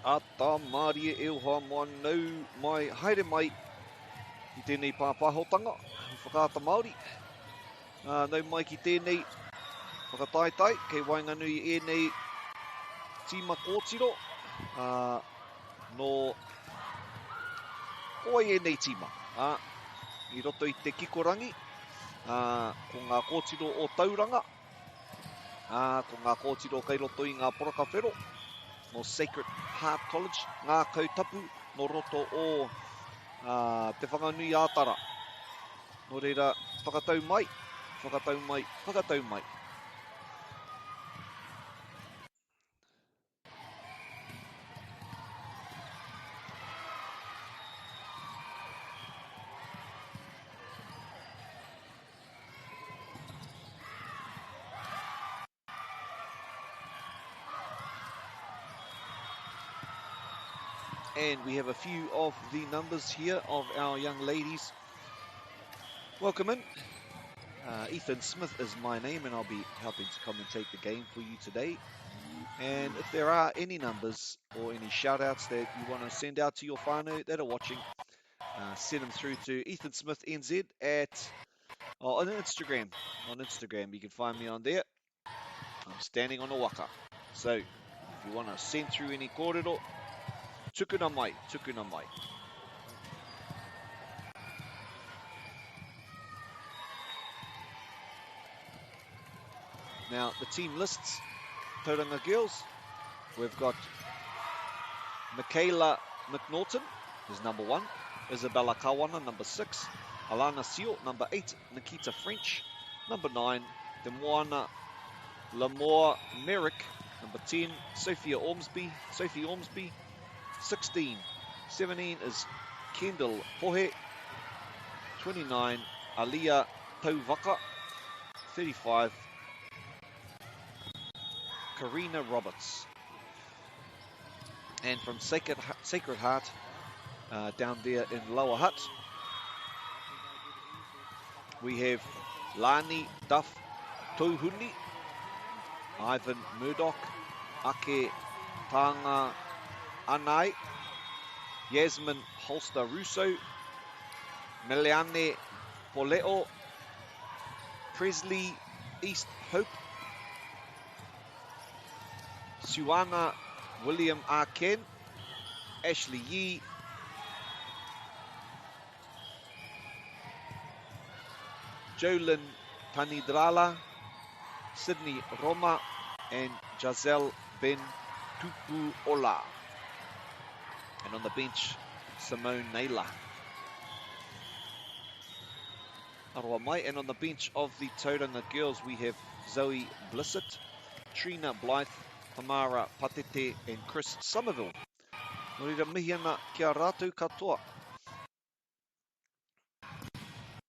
Ata Mārie e oha moa nau mai haere mai i tēnei pāpahotanga, whakaata Māori. Nau mai ki tēnei whakataitai, kei Wainganui e nei tīma kōtiro. No oi e nei tīma. I roto i te kikorangi, ko ngā kōtiro o Tauranga, ko ngā kōtiro kei roto i ngā porakawhero, no Sacred Heart College, ngā kautapu no roto o te whanganui ātara. No reira, whakatau mai, whakatau mai, whakatau mai. And we have a few of the numbers here of our young ladies. Welcome in. Ethan Smith is my name, and I'll be helping to commentate the game for you today. And if there are any numbers or any shout-outs that you want to send out to your whānau that are watching, send them through to Ethan Smith NZ on Instagram. On Instagram, you can find me on there. I'm standing on a waka. So if you want to send through any kōrero, tukuna mai, tukuna mai. Now, the team lists, Tauranga Girls, we've got Michaela McNaughton is number 1, Isabella Kawana, number 6, Alana Seal, number 8, Nikita French, number 9, Demoana Lamore Merrick, number 10, Sophie Ormsby, 16, 17 is Kendall Pohe, 29, Alia Tauvaka, 35, Karina Roberts. And from Sacred Heart, down there in Lower Hutt, we have Lani Duff Tauhuni, Ivan Murdoch, Ake Tanga Anai, Yasmin Holster Russo, Meliane Poleo, Presley East Hope, Suana William R. Ken, Ashley Yee, Jolyn Panidrala, Sydney Roma, and Giselle Ben Tupu Ola. And on the bench, Simone Naylor. Aroa mai, and on the bench of the Tauranga Girls, we have Zoe Blissett, Trina Blythe, Tamara Patete, and Chris Somerville. Norira mihi ana kia rātou katoa.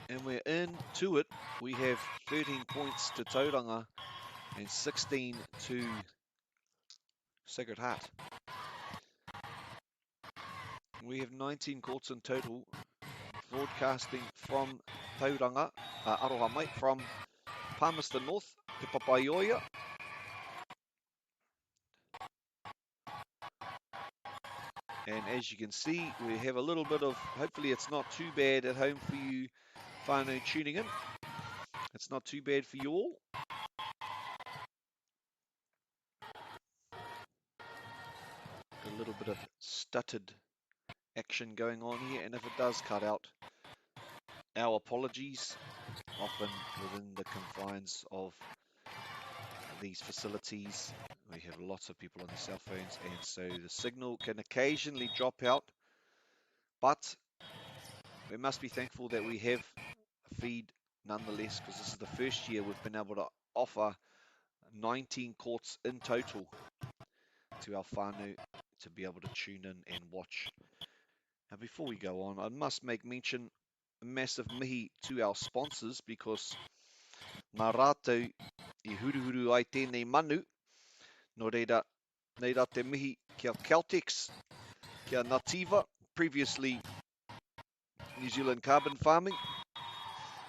And we're into it. We have 13 points to Tauranga and 16 to Sacred Heart. We have 19 courts in total, broadcasting from Tauranga, Aroha mai, from Palmerston North, Te Papaioia. And as you can see, we have a little bit of, hopefully it's not too bad at home for you whānau tuning in. It's not too bad for you all. A little bit of stuttered action going on here, and if it does cut out, our apologies, often within the confines of these facilities. We have lots of people on their cell phones, and so the signal can occasionally drop out, but we must be thankful that we have a feed nonetheless, because this is the first year we've been able to offer 19 courts in total to our whānau to be able to tune in and watch. Now before we go on, I must make mention, a massive mihi to our sponsors, because ngā rātou I huruhuru ai tēnei manu. No reira, nei rā te mihi kia Caltex, kia Nativa, previously New Zealand Carbon Farming,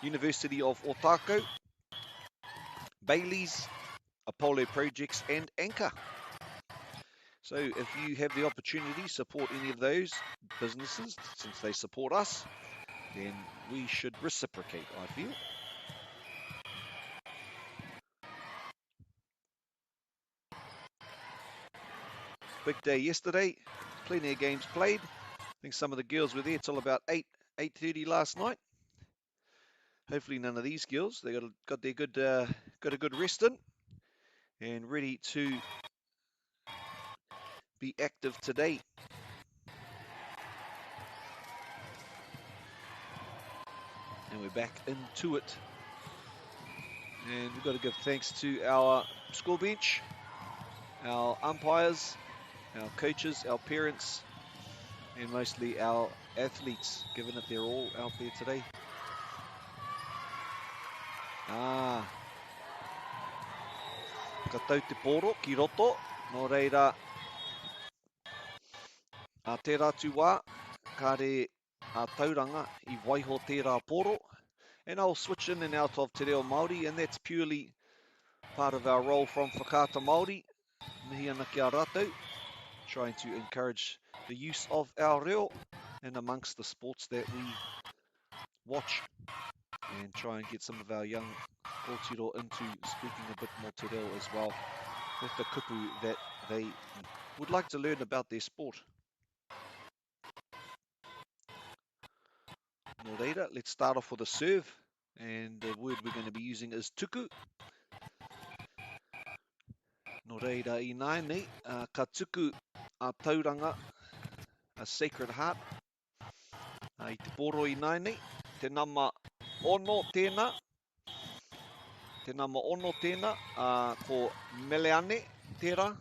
University of Otago, Bailey's, Apollo Projects, and Anchor. So if you have the opportunity, support any of those businesses, since they support us, then we should reciprocate, I feel. Big day yesterday, plenty of games played. I think some of the girls were there till about 8:30 last night. Hopefully none of these girls, they got their got a good rest in and ready to be active today. And we're back into it. And we've got to give thanks to our school bench, our umpires, our coaches, our parents, and mostly our athletes, given that they're all out there today. Ka tau te poro ki roto, no reira a tērā tu wā, ka re a tauranga I waiho tērā poro. And I'll switch in and out of te reo Māori, and that's purely part of our role from Whakaata Māori, mihi ana ki a rātou, trying to encourage the use of our reo and amongst the sports that we watch, and try and get some of our young kōtiro into speaking a bit more te reo as well, with the kupu that they would like to learn about their sport. No reira, let's start off with a serve, and the word we're going to be using is tuku. No reira I nei, ka tuku a tauranga, a Sacred Heart. I te poro I nei, te nama ono tēnā. Te nama ono tēnā, ko Meleane tērā.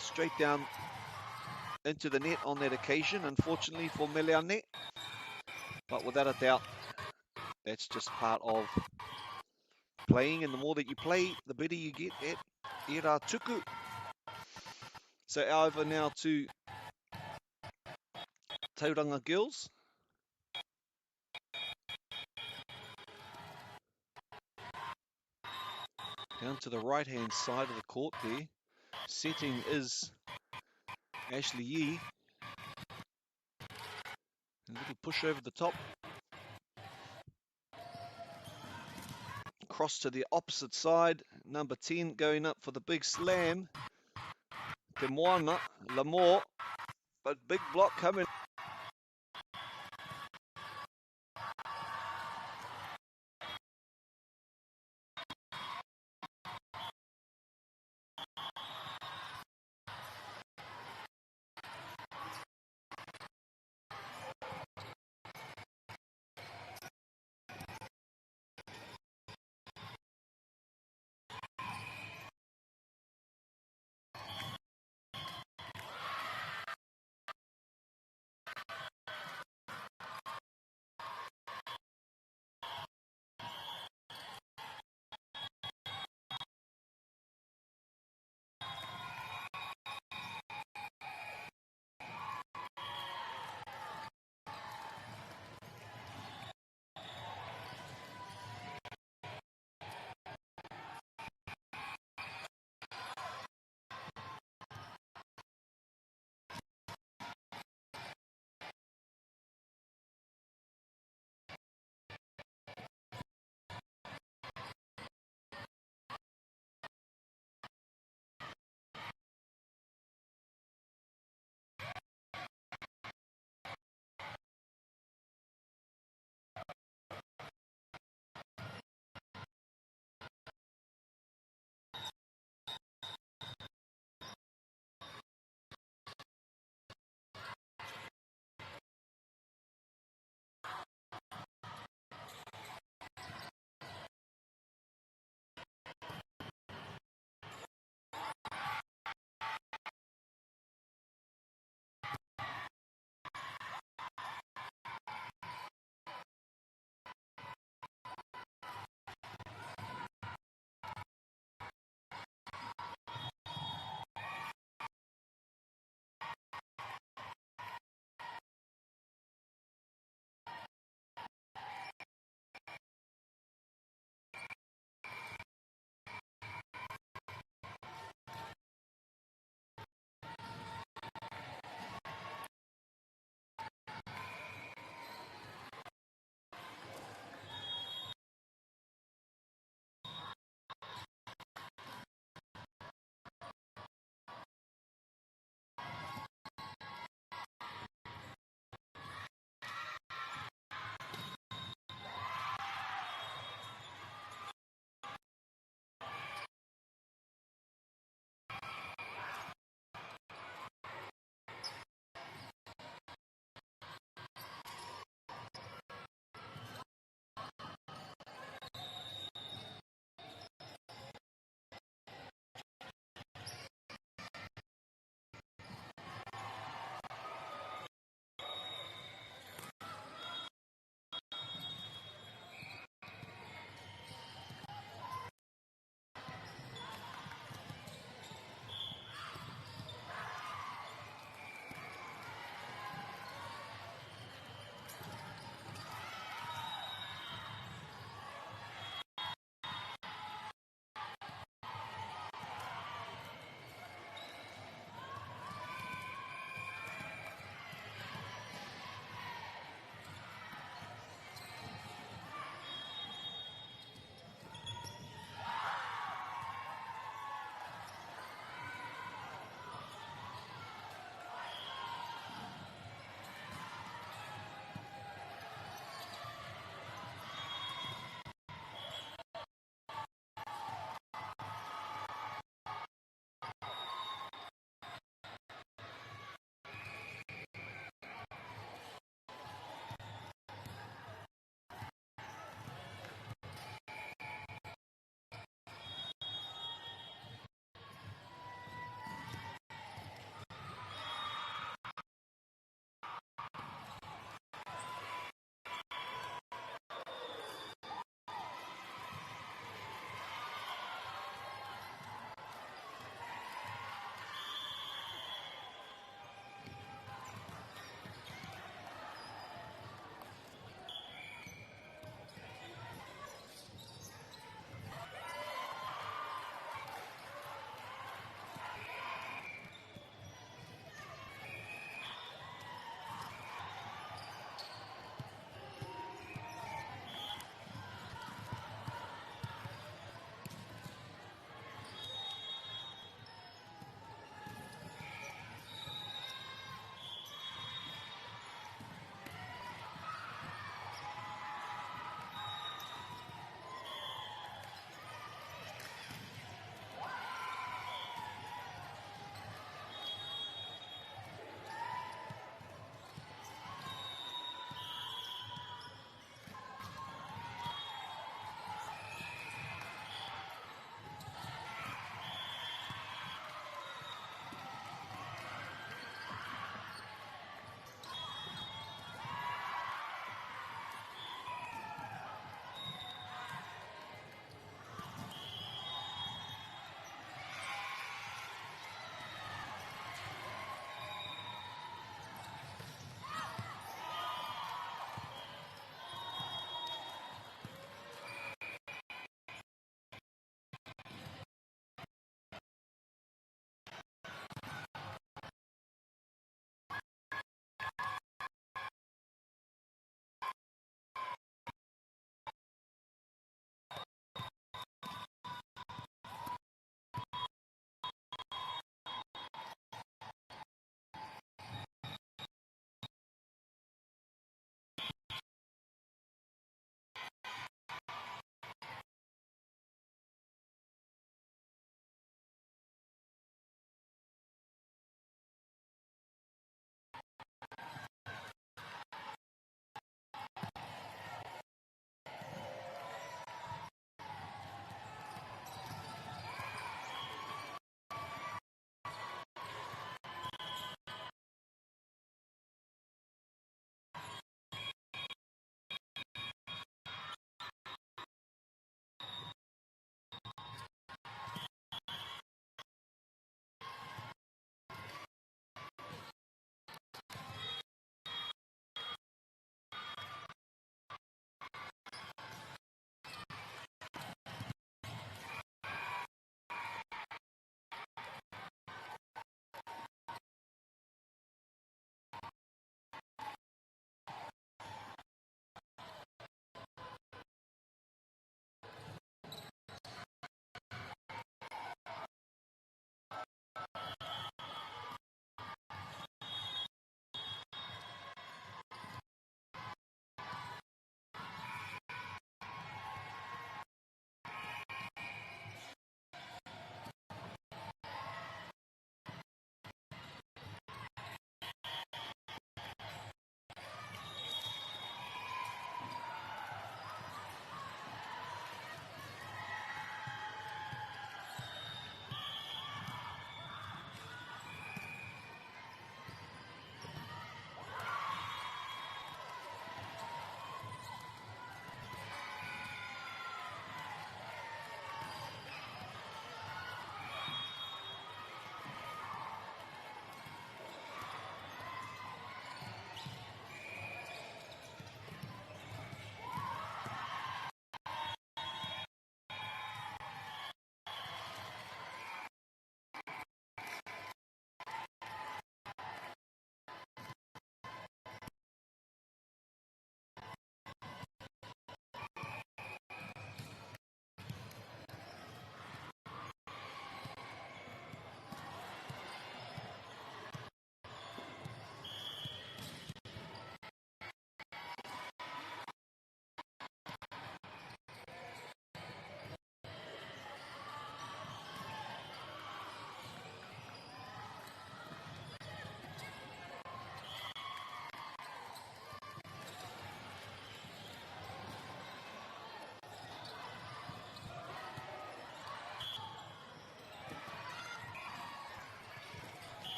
Straight down into the net on that occasion, unfortunately for Meleane. But without a doubt, that's just part of playing, and the more that you play, the better you get at Ira tuku. So over now to Tauranga girls. Down to the right-hand side of the court there. Setting is Ashley Yee. A little push over the top. Cross to the opposite side. Number 10 going up for the big slam. Te Moana, Lamore. But big block coming.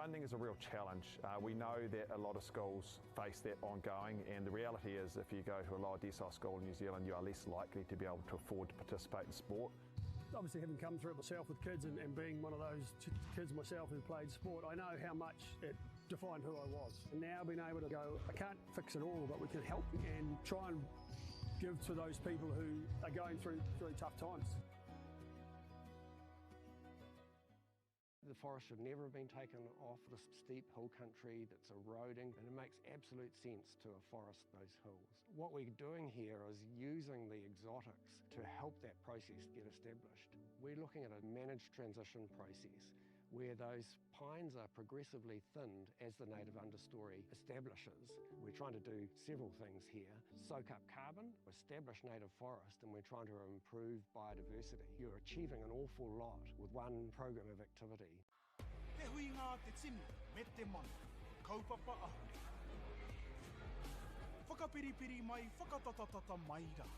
funding is a real challenge. We know that a lot of schools face that ongoing, and the reality is if you go to a lower decile school in New Zealand, you are less likely to be able to afford to participate in sport. Obviously, having come through it myself with kids and being one of those kids myself who played sport, I know how much it defined who I was. And now being able to go, I can't fix it all, but we can help and try and give to those people who are going through really tough times. The forest should never have been taken off this steep hill country that's eroding, and it makes absolute sense to afforest those hills. What we're doing here is using the exotics to help that process get established. We're looking at a managed transition process where those pines are progressively thinned as the native understory establishes. We're trying to do several things here. Soak up carbon, establish native forest, and we're trying to improve biodiversity. You're achieving an awful lot with one program of activity. Te hui ngā te tinu, me te mana, kaupapa ahuri. Whakapiripiri mai, whakatatatata mai rā.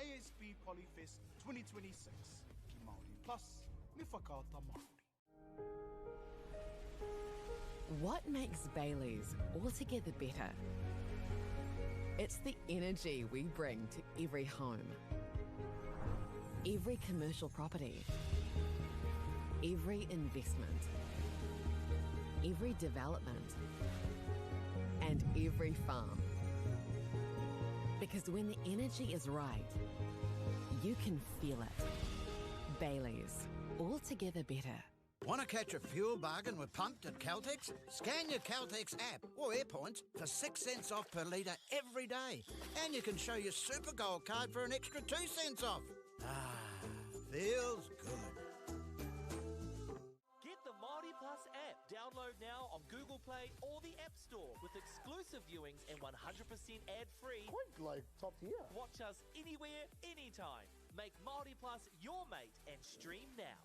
ASB Polyfest 2026, ki Māori Plus, me whakaata Māori. What makes Bailey's altogether better? It's the energy we bring to every home, every commercial property, every investment, every development, and every farm. Because when the energy is right, you can feel it. Bailey's, altogether better. Want to catch a fuel bargain with Pumped at Caltex? Scan your Caltex app or AirPoints for 6 cents off per litre every day. And you can show your Super Gold card for an extra 2 cents off. Ah, feels good. Get the Māori Plus app. Download now on Google Play or the App Store with exclusive viewings and 100% ad-free. Quite like top tier. Watch us anywhere, anytime. Make Māori Plus your mate and stream now.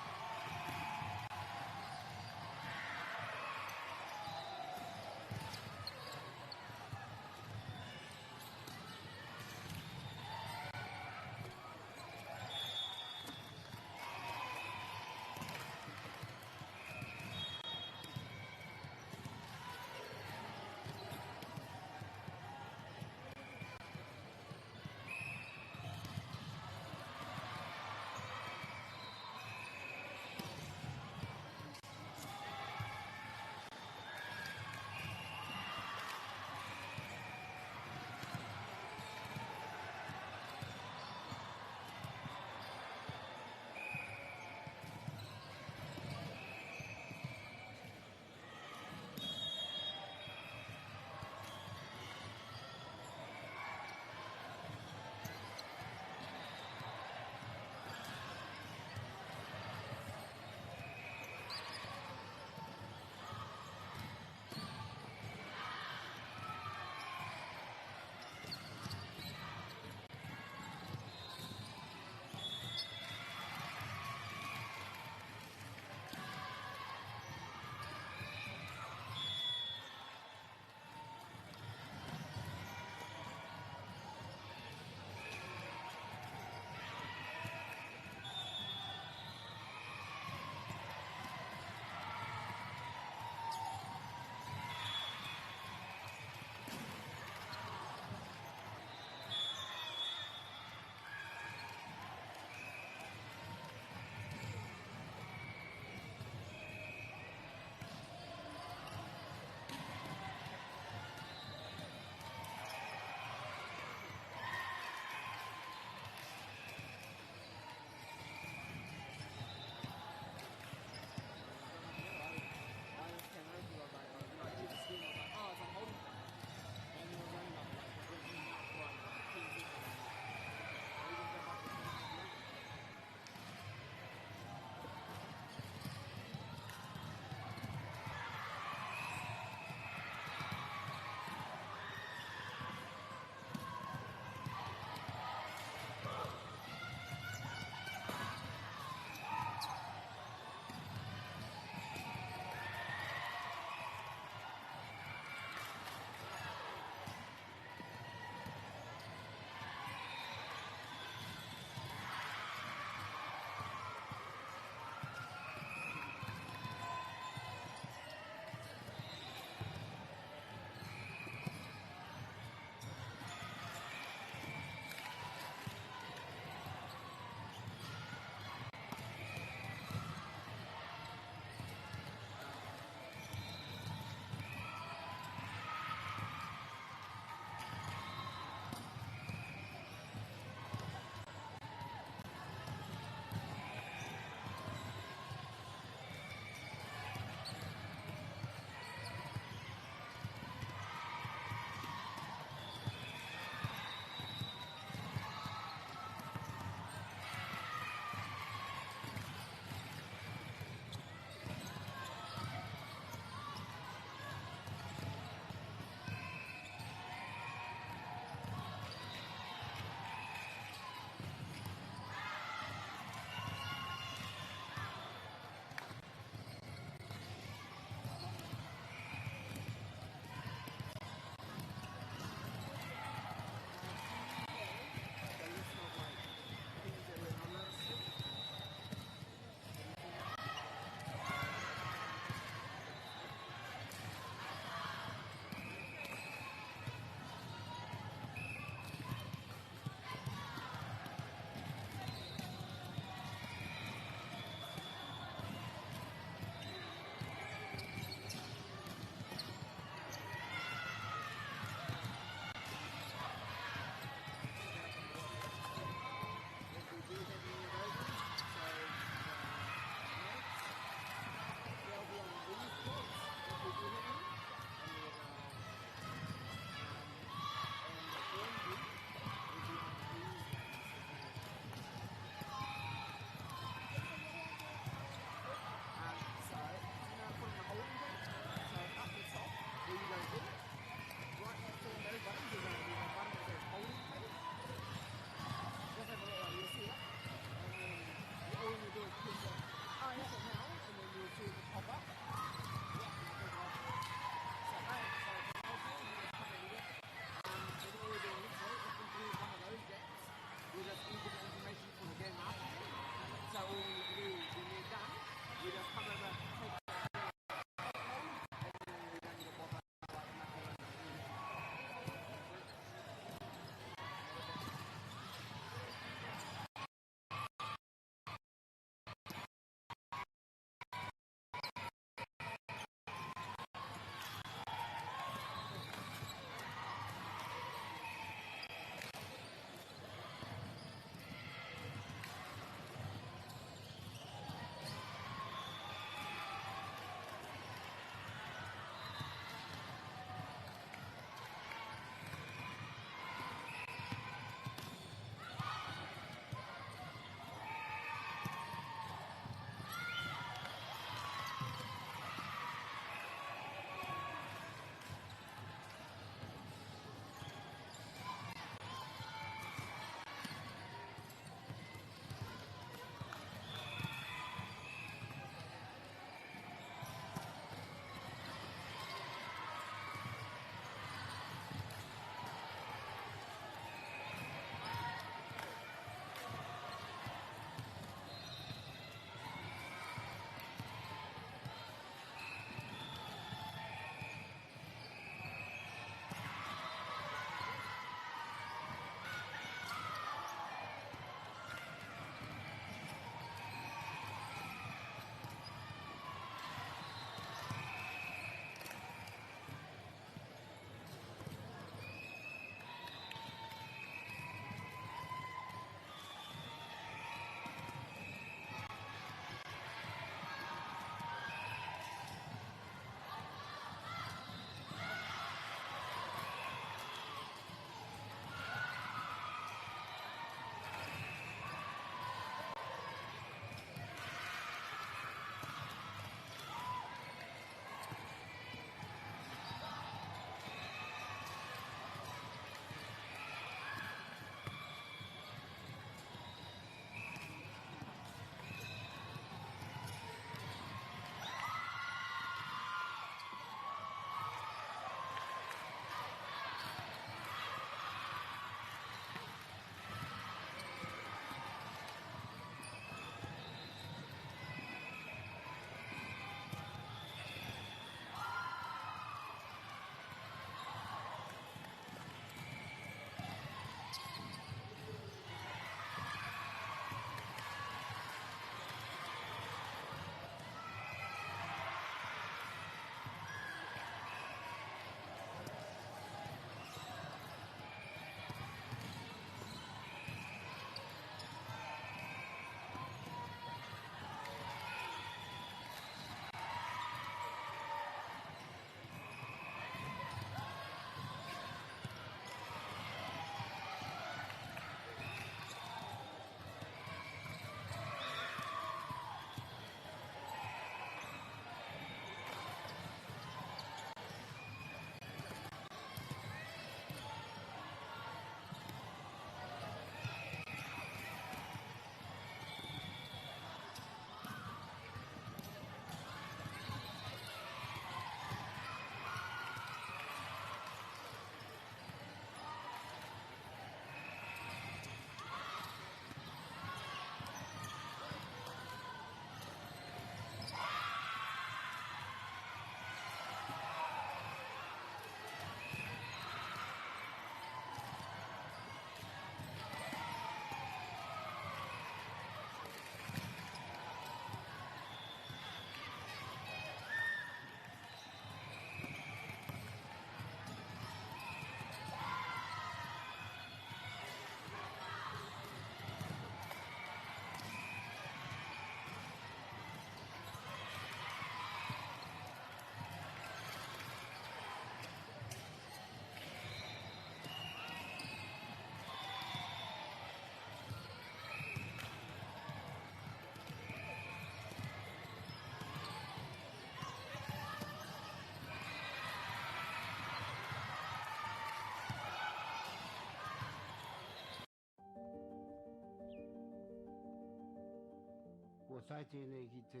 Ua tai tēnei ki te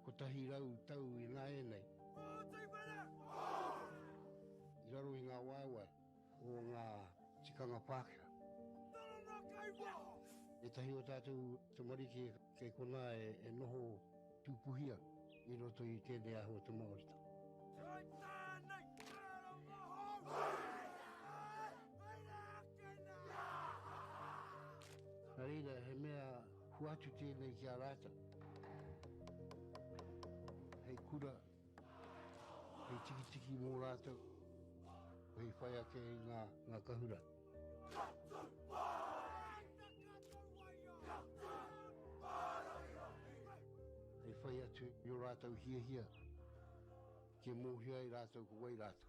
kotahi rau tau I ngā e nei. I raro I ngā waiwai o ngā tikanga Pākehā. E tahi o tātou te marike kei kona e noho tūpuhia I roto I tēnei aho te Māorita. Nā reira, he mea huatu tēnei ki a rāta. Hei kura, hei tiki mō rātou, hei whaia kei ngā kahura. Hei whai atu I o rātou hia, ke mōhia I rātou ko wai rātou.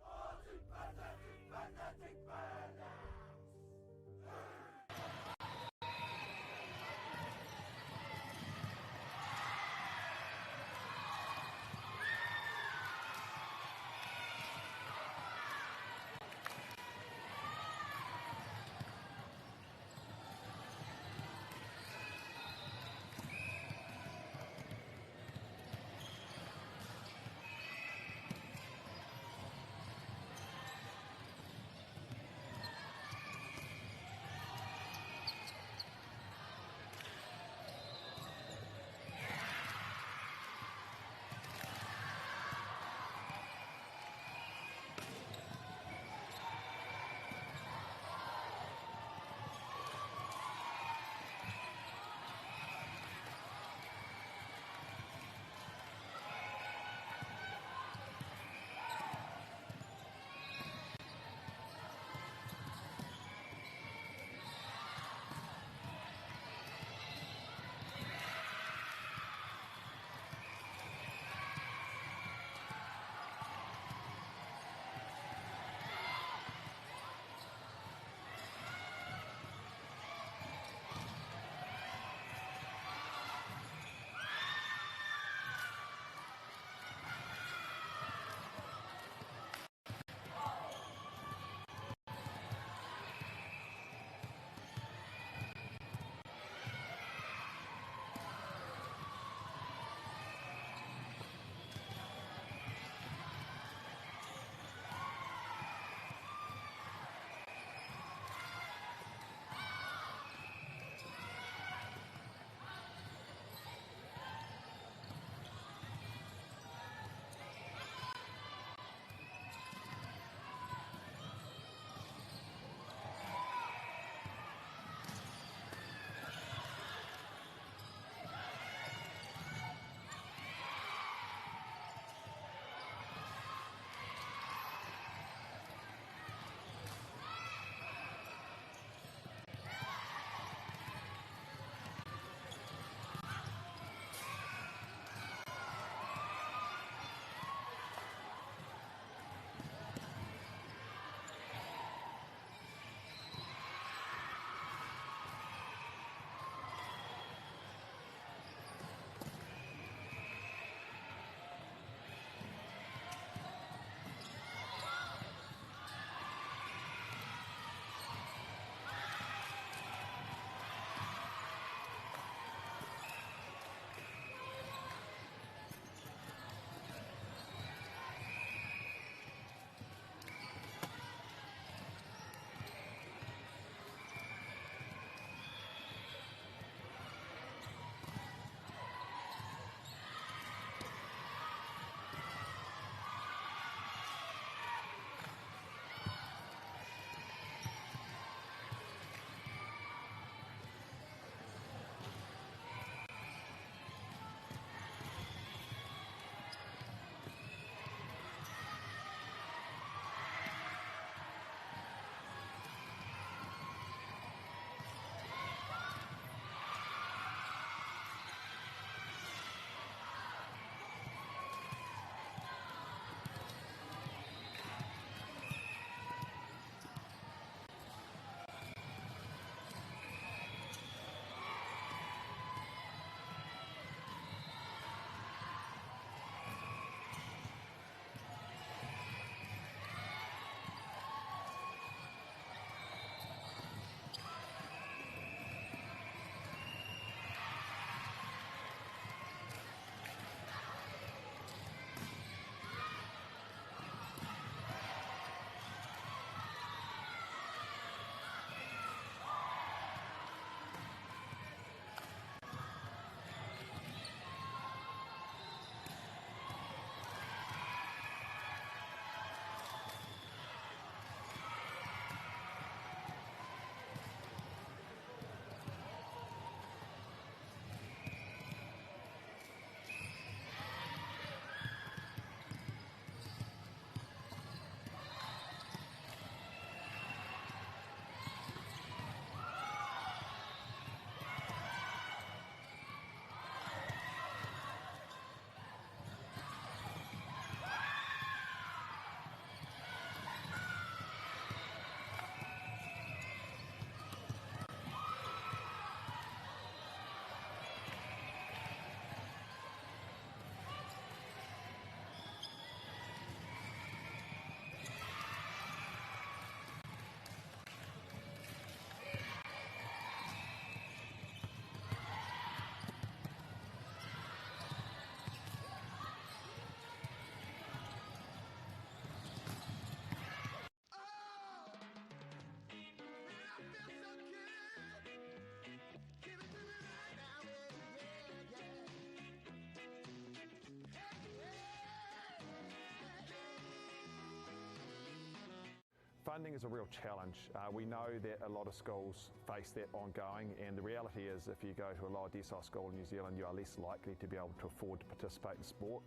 Funding is a real challenge. We know that a lot of schools face that ongoing, and the reality is if you go to a lower decile school in New Zealand, you are less likely to be able to afford to participate in sport.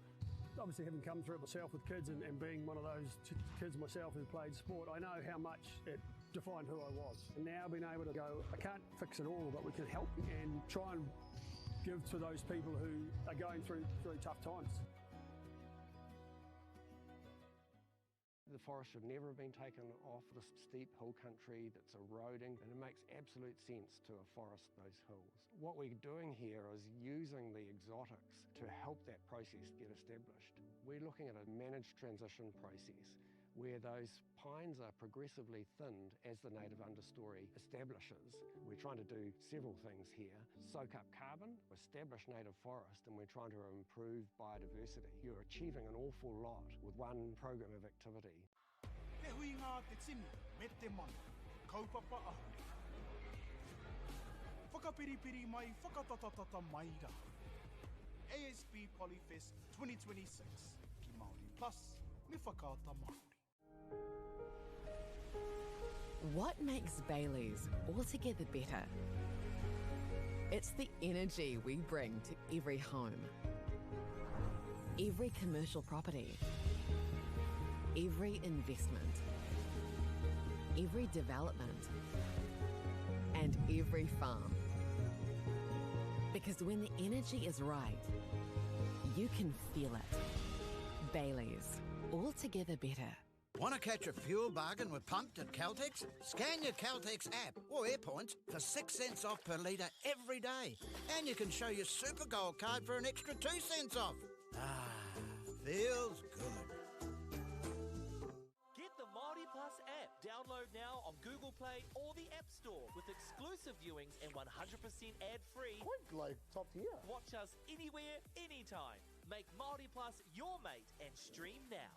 Obviously, having come through it myself with kids and being one of those kids myself who played sport, I know how much it defined who I was. And now being able to go, I can't fix it all, but we can help and try and give to those people who are going through tough times. The forest should never have been taken off this steep hill country that's eroding, and it makes absolute sense to afforest those hills. What we're doing here is using the exotics to help that process get established. We're looking at a managed transition process where those pines are progressively thinned as the native understory establishes. We're trying to do several things here. Soak up carbon, establish native forest, and we're trying to improve biodiversity. You're achieving an awful lot with one program of activity. Te hui ngā te tini, me te mana, kaupapa ahuri. Whakapiripiri mai, whakatatatata mai rā. ASB Polyfest 2026, ki Māori Plus, me whakaata Māori. What makes Bailey's altogether better? It's the energy we bring to every home, every commercial property, every investment, every development, and every farm. Because when the energy is right, you can feel it. Bailey's, altogether better. Want to catch a fuel bargain with Pumped at Caltex? Scan your Caltex app or AirPoints for 6 cents off per litre every day. And you can show your Super Gold card for an extra 2 cents off. Ah, feels good. Get the Māori Plus app. Download now on Google Play or the App Store with exclusive viewings and 100% ad-free. Quite like top tier. Watch us anywhere, anytime. Make Māori Plus your mate and stream now.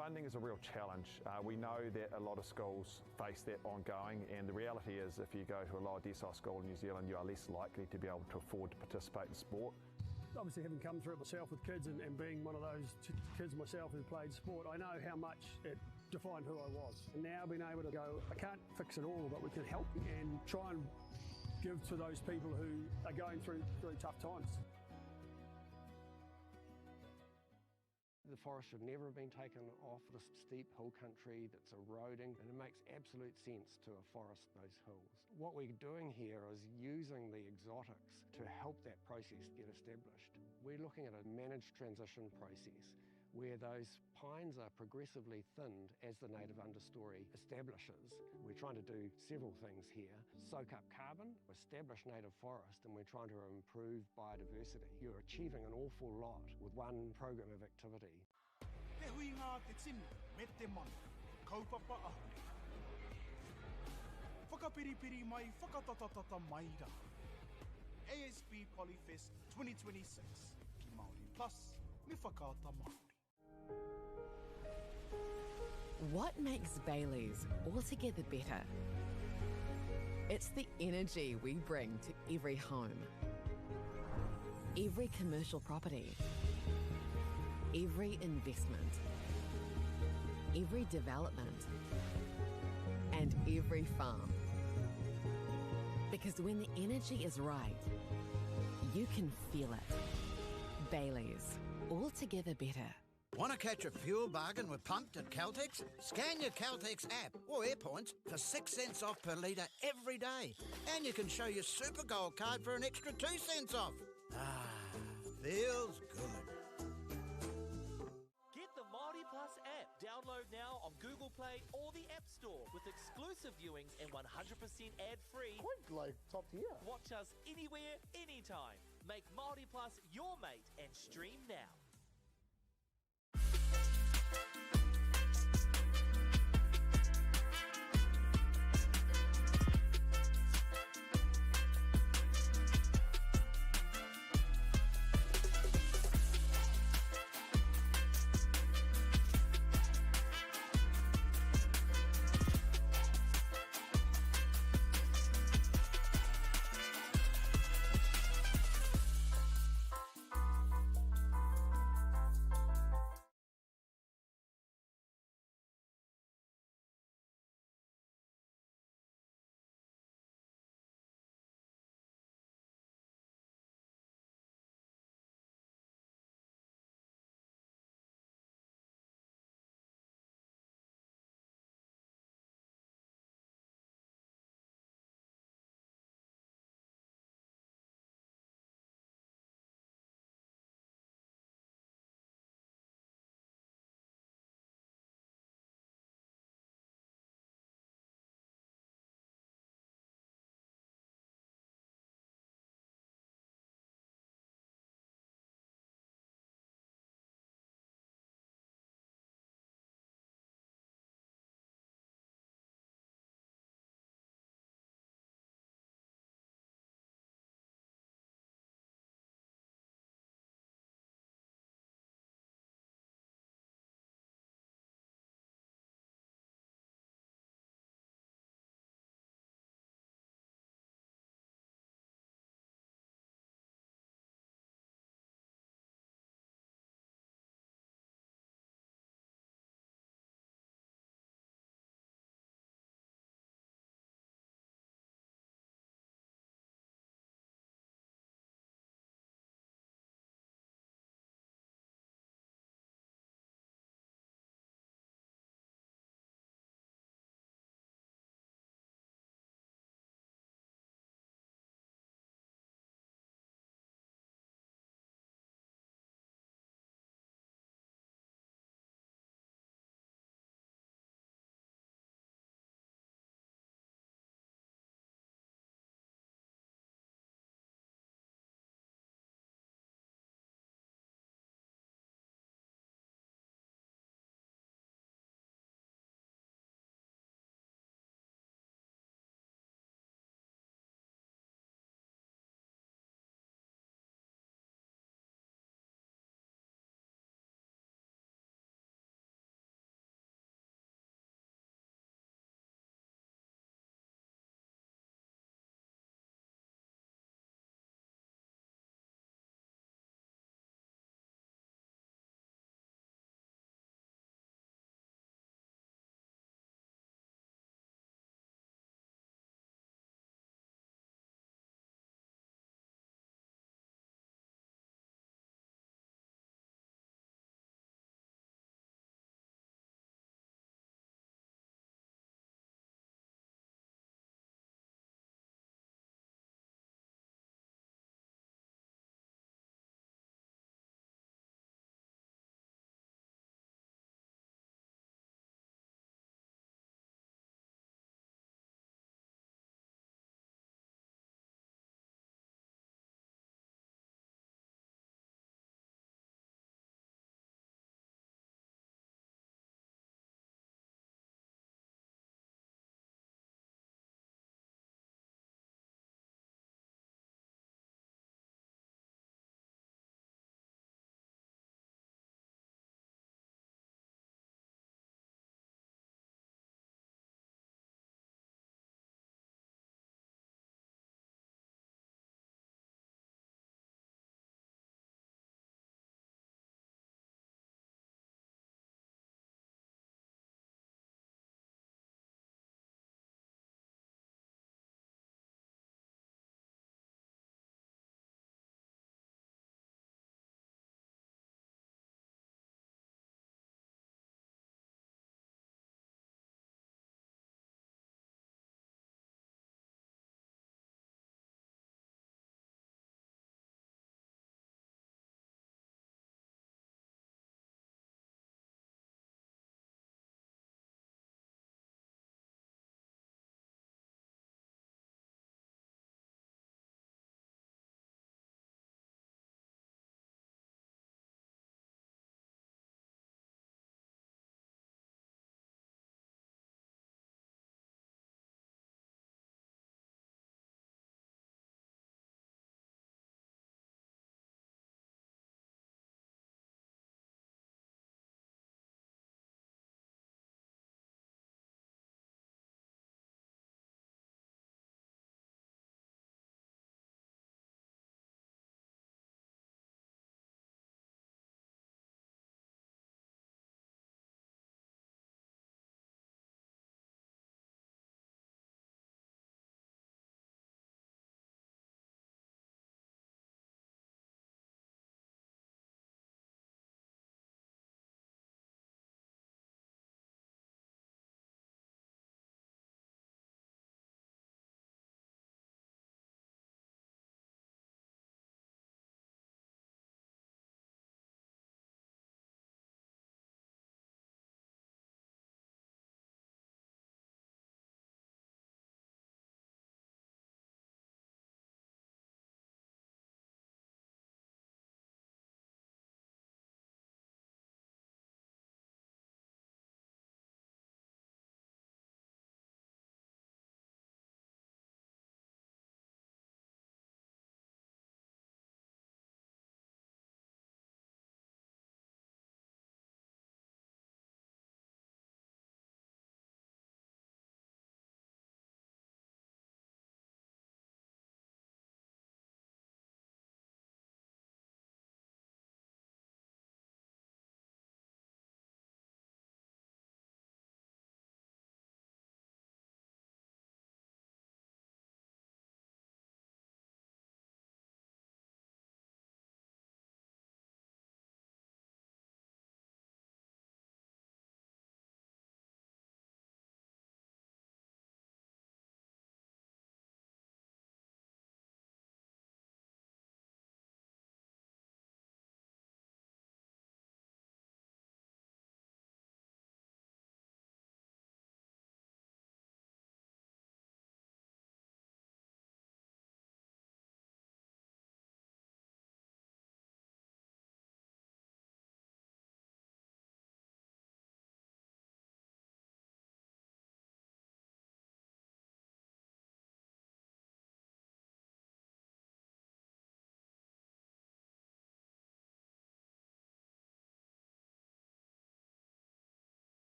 Funding is a real challenge. We know that a lot of schools face that ongoing, and the reality is if you go to a lower decile school in New Zealand, you are less likely to be able to afford to participate in sport. Obviously, having come through it myself with kids and being one of those kids myself who played sport, I know how much it defined who I was. And now being able to go, I can't fix it all, but we can help and try and give to those people who are going through really tough times. The forest should never have been taken off this steep hill country that's eroding, and it makes absolute sense to afforest those hills. What we're doing here is using the exotics to help that process get established. We're looking at a managed transition process where those pines are progressively thinned as the native understory establishes. We're trying to do several things here. Soak up carbon, establish native forest, and we're trying to improve biodiversity. You're achieving an awful lot with one program of activity. Te hui ngā te tini, me te mana, kaupapa ahuri. Whakapiripiri mai, whakatatatata mai rā. ASB Polyfest 2026, ki Māori Plus, me whakaata Māori. What makes Bailey's altogether better? It's the energy we bring to every home, every commercial property, every investment, every development, and every farm. Because when the energy is right, you can feel it. Bailey's, altogether better. Want to catch a fuel bargain with Pumped at Caltex? Scan your Caltex app or AirPoints for 6 cents off per litre every day. And you can show your Super Gold card for an extra 2 cents off. Ah, feels good. Get the Māori Plus app. Download now on Google Play or the App Store with exclusive viewings and 100% ad-free. Quite like top tier. Watch us anywhere, anytime. Make Māori Plus your mate and stream now.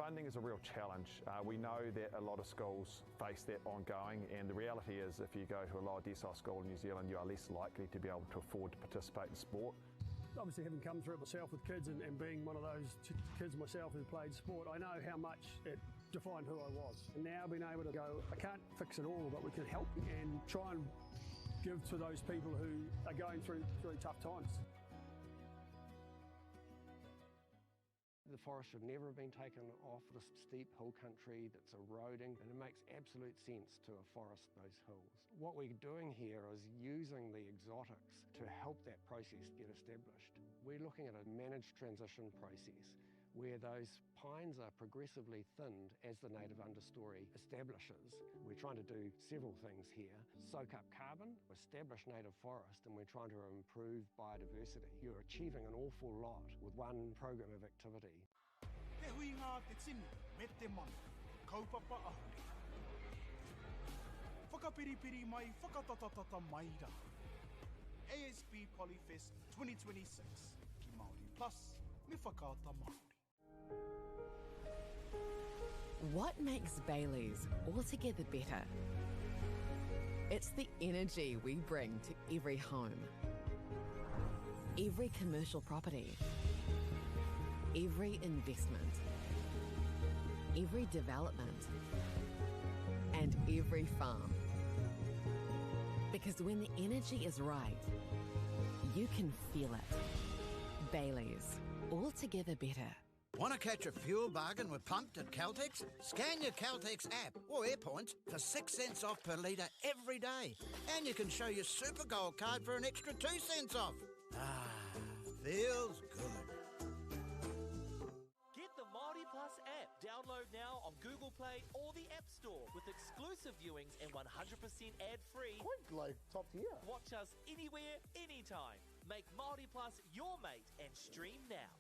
Funding is a real challenge. We know that a lot of schools face that ongoing, and the reality is if you go to a lower decile school in New Zealand, you are less likely to be able to afford to participate in sport. Obviously, having come through it myself with kids and being one of those kids myself who played sport, I know how much it defined who I was. And now being able to go, I can't fix it all, but we can help and try and give to those people who are going through really tough times. The forest should never have been taken off this steep hill country that's eroding, and it makes absolute sense to afforest those hills. What we're doing here is using the exotics to help that process get established. We're looking at a managed transition process where those pines are progressively thinned as the native understory establishes. We're trying to do several things here. Soak up carbon, establish native forest, and we're trying to improve biodiversity. You're achieving an awful lot with one program of activity. Te hui ngā te tini, me te mana, kaupapa ahuri. Whakapiripiri mai, whakatatatata mai rā. ASB Polyfest 2026, ki Māori Plus, me whakaata Māori. What makes Bailey's altogether better? It's the energy we bring to every home, every commercial property, every investment, every development, and every farm. Because when the energy is right, you can feel it. Bailey's, altogether better. Want to catch a fuel bargain with Pumped at Caltex? Scan your Caltex app or AirPoints for 6 cents off per litre every day. And you can show your Super Gold card for an extra 2 cents off. Ah, feels good. Get the Māori Plus app. Download now on Google Play or the App Store with exclusive viewings and 100% ad-free. Quite like top tier. Watch us anywhere, anytime. Make Māori Plus your mate and stream now.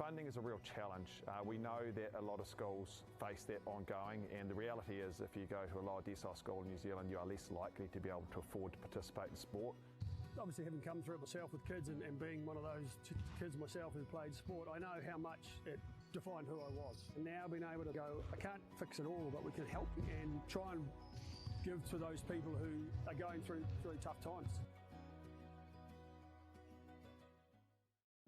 Funding is a real challenge. We know that a lot of schools face that ongoing, and the reality is if you go to a lower decile school in New Zealand, you are less likely to be able to afford to participate in sport. Obviously, having come through it myself with kids and being one of those kids myself who played sport, I know how much it defined who I was. And now being able to go, I can't fix it all, but we can help and try and give to those people who are going through really tough times.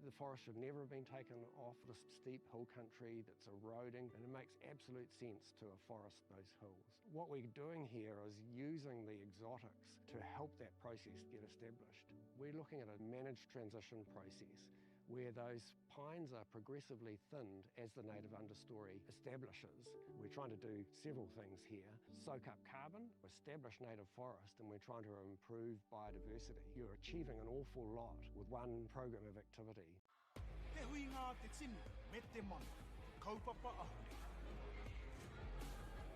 The forest should never have been taken off this steep hill country that's eroding, and it makes absolute sense to afforest those hills. What we're doing here is using the exotics to help that process get established. We're looking at a managed transition process where those pines are progressively thinned as the native understory establishes. We're trying to do several things here. Soak up carbon, establish native forest, and we're trying to improve biodiversity. You're achieving an awful lot with one program of activity. Te hui ngā te tini, me te mana, kaupapa ahuri.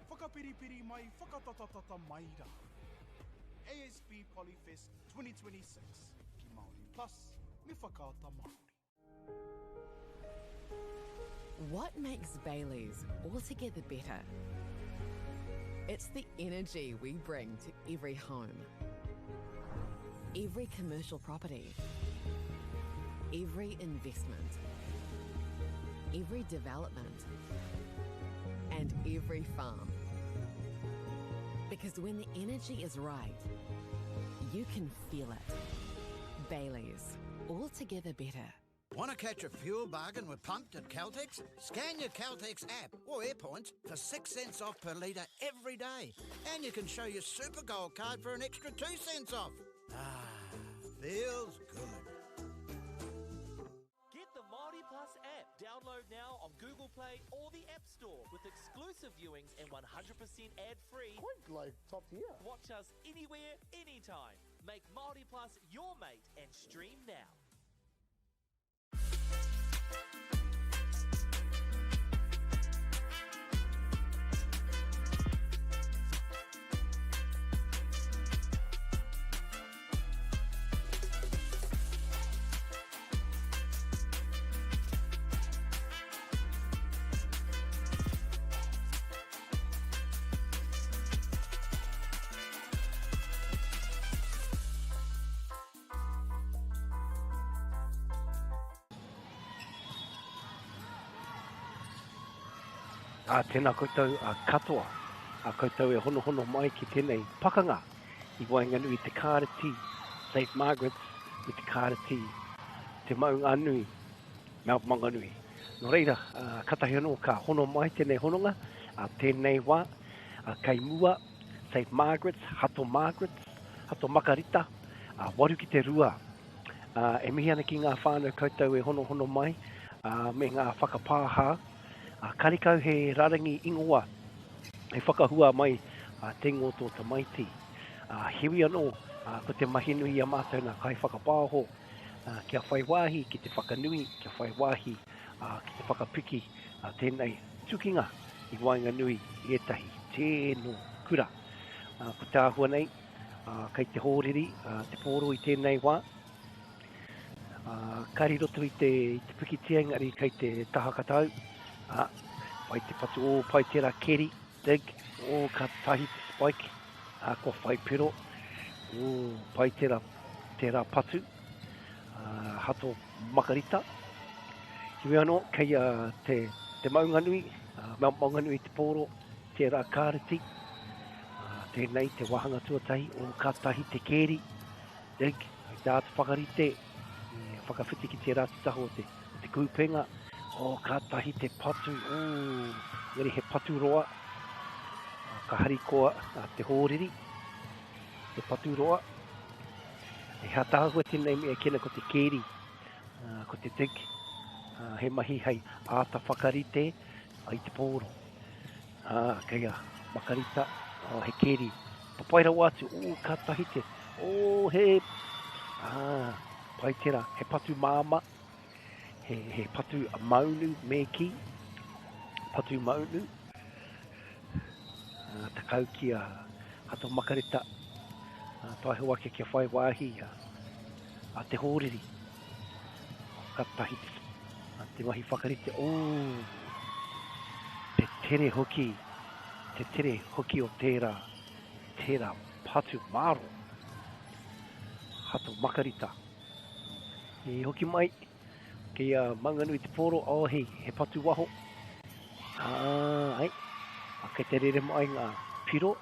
Whakapiripiri mai, whakatatatata mai rā. ASB Polyfest 2026, ki Māori Plus, me whakaata Māori. What makes Bailey's altogether better? It's the energy we bring to every home, every commercial property, every investment, every development, and every farm. Because when the energy is right, you can feel it. Bailey's, altogether better. Want to catch a fuel bargain with Pumped at Caltex? Scan your Caltex app or AirPoints for 6 cents off per litre every day. And you can show your Super Gold card for an extra 2 cents off. Ah, feels good. Get the Māori Plus app. Download now on Google Play or the App Store with exclusive viewings and 100% ad-free. Quite like top tier. Watch us anywhere, anytime. Make Māori Plus your mate and stream now. Tēnā koutou katoa, koutou e hono mai ki tēnei pakanga. I wainga nui te Karati, St. Margaret's, i te Karati, te maunga nui, Mount Maunganui. No reira, katahi anō ka hono mai tēnei hononga, tēnei wā, kai mua, St. Margaret's, Hato Makarita, waru ki te rua. E mihi ana ki ngā whānau koutou e hono mai, me ngā whakapāha, karikau he rarangi ingoa, he whakahua mai te ngoto tamaiti. Hewi anō, ko te mahinui a mātou nā kai whakapāho, kia whai wāhi ki te whakanui, kia whai wāhi ki te whakapiki, tēnei tukinga i wainga nui i etahi, tēnō kura. Ko te āhua nei, kei te hōriri, te pōro i tēnei wā, kari roto i te piki tiangari kei te taha katau, pai te patu o pai tērā keri, dig, o ka tahi te spike, ko whai pero, o pai tērā patu, Hato Makarita. Hiwi anō, kei te maunganui, Mount Maunganui te pōro, tērā Karati, tēnei te wahanga tuatahi, o ka tahi te keri, dig, i tā te whakarite, whakawhiti ki tērā te taho te kūpenga, o ka tahi te patu, ngari he patu roa, ka harikoa te hōriri, te patu roa. E hatahua tēnei mea kena ko te keri, ko te dig, he mahi hei āta whakarite, ai te pōro. Kei Makarita, he keri, papaira wātu, ka tahi te, he, pai tērā, he patu māma, he patu maunu me ki, patu maunu, takau ki Hato Makarita, toa he wake kia whai wāhi, te hōriri, ka tahi te Te mahi whakarite, te tere hoki o tērā patu maro. Hato makarita. E hoki mai, kia manganui te poro, he patu waho. Ai, kei te rere mai ngā piro,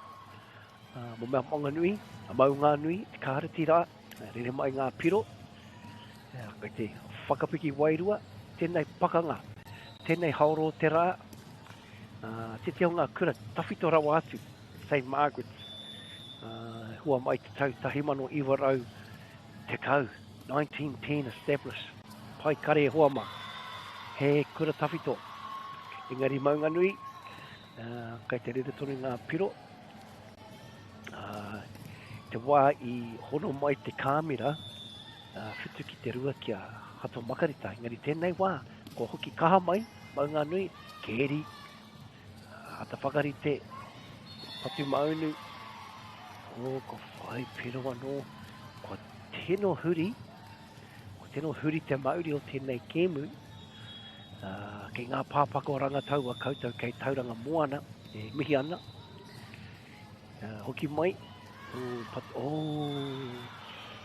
mo mea manganui, maunga nui, te kāreti rā, rere mai ngā piro. Kei te whakapiki wairua, tēnei pakanga, tēnei haoro te rā, te teo ngā kura tawhito rawa atu, St. Margaret's, hua mai te tau tahimano iwa rau te kau, 1910 established, pai kare hua ma, he kura tawhito, engari maunga nui, kei te rere tonu ngā piro, te wā I hono mai te kāmera, whitu ki te rua kia hato makarita, engari tēnei wā, ko hoki kaha mai, maunga nui, keri, ata whakarite, patu maunu, ko whai piro anō, ko tēno huri te mauri o tēnei kēmu, kei ngā pāpako rangatau a koutou kei tauranga moana, e mihi ana, hoki mai,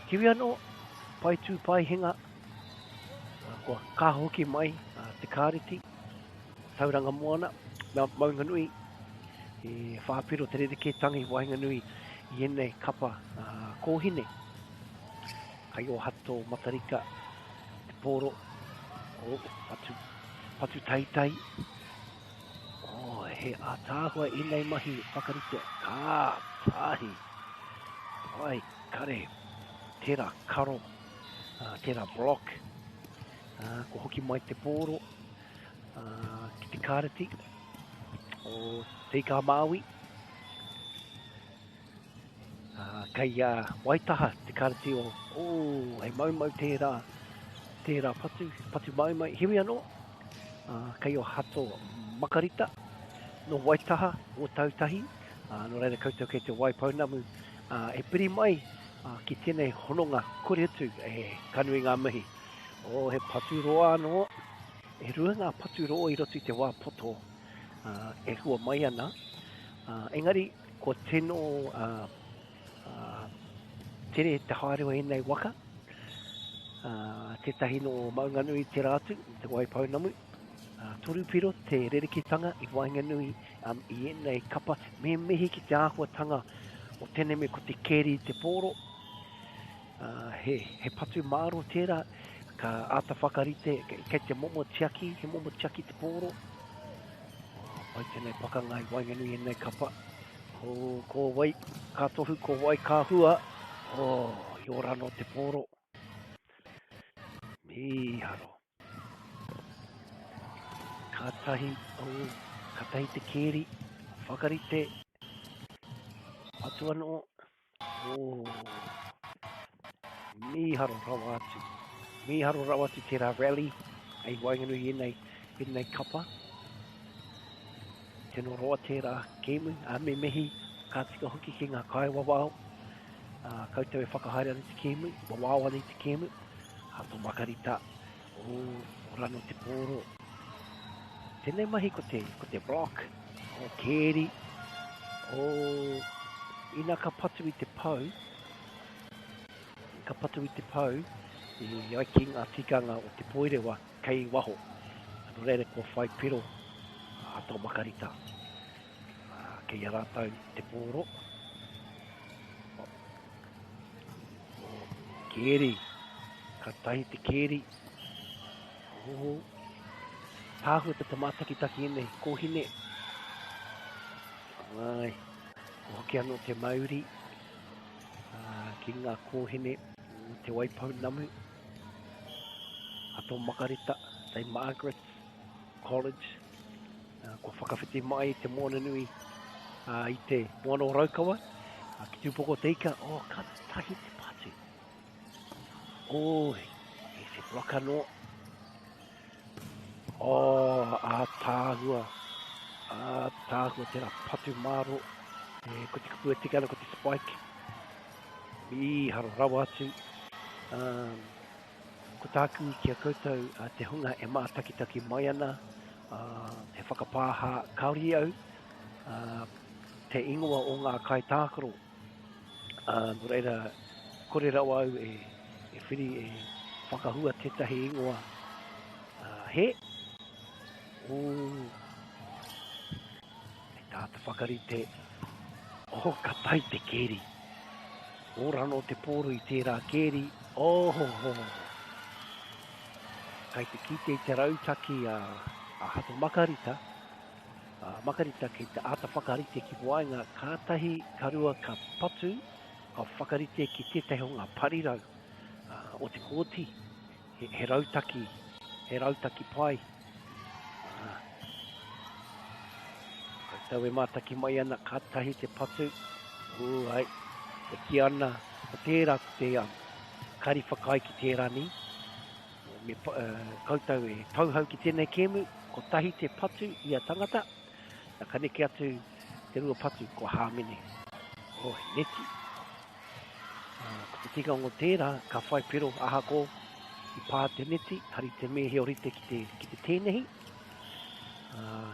kiwi anō, pai tū pai hinga, ko ka hoki mai, te kāreti, tauranga moana, maunga nui, e whāpiro te rere ke tangi wainga nui, I enei kapa kōhine, kai o hato matarika, te poro, patu taitai, he ātāhua enei mahi whakarite, kā tāhi, ai kare, tērā karo, tērā block, ko hoki mai te poro, ki te kāreti, o Tika Maui, kai Waitaha, te kāreti hei maumau tērā patu maumau, hiwi anō, kai o hato makarita, no Waitaha, o tautahi, no reira koutou kei te waipaunamu, e piri mai, ki tēnei hononga kore atu, kanui ngā mihi, he patu roa anō, e rua ngā patu roa I roto I te wā poto, e hua mai ana, engari, ko tēno, tere te haerewa enei waka, tētahi no maunga nui te rātu, te waipaunamu, torupiro te rerekitanga I wainga nui I enei kapa, me mehi ki te āhuatanga o tēnei me ko te keri te poro, he patu maro tērā, ka ata whakarite, kei te momo tiaki, he momo tiaki te poro, pai tēnei pakanga I wainga nui enei kapa, ko wai katohu, ko wai kāhua, I ora no te poro, miharo. Katahi te keri, whakarite, atu anō, miharo rawa atu tērā rally, ai wainganui enei kapa, tēno roa tērā kēmu, me mehi, ka tika hoki ki ngā kai wawao, koutou e whakahaere ana te kēmu, wawao ana I te kēmu, hato makarita, ora no te poro, tēnei mahi ko te block, kēri, ina ka patu I te pau, I ai ki ngā tikanga o te poirewa kei waho, anu reire ko whai piro, hato makarita, kei a rātau te poro, kēri, ka tahi te kēri, tāhua te tamataki enei, kōhine, ai, ko hoki anō te mauri, ki ngā kōhine, te waipaunamu, hato makarita, St. Margaret's College, ko whakawhiti mai te moana nui, I te moana o Raukawa, ki tūpoko te ika, ka tahi te patu, he se block anō, ātāhua tērā patu maro, ko te kapua tika ana ko te spike, miharo rawa atu, ko tāku ki a koutou te hunga e mātakitaki mai ana, te whakapāha kauri au, te ingoa o ngā kai tākaro. No reira, kore rau au e whiri e whakahua tētahi ingoa he. E tāta whakarite o ka tai te keri. Orano te pōru i tērā keri. Kai te kite i te rautaki a hato makarita. Makarita kei te ata whakarite ki wainga kātahi karua ka patu. Ka whakarite ki tētahi o ngā parirau. O te kōti. He rautaki. He rautaki pai. Tau e mātaki mai ana kātahi te patu. Ai. E ki ana. O tērā te kari whakai ki tērā ni. Me koutou e tauhau ki tēnei kēmu. Ko tahi te patu i a tangata. Na kaneke atu te rua patu ko hāmene. He neti. Ko te tika o tērā ka whai pero aha ko i pā te neti. Hari te me he orite ki te tēnehi.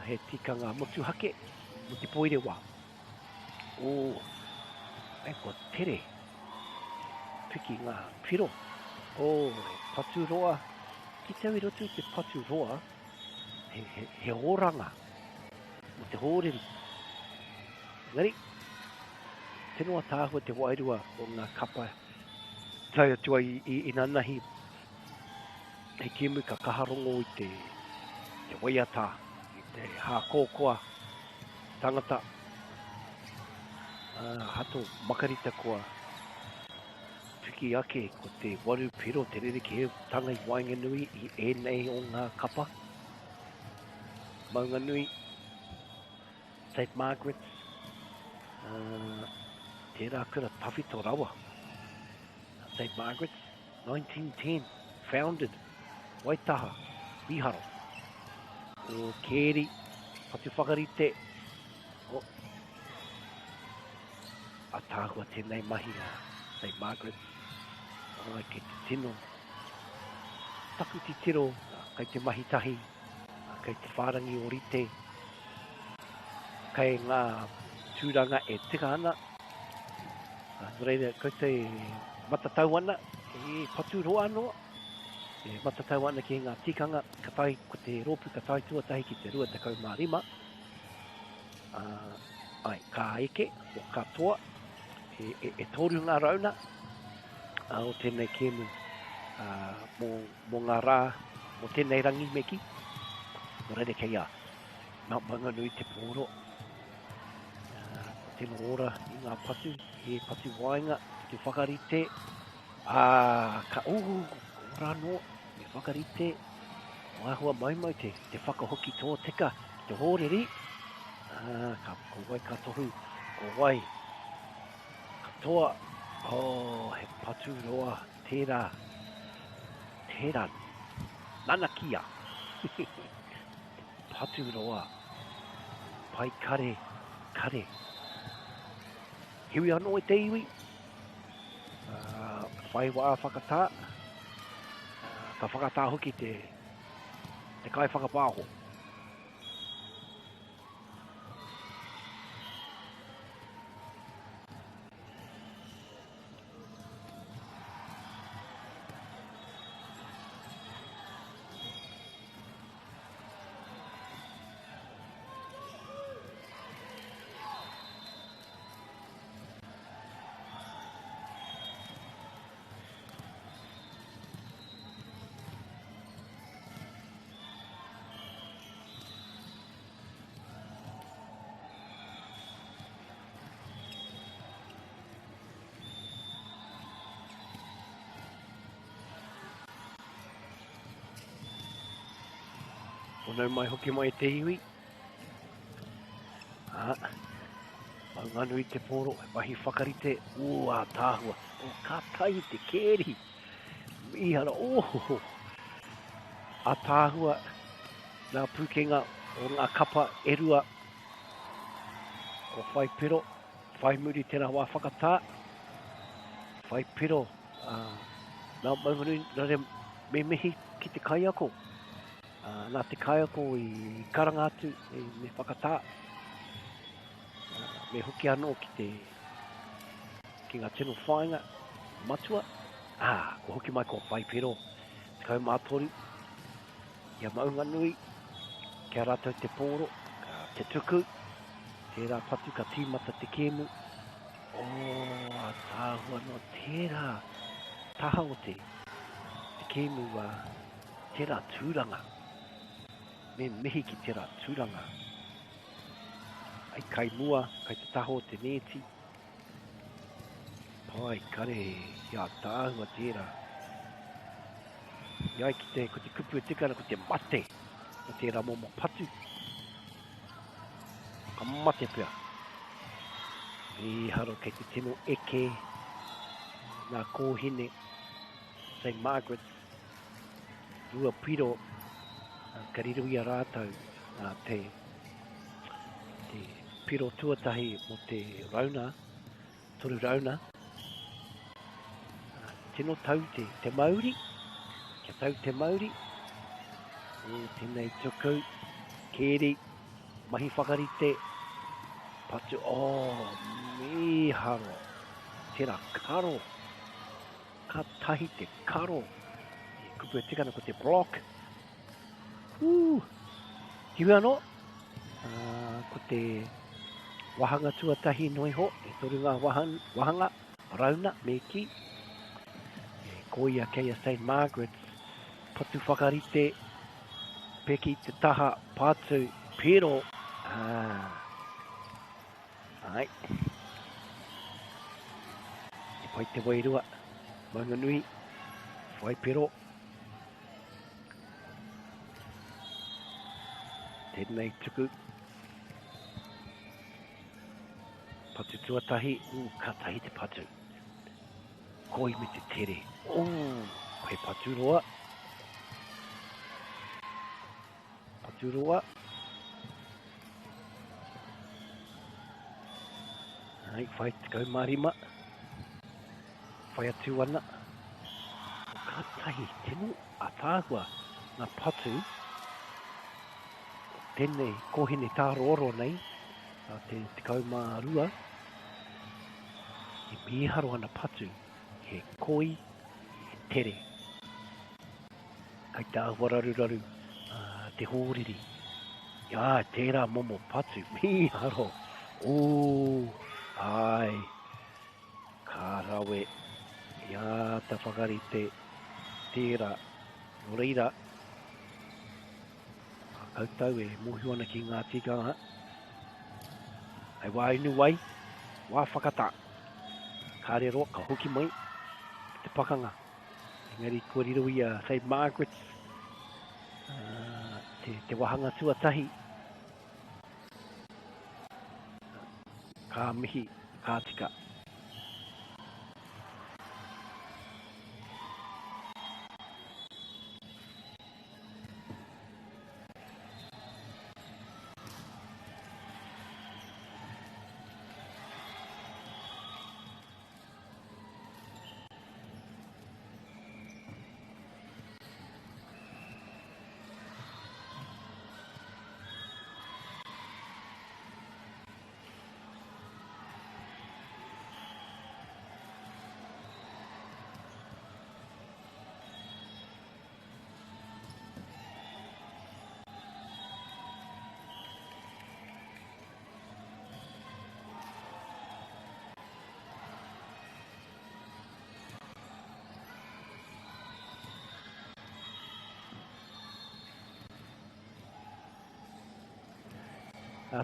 He tikanga motu hake. Mo te poire wā. Ai ko tere. Piki ngā piro. E patu roa. Ki te awi rotu te patu roa. He oranga. Mo te hōreri. Ngari. Tenoa tāhua te wairua o ngā kapa. Tai atua i nanahi. He kēmu ka kaharongo i te waiata. I te hākōkoa. Tangata. Hato makarita koa. Tuki ake ko te waru piro te rereke he tanga i Wainganui i ēnei o ngā kapa. Maunganui. St. Margaret's. Tērā kura tawhito rawa. St. Margaret's. 1910. Founded. Waitaha. Biharo. O Keri. Patu whakarite. A tāhua tēnei mahi a St. Margaret's. Kei te tino. Taku ti tiro. Kei te mahi tahi. Kei te whārangi o rite. Kei ngā tūranga e tika ana. Reira, kei te matatau ana. E patu roa anō. E matatau ana ki ngā tikanga. Katai, ko te rōpu katai tuatahi ki te 25. Ai, ka eke, o katoa. E tōru ngā rauna. O tēnei kēmu. Mō ngā rā. Mō tēnei rangi meki. Nō reire kei a. Mount Maunganui te pōro. Tēnā ora i ngā patu. He patu wainga. Te whakarite. Ka ora no. Me whakarite. Wahua maimau te whakahoki tō teka. Te hōreri. Ko wai ka tohu. Ko wai. Toa, he patu roa, tērā, nanakia. Patu roa, pai kare. Hiwi anō e te iwi. Whai wā whakatā. Ka whakatā hoki te kai whakapāho. Nau mai hoki mai te iwi. Maunganui te pōro, mahi whakarite. A tāhua. Ka tai te kēri. Ihara, A tāhua. Nā pūkenga o ngā kapa erua. Ko whai pero. Whai muri tēnā wā whakatā. Whai pero. Nā Maunganui rare me mehi ki te kaiako. Nā te kaiako I karanga atu me whakatā. Me hoki anō ki ngā tino whainga matua. Ko hoki mai ko whaipiro. Te kau mātoru. Ia maunga nui. Kia rātou te pōro. Te tuku. Tērā patu ka tīmata te kēmu. A tāhua no tērā taha o te kēmu wa tērā tūranga. Me mehi ki tērā tūranga. Ai kai mua, kai te taho te neti. Pai kare, ia tāhua tērā. Iai ki te, ko te kupu e tikana, ko te mate. O tērā momo patu. Ka mate pia. I haro kei te tino eke. Nā kōhine. St. Margaret. Rua piro. Kariruia rātou. Te piro tuatahi mo te rauna. Toru rauna. Tino tau te Māori. Kia tau te Māori. Tēnei tuku. Keri. Mahi whakarite. Patu, me haro. Tērā karo. Ka tahi te karo. I kupu e tikana ko te block. Hiwi anō. Ko te wahanga tuatahi noi ho. E toru ngā wahanga. Rauna, me ki. Ko ia kei a St. Margaret's. Patu whakarite. Peki te taha pātu. Pero. Ai. E pai te wairua. Maunga nui. Whai pero. Tēnei tuku. Patu tuatahi. Ka tahi te patu. Koi me te tere. Koe patu roa. Patu roa. Ai, whai te kau marima. Whai atu ana. O ka tahi tino a tāhua ngā patu. Tēnei kohine tāro oro nei. Te kau mārua. E miharo ana patu. He koi, he tere. Kai tā wararuraru. Te hōriri. Ia, tērā momo patu. Miharo. Ai, ka rawe, ia ta whakarite, tērā, no reira. Kautau e mohi ana ki ngā tikanga. Ai wā inu wai, wā whakata. Ka rero, ka hoki mai, te pakanga. Engari kua rirui a St. Margaret's. Te wahanga tuatahi. Ka mihi, ka tika.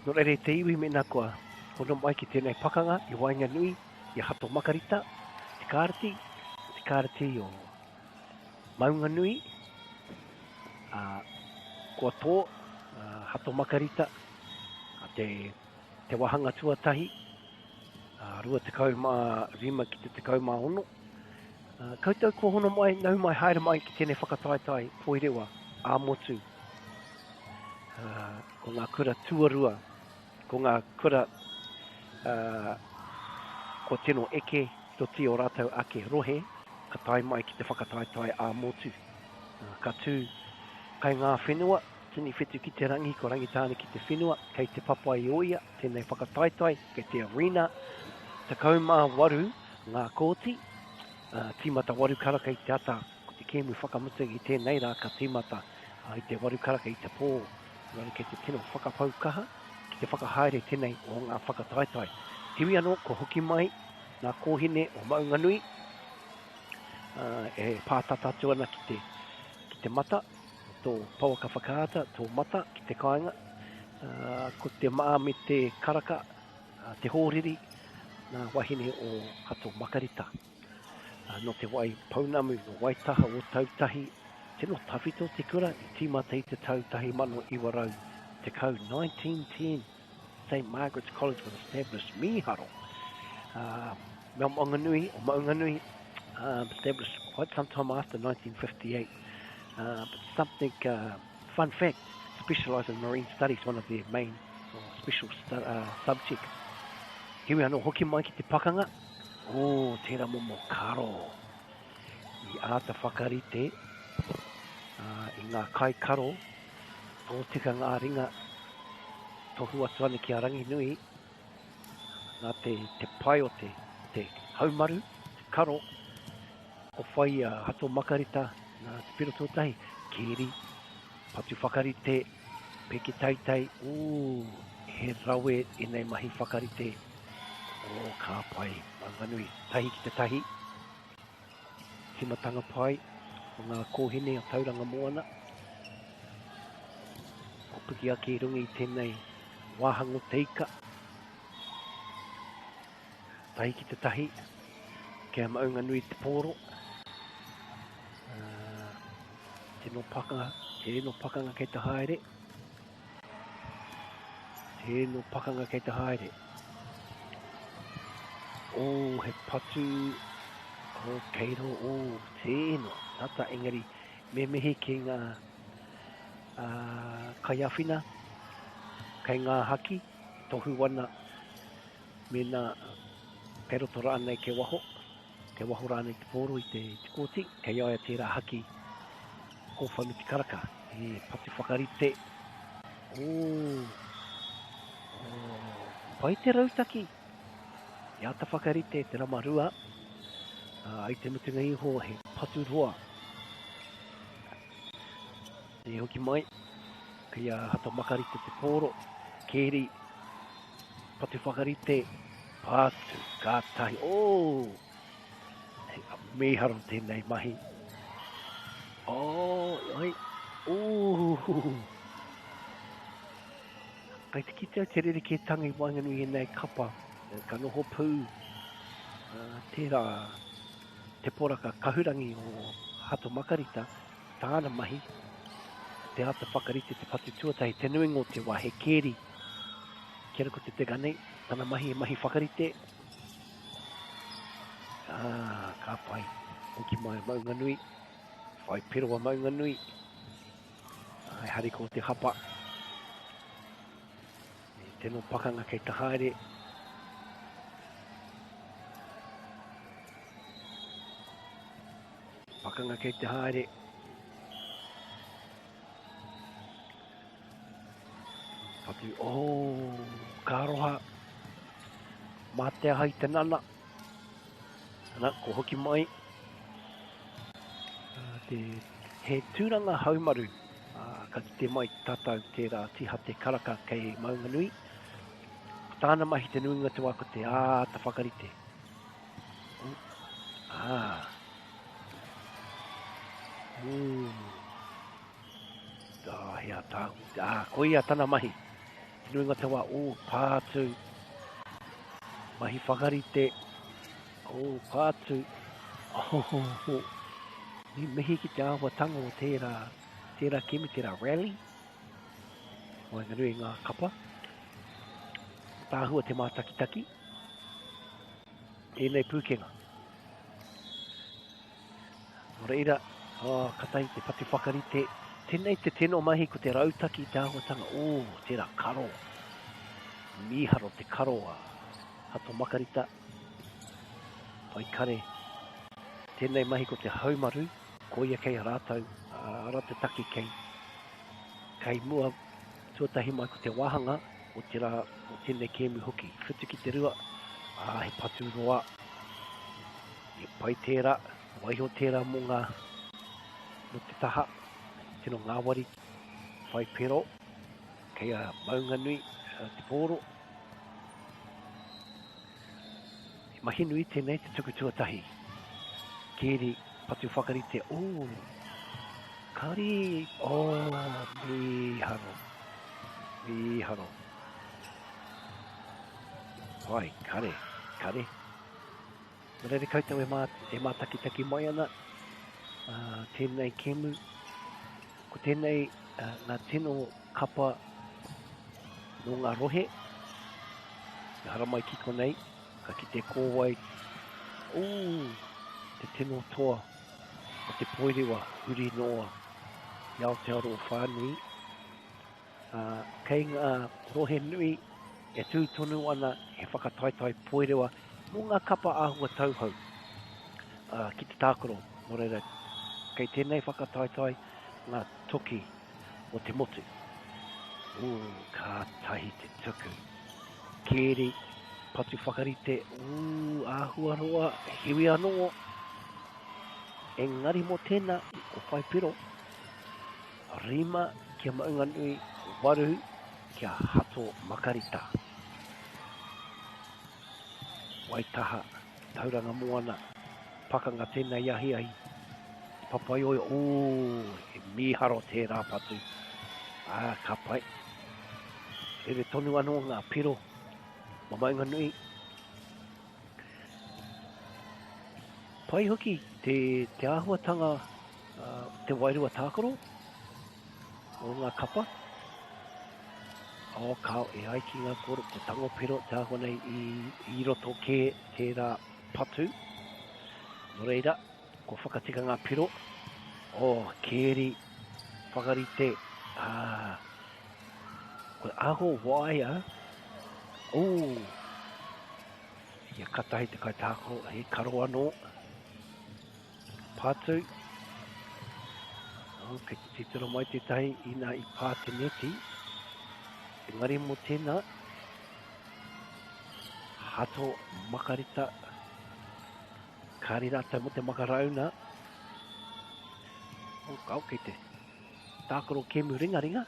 No rere te iwi me nā kua hono mai ki tēnei pakanga I wainga nui I hato makarita te kārati o maunga nui kua tō hato makarita te wahanga tuatahi rua te kau mā rima ki te kau mā ono koutou ko hono mai nau mai haere mai ki tēnei whakataitai poirewa āmotu ko ngā kura tuarua, ko ngā kura ko tino eke, to ti o rātou ake rohe, ka tai mai ki te whakataitai ā motu. Ka tū, kai ngā whenua, tini whetu ki te rangi, ko rangitāne ki te whenua, kei te papai oia, tēnei whakataitai, kei te arena, takau mā waru, ngā kōti, tīmata waru karaka i te ata, ko te kēmu whakamutu i tēnei rā, ka tīmata i te waru karaka i te pō, ngāre kei te tino whakapaukaha, ki te whakahaere tēnei o ngā whakataitai. Tiwi anō, ko hoki mai, ngā kōhine o Maunganui, e pātata atu ana ki te mata, tō pauaka whakaata, tō mata ki te kāinga, ko te maa me te karaka, te hōriri, ngā wahine o kato makarita. No te wai paunamu, no waitaha o tautahi, tino tawhito te kura, i tīmata i te tautahi mano iwarau, te kau 1910, St. Margaret's College was established, miharo. Maunganui, established quite some time after 1958. But something, fun fact, specialised in marine studies, one of their main special subjects. Hiwi anō hoki mai ki te pakanga, tērā momo karo. I āta whakarite, i ngā kai karo, o tika ngā ringa, tohu atu ane ki a rangi nui, ngā te pai o te haumaru, te karo, o whai hato makarita, ngā te piro tōtahi, keri, patu whakarite, peki taitai, he rawe i nei mahi whakarite, ka pai, Maunganui, tahi ki te tahi, timatanga pai, o ngā kōhine o tauranga moana, o puki ake rungi i tēnei wāhango teika, tahi ki te tahi, kia Maunganui te pōro, tēno pakanga kei te haere, he patu, keiro, tēno, tata engari, me mehe ki ngā kaiawhina, kei ngā haki, tohu wana, me nā keiroto rānei ke waho rānei te pōro i te kōti, kei aia tērā haki, ko whanuti karaka, he patu whakarite, pai te rautaki, i ata whakarite te ramarua, ai te mutunga iho he patu roa. E hoki mai, kia hato makarite te pōro, keri, patu whakarite, patu, kātahi, meharo tēnei mahi. Kai te kitau te rere ke tangi Wainganui e nei kapa, ka noho pū, tērā te poraka kahurangi o hato makarita, tāna mahi, te ata whakarite te patu tuatahi, te nuingo te wā he keri, kia rako te teganei, tāna mahi e mahi whakarite, ka pai, hoki mai Maunganui, whai pero a Maunganui, ai hariko te hapa, tēnō pakanga kei te haere, patu, kāroha, mātea hai te nana, ko hoki mai, he tūranga haumaru, ka te mai tātou tērā tiha te karaka kei Maunganui, tāna mahi te nuinga te wako te āta whakarite. Hea tāu, koia tāna mahi, te nuinga te wā, pātu, mahi whakarite, pātu, ni mehi ki te āwatanga o tērā kemi, tērā rally, Wainganui ngā kapa, tāhua te mātakitaki, e nei pūkenga. Ora ira, katai te pati whakarite, tēnei te tēno mahi ko te rautaki te āwatanga, tērā karo, miharo te karo hato makarita, pai kare, tēnei mahi ko te haumaru, koia kei rātou, ara te taki kei mua tuatahi mai ko te wahanga o tēnei kēmu hoki. Whitu ki te rua, he patu roa. E pai tērā, waiho tērā mō ngā no te taha, tino ngāwari, whai pero, kei a maunga nui, te pōro. Mahi nui tēnei te tuku tuatahi. Kēri patu whakarite, kari, miharo. Wai, kare. Marere kautau e mātaki mai ana, tēnei kēmu, ko tēnei ngā tino kapa no ngā rohe, e hara mai kiko nei, ka ki te kōwai, te tino toa, o te poirewa, huri noa, i Aotearoa whānui. Kei ngā rohe nui, e tūtonu ana, he whakataitai poirewa, mō ngā kapa āhua tauhau, ki te tākoro, no reira, kei tēnei whakataitai, ngā toki o te motu. Ka tahi te tuku. Kēri, patu whakarite, āhua roa, hiwi anō, engari mō tēnā, o whai piro, rima, kia maunga nui, waru, kia hato makarita. Waitaha, tauranga moana, pakanga tēnei ahi, papai oi, he miharo tērā patu. Ka pai. Ere tonu anō ngā piro, mamaunga nui. Pai hoki, te āhuatanga, te wairua tākoro, o ngā kapa. Kao e ai ki ngā koro, ko tango piro, te āhua nei i roto ke tērā patu. No reira, ko whakatika ngā piro, kēri, whakarite, ko aho waia, ia katahi te kai tākoro, he karo anō, pātu, kei te titiro mai te tahi ina i pāteneti, engari mō tēnā, hato makarita, kārirata mo te makarauna, kau kei te tākoro kēmu ringa.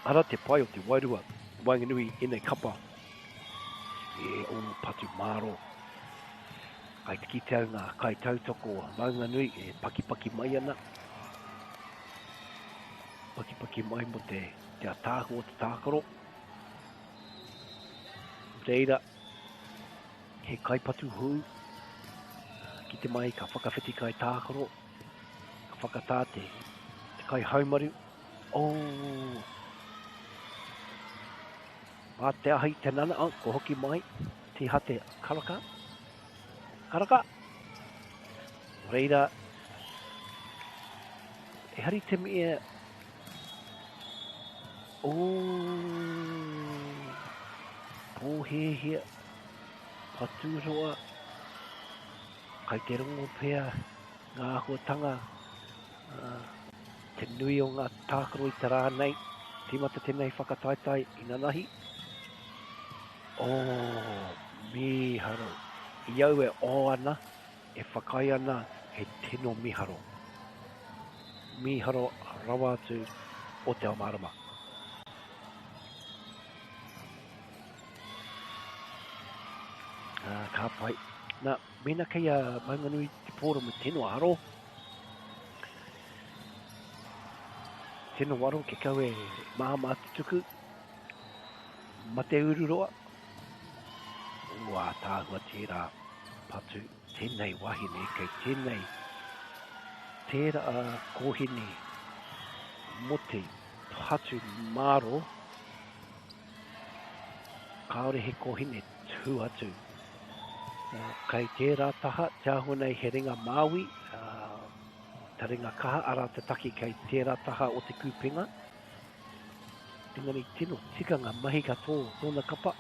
Ara te pai o te wairua, wainganui enei kapa, patu māro. Kai te ki te au ngā kai tautoko, wainganui e paki mai ana. Paki mai mo te atahu o te tākoro. Reira, he kai patu hu, ki te mai ka whakawhiti kai tākoro, ka whakatā te kai haumaru. Te ahi te nana, ko hoki mai, te hate karaka. Reira, e hari te mea, pōhehia, paturoa, kai te rongo pēr, ngā huatanga, te nui o ngā tākaro i te rānei, tīmata tēnei whakataitai i nanahi. Miharo, iau e ana, e whakai ana, he tino miharo. Miharo rawa atu o te amarama. Ka pai. Nā, mena kei a maunganui te pōra mo tino aro. Tino waro ke kau e mahama atu tuku. Ma te ururoa. Tāhua tērā patu. Tēnei wahine kei tēnei. Tērā kōhine. Mo te patu māro. Kaore he kōhine tū atu. Kai tērā taha, te ahua nei he ringa Māui, te ringa kaha, ara te taki kei tērā taha o te kūpenga. Engari tino, tika ngā mahi kato, tōna kapa.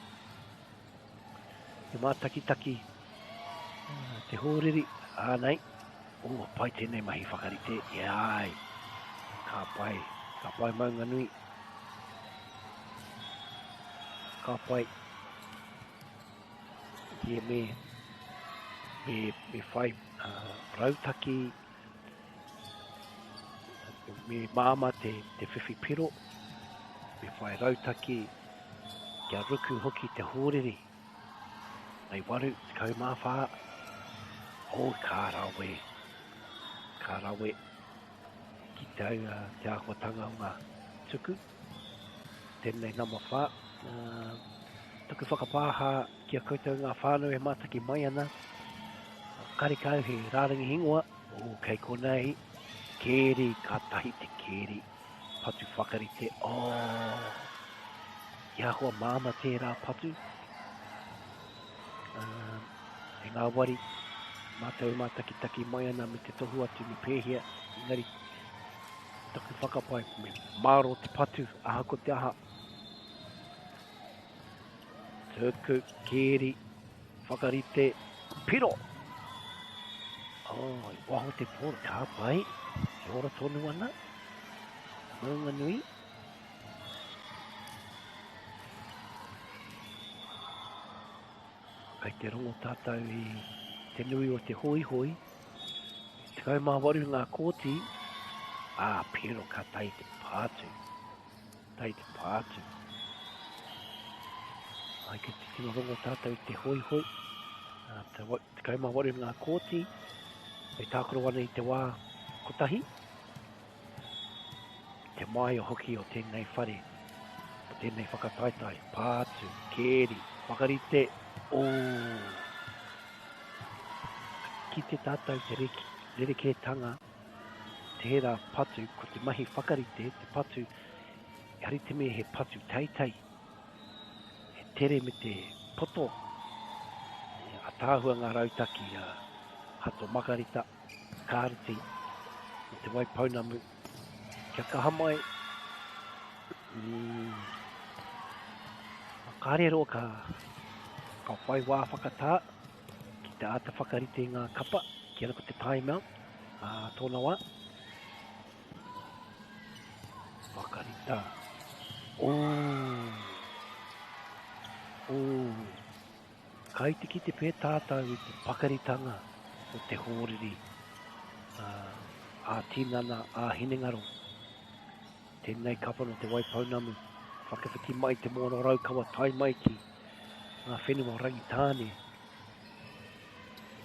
Te mātaki-taki, te hōriri, ānei, pai tēnei mahi whakarite. Iai. Ka pai maunga nui. Ka pai. Ie me whai rautaki. Me māma te whiwhi piro. Me whai rautaki. Kia ruku hoki te hōrere. Nei waru, te kau mawha. Ka rawe. Ki te au te āhuatanga o ngā tuku. Tēnei nama wha. Tuku whakapāha kia koutou ngā whānau e mātaki mai ana. Karikau he rārangi hingoa. Kei konei. Keri, ka tahi te keri. Patu whakarite. Ia hoa māma tērā patu. E ngā wari. Mātou mātaki mai ana me te tohu atu me pēhia. Engari, taku whakapai me māro te patu. Aha ko te aha. Tuku, keri, whakarite, piro. I waho te pōra ka pai. E ora tonu ana. Maunga nui. Kai te rongo tātou I te nui o te hoi. Te kau mā waru ngā kōti. Piro ka tai te pātu. Ai ke te tino rongo tātou te hoi. Te kau mā waru ngā kōti. E tākoro ana I te wā kotahi. Te mai o hoki o tēnei whare. O tēnei whakataitai. Pātu, keri, whakarite. Ki te tātou te rerekētanga. Te hera patu ko te mahi whakarite. Te patu, e hari te me he patu teitei. He tere me te poto. A tāhua ngā rautaki. Hato makarita, kāriti, te wai paunamu, kia kahamai. Kārero ka whai wā whakatā, ki te āta whakarite ngā kapa, ki ana ko te time out, tōna wā. Whakarita. Kai te ki te pē tātou I te pakaritanga. O te hōriri, tīnana, hinengaro. Tēnei kapa no te waipaunamu. Whakawhiti mai te mono raukawa tai mai ki ngā whenua rangitāne.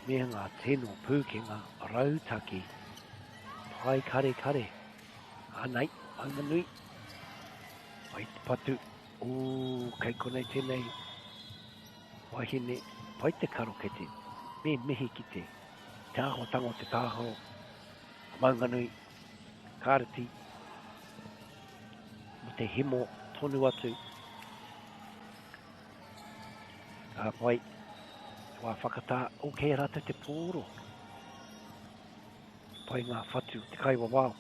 Mea ngā tēno pūke ngā rautaki. Pai kare. Anei, maunga nui. Pai te patu. Kei konei tēnei. Wahine, pai te karo kete. Me mehi ki te. Te āhuatanga o te tāhoro. Maunga nui. Kāriti. Mo te himo tonu atu. Ka pai. Wā whakatā. Kei rata te pōro. Pai ngā whatu. Te kai wawao.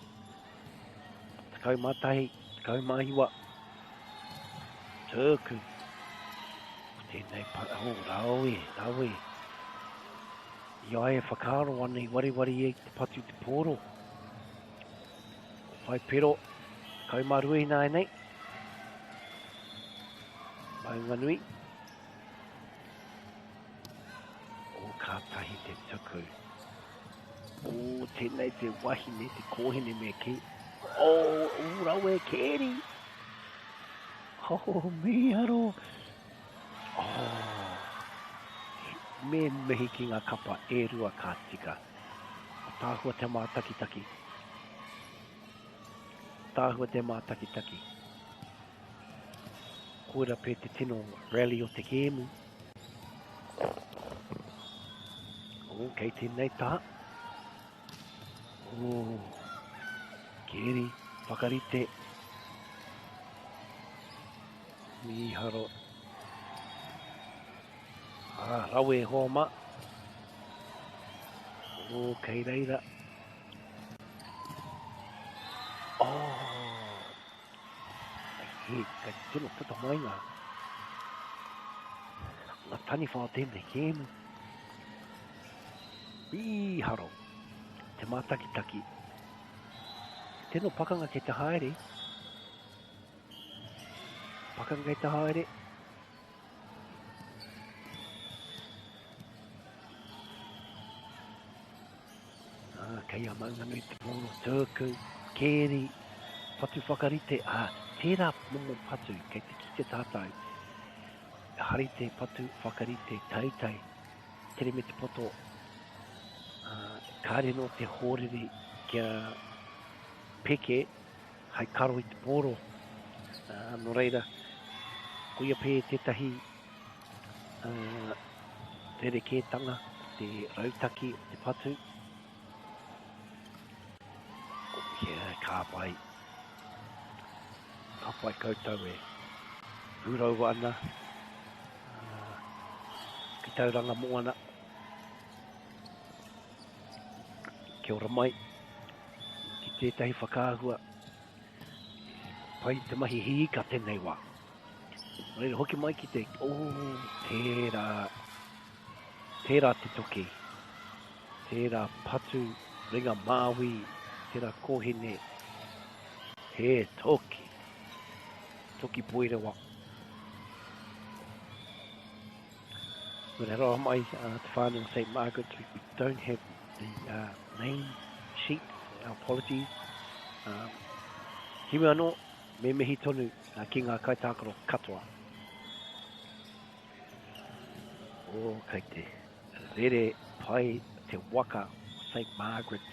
Te kau mātahi. Te kau māhiwa. Tūku. Tēnei pa. Raue. Ia e whakaro ana I wari e te patu te pōro. Whai pero, kau marui nei. Maunga nui. Ka tahi te tuku. Tēnei te wahine, te kōhine me ki. Rau e keri. Miharo. Me mehi ki ngā kapa e rua ka tika. Tāhua te mātaki-taki. Koera pē te tino rally o te kēmu. Kei tēnei tā. Keri, whakarite. Miharo. Rawe homa. Kei reira. Ka tino puta mai ngā tani whao tēnei kēmu. Miharo. te mātakitaki. Tēnō pakanga kei te haere. Pakanga kei te haere. Kei a maunga nui te pōro, tōku, kēri, patu whakarite. Tērā momo patu, kei te ki te tātou. Harite, patu, whakarite, tautai, tere me te poto. Kāre no te hōrere kia peke, hai karo i te pōro. No reira, kuia pē tētahi tere kētanga, te rautaki o te patu. Ka pai koutou e huraua ana ki tauranga moana. Kia ora mai ki tētahi whakaahua pai te mahi hika tēnei wā. Reira hoki mai ki te tērā te toki, tērā patu ringa māwi, tērā kohine, he toki poire wā. When I roll my to St. Margaret's, we don't have the name sheet. Our apologies. Hiwi anō, me mihi tonu ki ngā kaitākaro katoa. Kei te rere pai te waka St. Margaret's.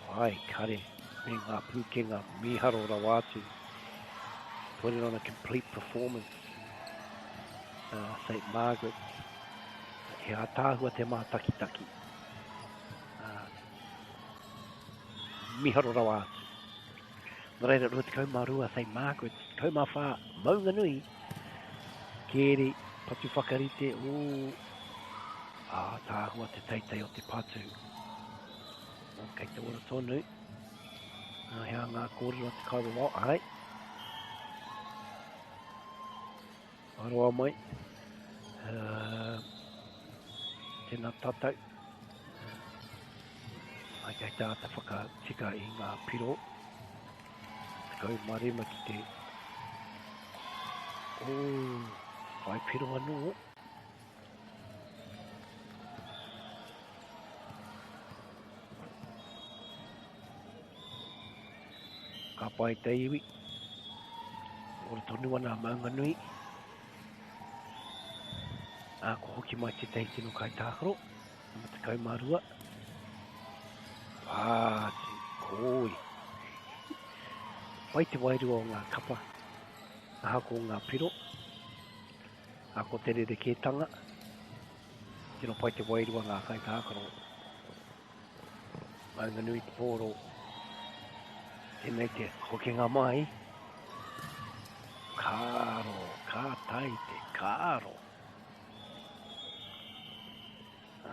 Pai kare me ngā pūkenga miharo rawatu. Putting on a complete performance. St. Margaret's, he ātāhua te mātakitaki. Miharo rawa atu. Nā reira rua te kaumārua St. Margaret's, kaumāwha maunga nui, kēri, patu whakarite, ātāhua te teitei o te patu. Kei te ora tonu, hea ngā kōrero te kaua wā, ai. Aroa mai, tēnā tātou. Ai kei tāta whakatika i ngā piro. Te kau marima ki te... ai piro anō. Ka pai te iwi. Ora tonu ana maunga nui. Ko hoki mai te teitino kai tākaro, ma te kaumārua. Pāti, koi. Pai te wairua o ngā kapa, aha ko ngā piro, ko te rere kētanga, tino pai te wairua ngā kai tākaro. Maunga nui te pōro, tēnei te hokinga mai, kāro, kātai te kāro.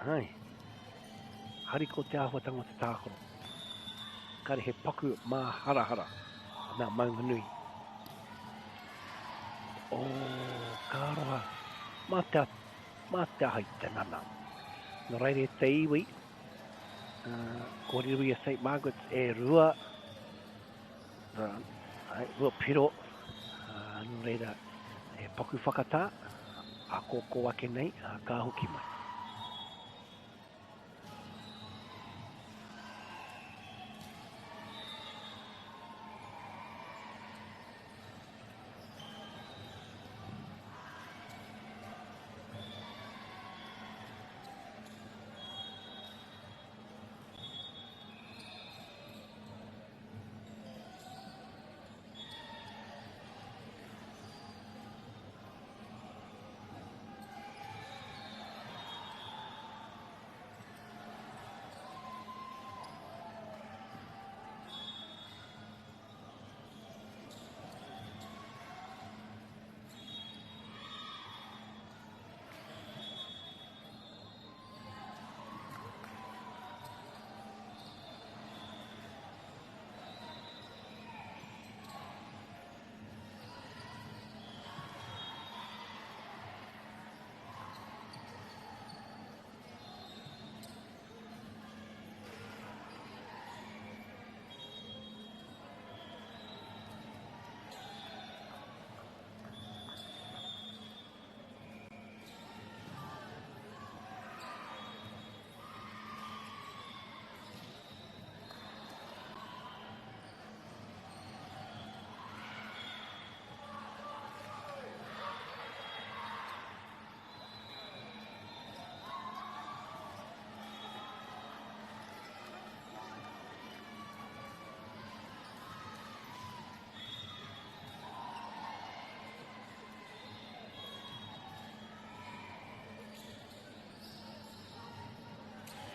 Hai, hari ko te āhuatanga te tākoro. Kare he paku mā harahara, nā maunga nui. Kāroha, mā te ahai te nana. Nō reire te iwi, ko riruia St. Margaret's e rua, rua piro, nō reira e paku whakatā, a kōkō ake nei, ka hoki mai.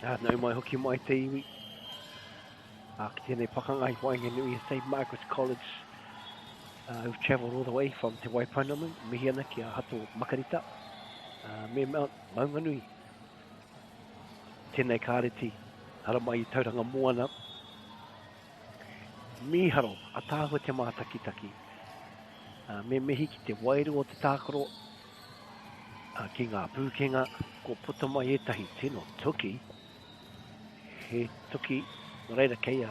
Nau mai hoki mai te iwi. Ki tēnei whakangai wainga nui a St. Margaret's College. Who've travelled all the way from Te Waipounamu, mihi ana ki a Hato Makarita. Me Maunganui. Tēnei kāreti, hara mai I tauranga moana. Miharo, a tāhua te mātakitaki. Me mehi ki te wairu o te tākaro. Ki ngā pūkenga, ko puta mai etahi tino tuki. He tuki, no reira kei a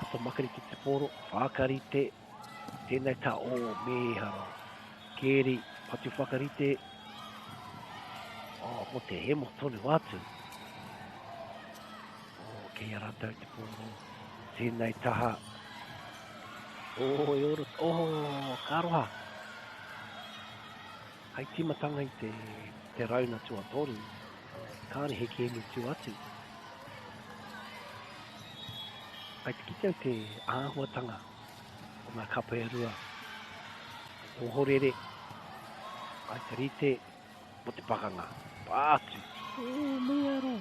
Hato Makarita te poro, whakarite, tēnei tā o meharo. Keri, patu whakarite. Mo te hemo tonu atu. Kei a rātou te poro. Tēnei taha. E oro. Karoha. Hai timatanga I te rauna tua toru. Kāre he kēmi tu atu. Ai te kitau te āhuatanga o ngā kapa e rua. O horere. Ai te rite mo te pakanga. Pātu. Mearo.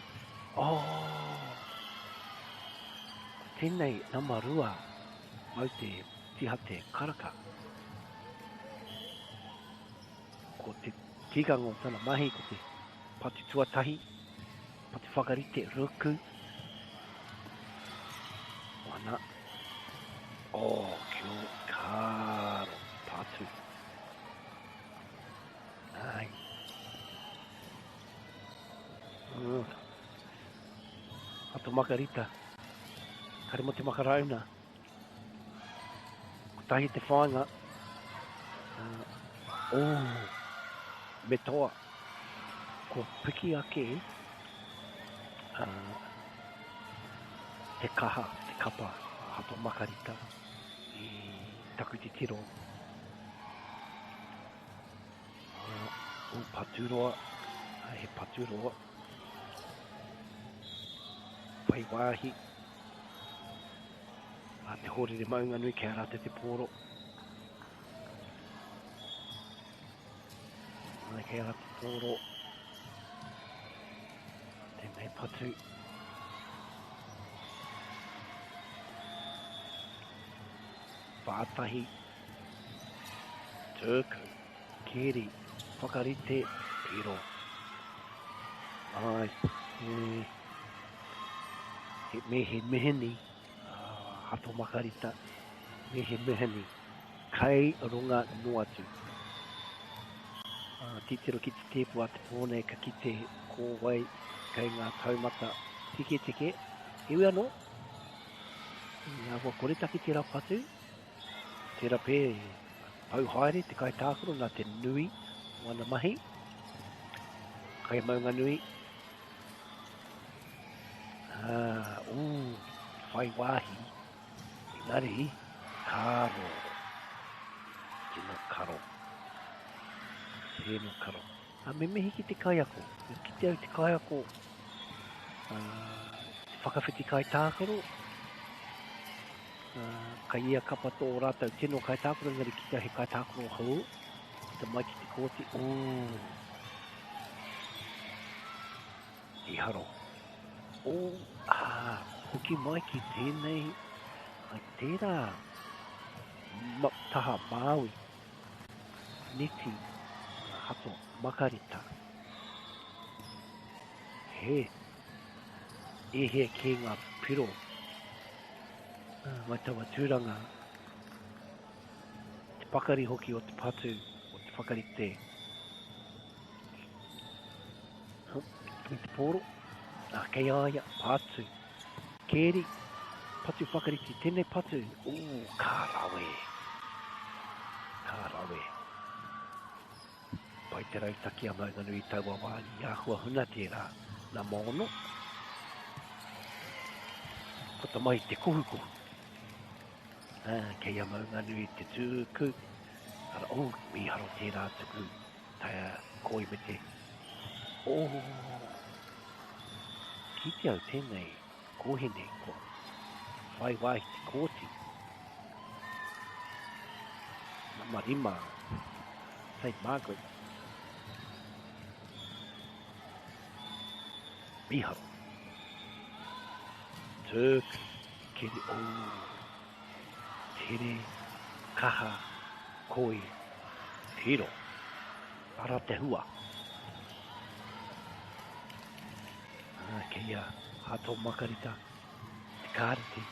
Tēnei nama rua. Mau te tihate karaka. Ko te tigango tana mahi, ko te patu tuatahi, patu whakarite ruku. Wana. Kio kāro patu. Ai. Hato Makarita. Kare mo te makarauna. Ko tahi te whāinga. Me toa. Ko piki ake. Te kaha, te kapa. Hato Makarita. I taku te tiro. Paturoa. He paturoa. Pai wāhi. Te horere Maunganui kei a rātou te poro. Kei a rātou poro. Tēnei patu. Whātahi. Tūku. Keri. Whakarite. Piro. Ai. He meheni. Hato Makarita, mehe meheni, kai runga nuatu. Titiro ki te tepu a te pōne ka ki te kōwai, kai ngā taumata tike, iwi anō. Ngā kua koretaki te rā patu, te rā pē pau haere, te kai tākoro nā te nui, wana mahi, kai Maunganui. Whai wāhi. Nari, karo. Tino karo. Tino karo. Me mehi ki te kaiako. Ki te au te kaiako. Whakawhiti kai tākaro. Ka ia kapa tō rātou tino kai tākaro. Ngari ki te he kai tākaro hau. Ki te mai ki te kōti. I haro. Hoki mai ki tēnei. Ai tērā taha Māui, Neti, Hato Makarita. He ki ngā piro. Mai taua tūranga. Te pakari hoki o te patu, o te whakarite. I te poro. Kei aia, patu. Keri. Patu whakariti, tēnei patu. Kārawe. Pai te rautaki a Maunganui taua wāni. Āhua huna tērā. Nā mono. Kota mai te kohuko. Kei a Maunganui te tūku. Ara, miharo tērā tuku. Taia koi me te. Ki te au tēnei. Kohene ko. Whai wai te kōti. Marima. St. Margaret. Miharo. Tūku, kiri o, tere, kaha, koi, hiro, ara te hua. Kei a hato makarita, te kāreti,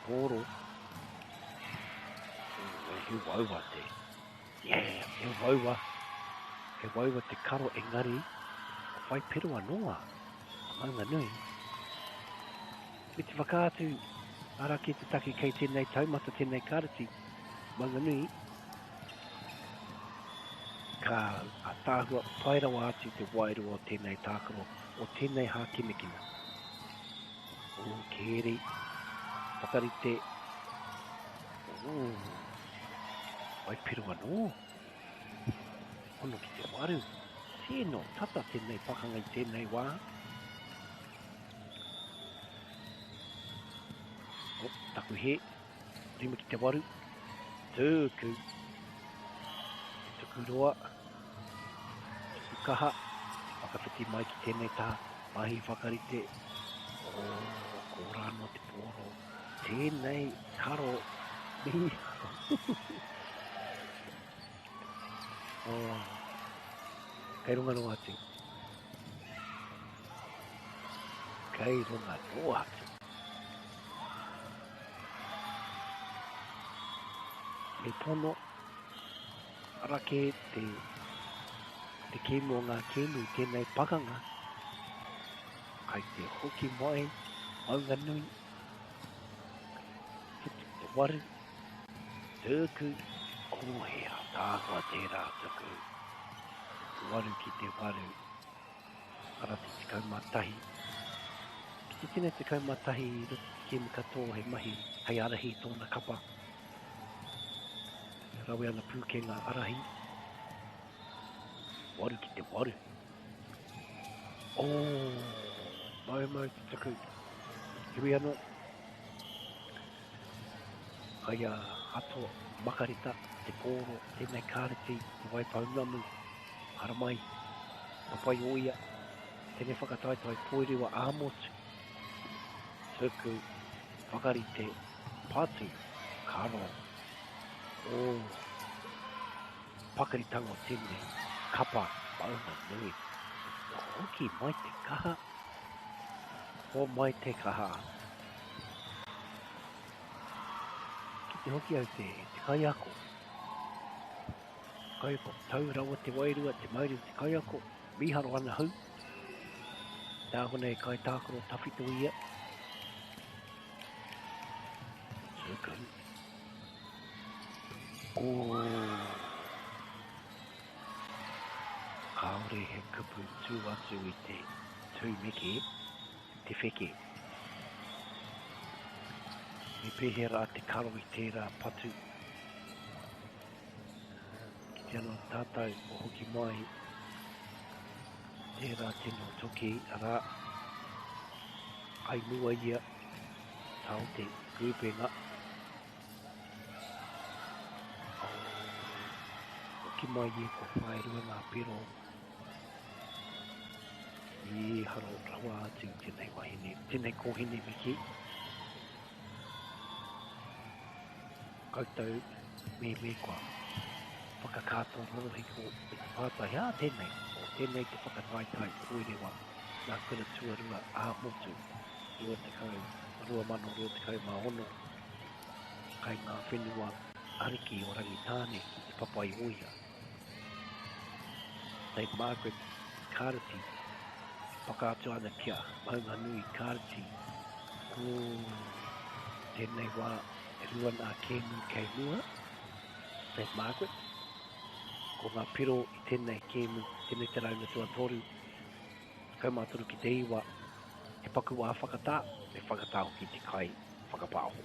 pōro. He waua te, he waua te karo engari, whai pero anoa, maunga nui. Me te whakaatu, ara ki te taki kei tēnei taumata tēnei kāreti, maunga nui, ka a tāhua pairawa atu te wairu o tēnei tākaro, o tēnei hākinekina. O kēri, whakarite, wai pero anō. Ono ki te waru, tēnō tata tēnei pakanga i tēnei wā. O, taku he, rima ki te waru, tūku, tuku roa, tuku kaha, whakawhiti mai ki tēnei tā, mahi whakarite, o, kōrano te pōro, tēnei karo, mihi. Kei runga no atu. Kei runga no atu. Me tono, arake te kemo ngā kemu tēnei pakanga. Kai te hoki mai, maunga nui. Tutu te waru, tūku, hea tāhua tērā tuku. Waru ki te waru. Ara te tikau mātahi. Ki te tēnei tikau mātahi, roti ki kemu katoa he mahi, hei arahi tōna kapa. Rawe ana pūkenga arahi. Waru ki te waru. Mau te tuku. Hui anō. Kai a hato makarita, te kōro, tēnei kāreti, te waipaungamu, haramai, papai oia, tēnei whakataitai poiriwa āmotu, tuku, whakarite, pātu, karo, pakaritango tēnei, kapa, mauna nui, hoki mai te kaha, ho mai te kaha. Te hoki au te kaiako. Kaiako, tau rawa te wairua, te mauri te kaiako, miharo ana hau. Tāhone e kai tākaro tawhito ia. Tuku. Kaore he kupu tū atu i te tūmeke, te wheke. Me pehera te karo i tērā patu. Ki te anō tātou o hoki mai. Tērā tēnō toki ara. Ai mua ia. Tau te kūpenga. Hoki mai e ko whaerua ngā pero. I haro rawa atu tēnei wahine. Tēnei kohine wiki. Koutou me kwa whakakato rohi ko i te pātai tēnei o tēnei te whakataitai koerewa nā kura tuarua āmotu rua te kau, rua mano rua te kau maono kai ngā whenua ariki o rangitāne ki te papai oia. St. Margaret Kāreti whakaatu ana kia maunga nui Kāreti tēnei wā rua nā kēmu kei mua, St. Margaret. Ko ngā piro i tēnei kēmu, tēnei te raunga tua toru. Kaumāturu ki te iwa, he paku wā whakatā, me whakatā hoki te kai whakapāho.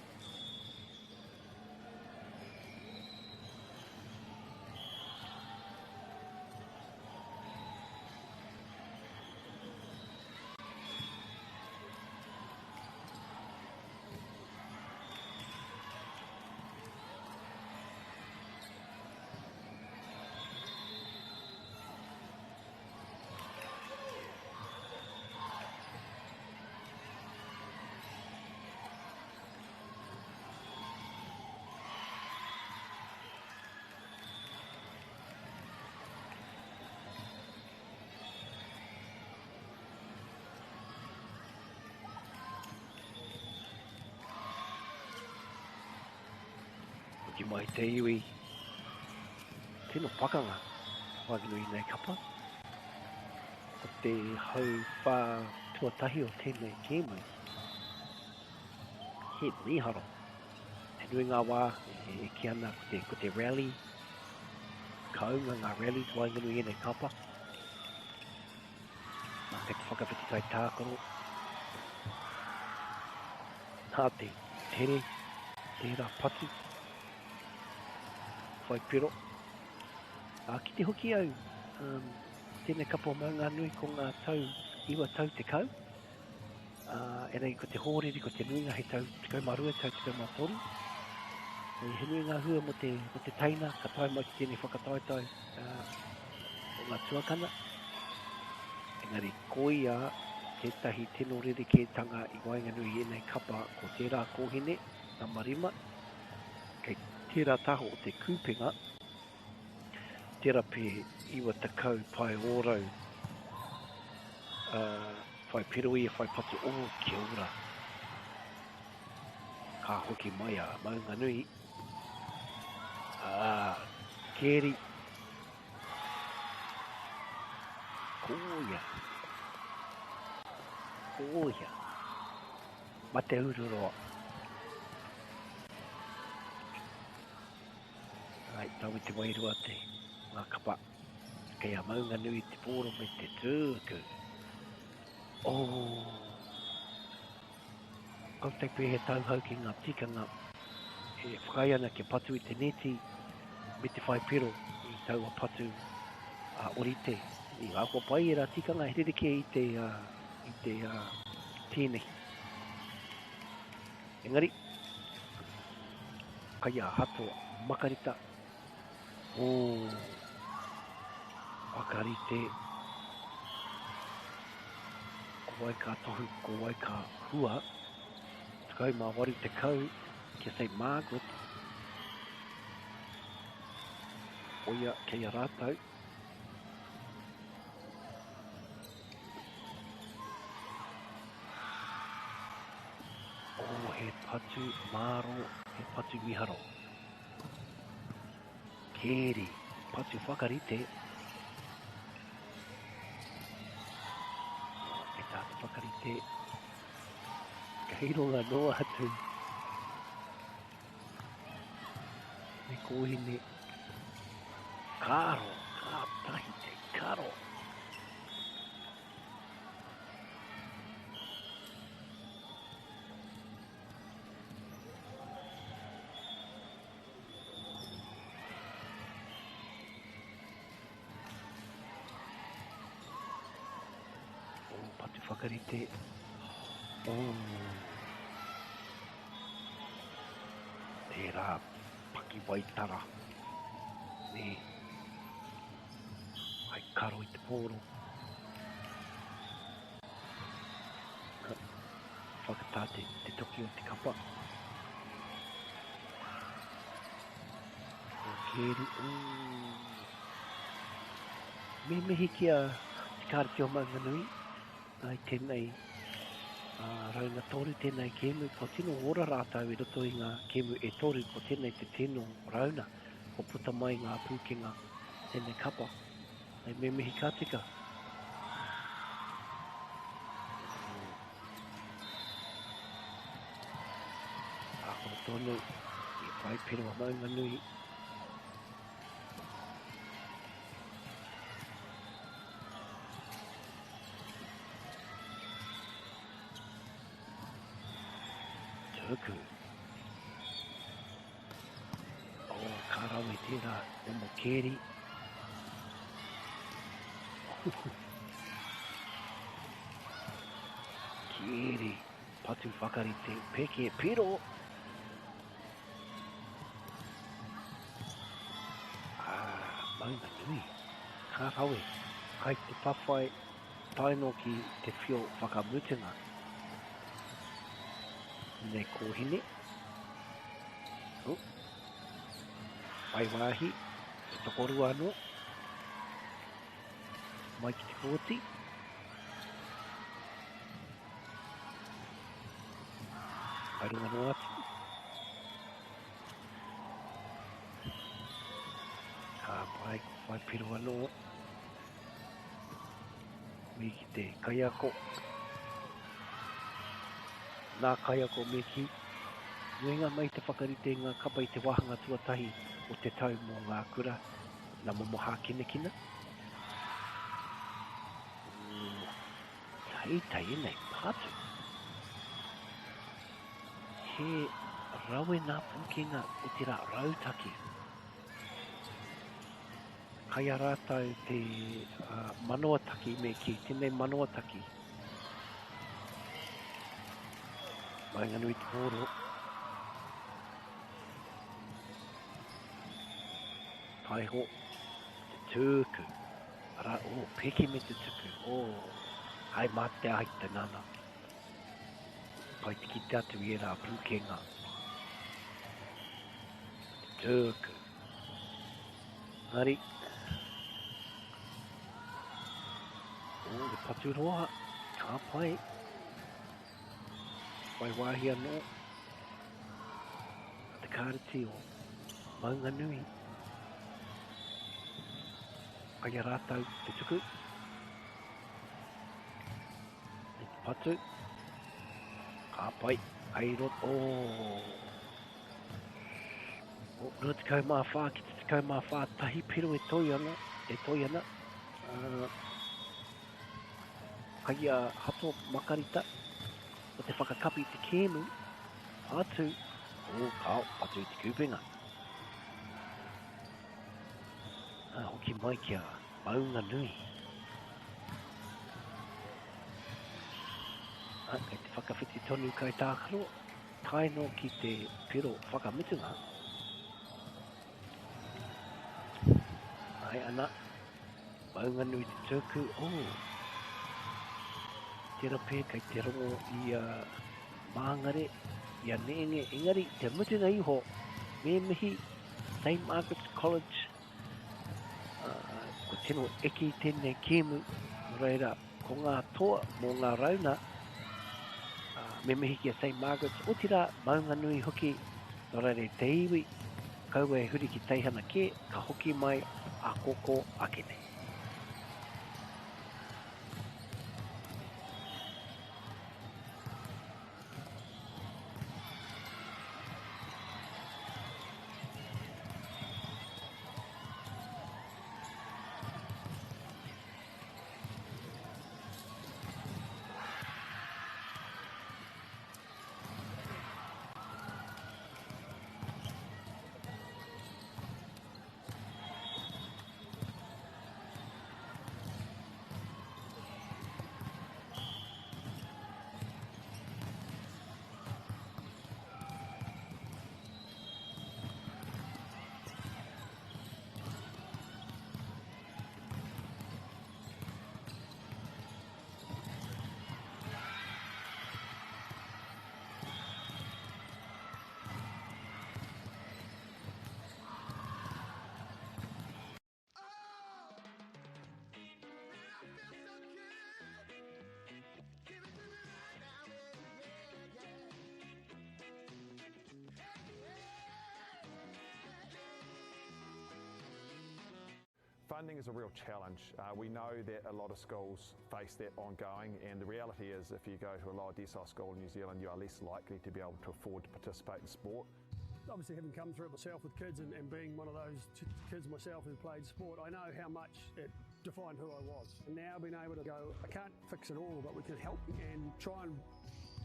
Ki mai te iwi. Tino pakanga. Waginu I nei kapa. Ko te hau whā tuatahi o tēnei kēmu. He miharo. Te nui ngā wā e ki ana ko te rally. Kaunga ngā rally waginu I nei kapa. Nā te whakawhiti tai tākaro. Nā te tere, tērā patu. Whai piro. Ki te hoki au, tēnei kapa o maunga nui ko ngā tau, iwa tau te kau. E rei ko te hōreri, ko te nuinga he tau, te kau marua, tau te kau mātori. He nui ngā hua mo te taina, ka tai mai ki tēnei whakataitai o ngā tuakana. Engari koi a tētahi tino rere ke tanga I wainga nui I nei kapa ko tērā kōhine, ngā marima. Kei tērā taho o te kūpenga. Tērā pē iwa takau pai ōrau. Whai piroi e whai patu o kia ora. Ka hoki mai a maunga nui. Keri. Kōia. Kōia. Mate ururoa. Ai, tau I te wairua te ngā kapa. Kei a maunga nui te pōro me te tūku. Kau te pē he tauhau ki ngā tikanga. E whakai ana ke patu I te neti. Me te whai piro I tau a patu orite. I ngā kua pai e rā tikanga he rerike I te tēnei. Engari. Kai a hato makarita. Makarite. Ko wai ka tohu, ko wai ka hua. Tukau mā waru te kau. Kia sei Margaret. Oia kei a rātau. He patu maro, he patu miharo. Keri, patu whakarite. E tātu whakarite. Kei ronga noa atu. Me kōhine. Karo, ka tahi te karo. Whakarite. Tērā paki waitara. Me. Ai karo I te pōro. Whakatāte te toki o te kapa. Keri. Me mehi kia te kāreti o maunga nui. Ai tēnei raunga toru tēnei kēmu ko tino ora rātau I roto I ngā kēmu e toru ko tēnei te tino rauna ko puta mai ngā pūkenga tēnei kapa ai me mihi kātika Ako tonu I whai pero a maunga nui Tuku. Karawe tērā, e mo keri. Keri, patu whakarite, peke piro. Maunga nui. Karawe, kai te pawhai, taino ki te whio whakamutinga. Nei kōhine. Pai wāhi. E tokoru anō. Mai ki te kōti. Pai runga no atu. Ai ko whai piro anō. Mi ki te kaiako. Nā kaiako me ki. Nuinga mai te whakarite ngā kapa i te wahanga tuatahi o te tau mō ngā kura. Nā momoha kina kina. Tai nei pātu. He rawe nā pukenga o te rā rautaki. Kai a rātau te manoataki me ki, tēnei manoataki. Mai nganui te pōro. Tai ho, te tūku. Ara, peke me te tuku. Hai mate ai te nana. Pai te ki te atu i rā pūkenga. Te tūku. Ngari. Le paturoa. Ka pai. Pai wāhi anō. Te kāreti o Maunga Nui. Kai a rātau te tuku. Patu. Ka pai. Ai rot. Nō te kau mā whā ki te kau mā whā tahi piro e toi ana. Kai a hato makarita. O te whakakapi te kēmu. Patu. Kao. Patu i te kūpenga. Hoki mai kia Maunga Nui. Kei te whakawhiti tonu kai tākaro, tai no ki te piro whakamitunga. Ai ana, Maunga Nui te tūku, tēra pē kai te rongo i Māngare, i a Nenge, engari te mutunga iho, me mihi, St. Margaret's College, ko tino eki tēnei kēmu, reira, ko ngā toa mō ngā rauna, me mihi ki a St. Margaret's, o tira Maunga Nui hoki, no reire te iwi, kaua e huri ki teihana ke, ka hoki mai a koko akene. Funding is a real challenge. We know that a lot of schools face that ongoing, and the reality is if you go to a lower decile school in New Zealand, you are less likely to be able to afford to participate in sport. Obviously, having come through it myself with kids and being one of those kids myself who played sport, I know how much it defined who I was. And now being able to go, I can't fix it all, but we can help and try and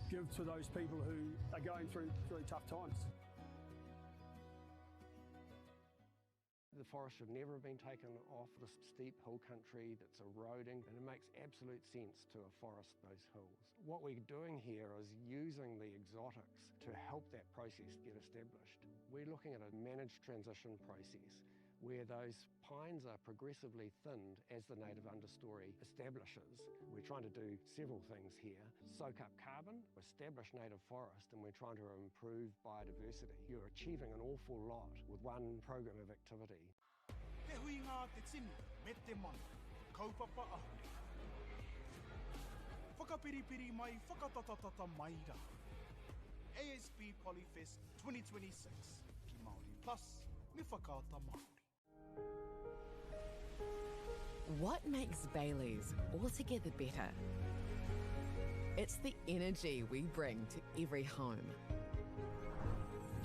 give to those people who are going through really tough times. The forest should never have been taken off this steep hill country that's eroding, and it makes absolute sense to afforest those hills. What we're doing here is using the exotics to help that process get established. We're looking at a managed transition process where those pines are progressively thinned as the native understory establishes. We're trying to do several things here. Soak up carbon, establish native forest, and we're trying to improve biodiversity. You're achieving an awful lot with one program of activity. Te hui ngā te tini, me te mana, kaupapa ahuri. Whakapiripiri mai, whakatatatata mai rā. ASB Polyfest 2026, ki Māori Plus, me whakaata Māori. What makes Bailey's altogether better? It's the energy we bring to every home,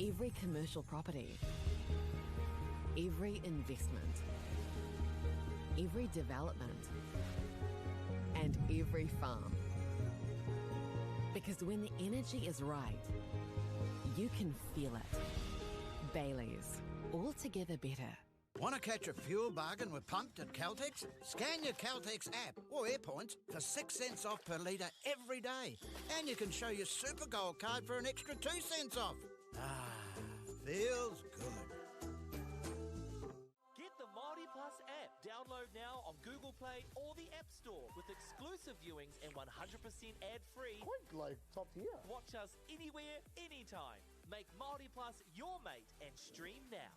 every commercial property, every investment, every development, and every farm. Because when the energy is right, you can feel it. Bailey's, altogether better. Want to catch a fuel bargain with Pumped at Caltex? Scan your Caltex app or AirPoints for 6 cents off per litre every day. And you can show your Super Gold card for an extra 2 cents off. Ah, feels good. Get the Māori Plus app. Download now on Google Play or the App Store with exclusive viewings and 100% ad-free. Quite like top tier. Watch us anywhere, anytime. Make Māori Plus your mate and stream now.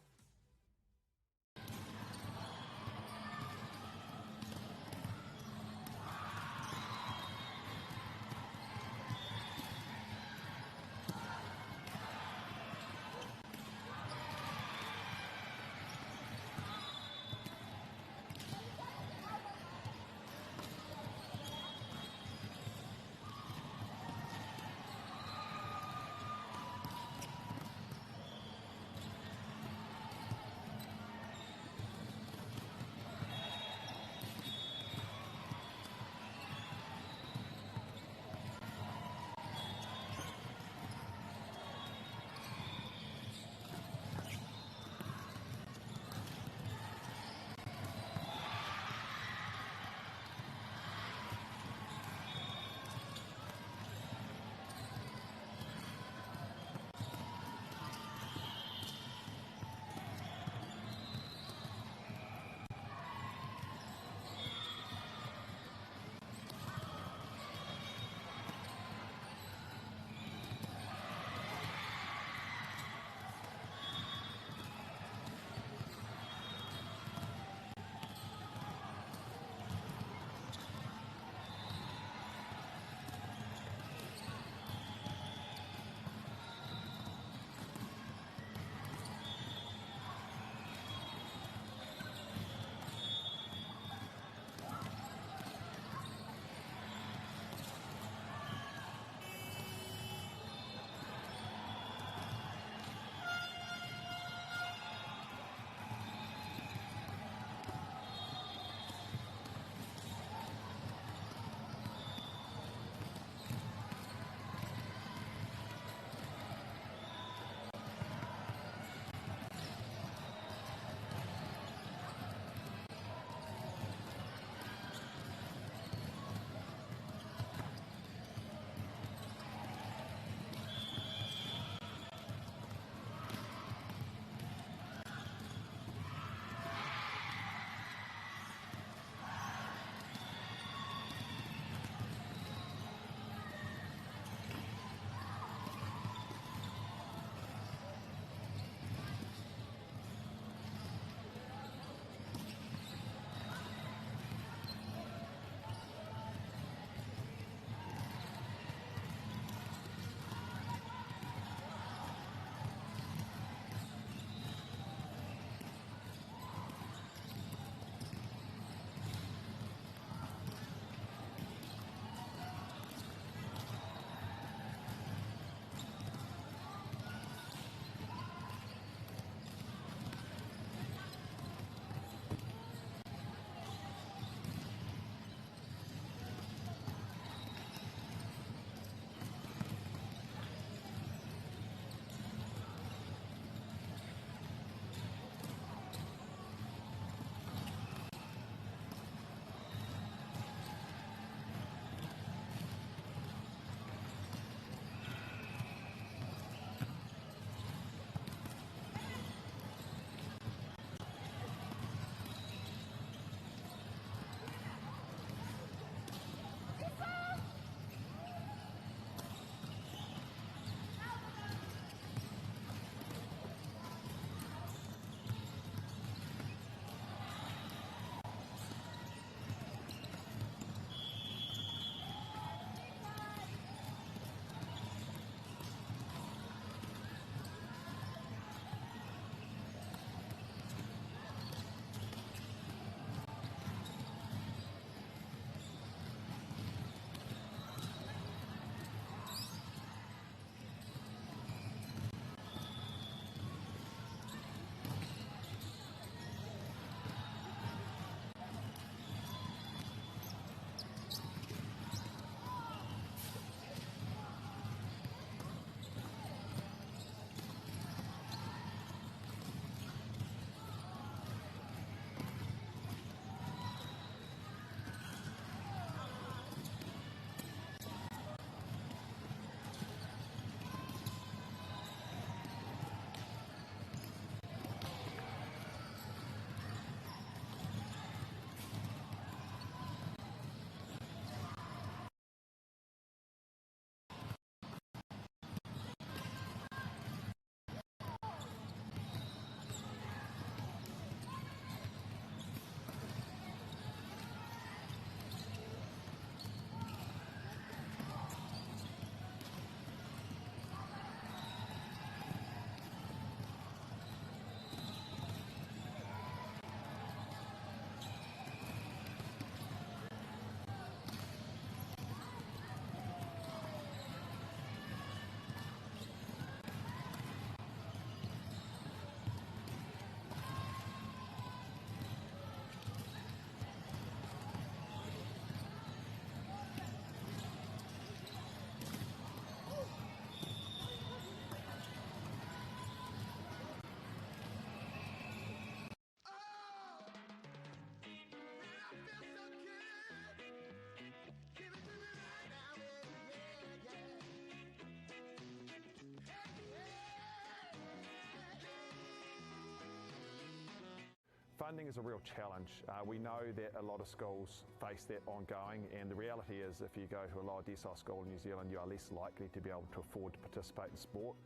Funding is a real challenge. We know that a lot of schools face that ongoing, and the reality is if you go to a lower decile school in New Zealand, you are less likely to be able to afford to participate in sport.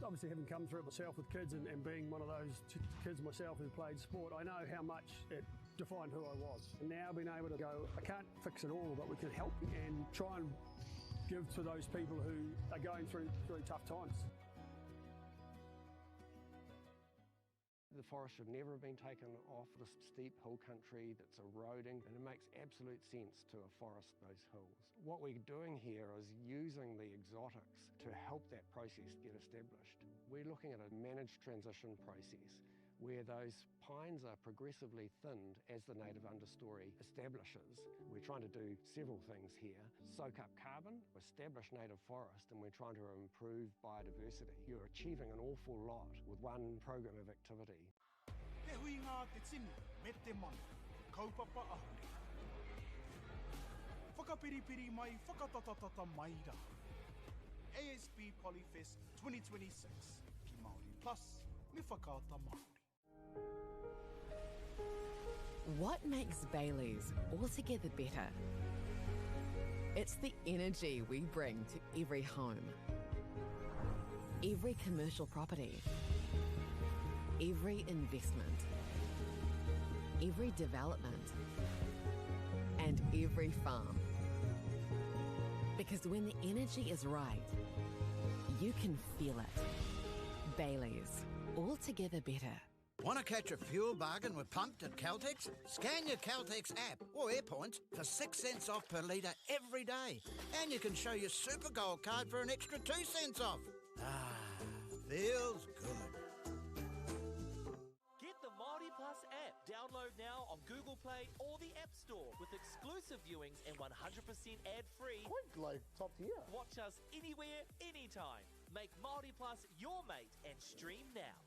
Obviously, having come through it myself with kids and being one of those kids myself who played sport, I know how much it defined who I was. And now being able to go, I can't fix it all, but we can help and try and give to those people who are going through tough times. The forest should never have been taken off this steep hill country that's eroding, and it makes absolute sense to afforest those hills. What we're doing here is using the exotics to help that process get established. We're looking at a managed transition process where those pines are progressively thinned as the native understory establishes. We're trying to do several things here. Soak up carbon, establish native forest, and we're trying to improve biodiversity. You're achieving an awful lot with one program of activity. Te hui ngā te tini, me te mana, kaupapa ahuri. Whakapiripiri mai, whakatatatata mai rā. ASB Polyfest 2026, ki Māori Plus, me whakaata Māori. What makes Bailey's altogether better? It's the energy we bring to every home, every commercial property, every investment, every development, and every farm. Because when the energy is right, you can feel it. Bailey's, altogether better. Want to catch a fuel bargain with Pumped at Caltex? Scan your Caltex app or AirPoints for 6 cents off per litre every day. And you can show your Super Gold card for an extra 2 cents off. Ah, feels good. Get the Māori Plus app. Download now on Google Play or the App Store with exclusive viewings and 100% ad-free. Quite like top tier. Watch us anywhere, anytime. Make Māori Plus your mate and stream now.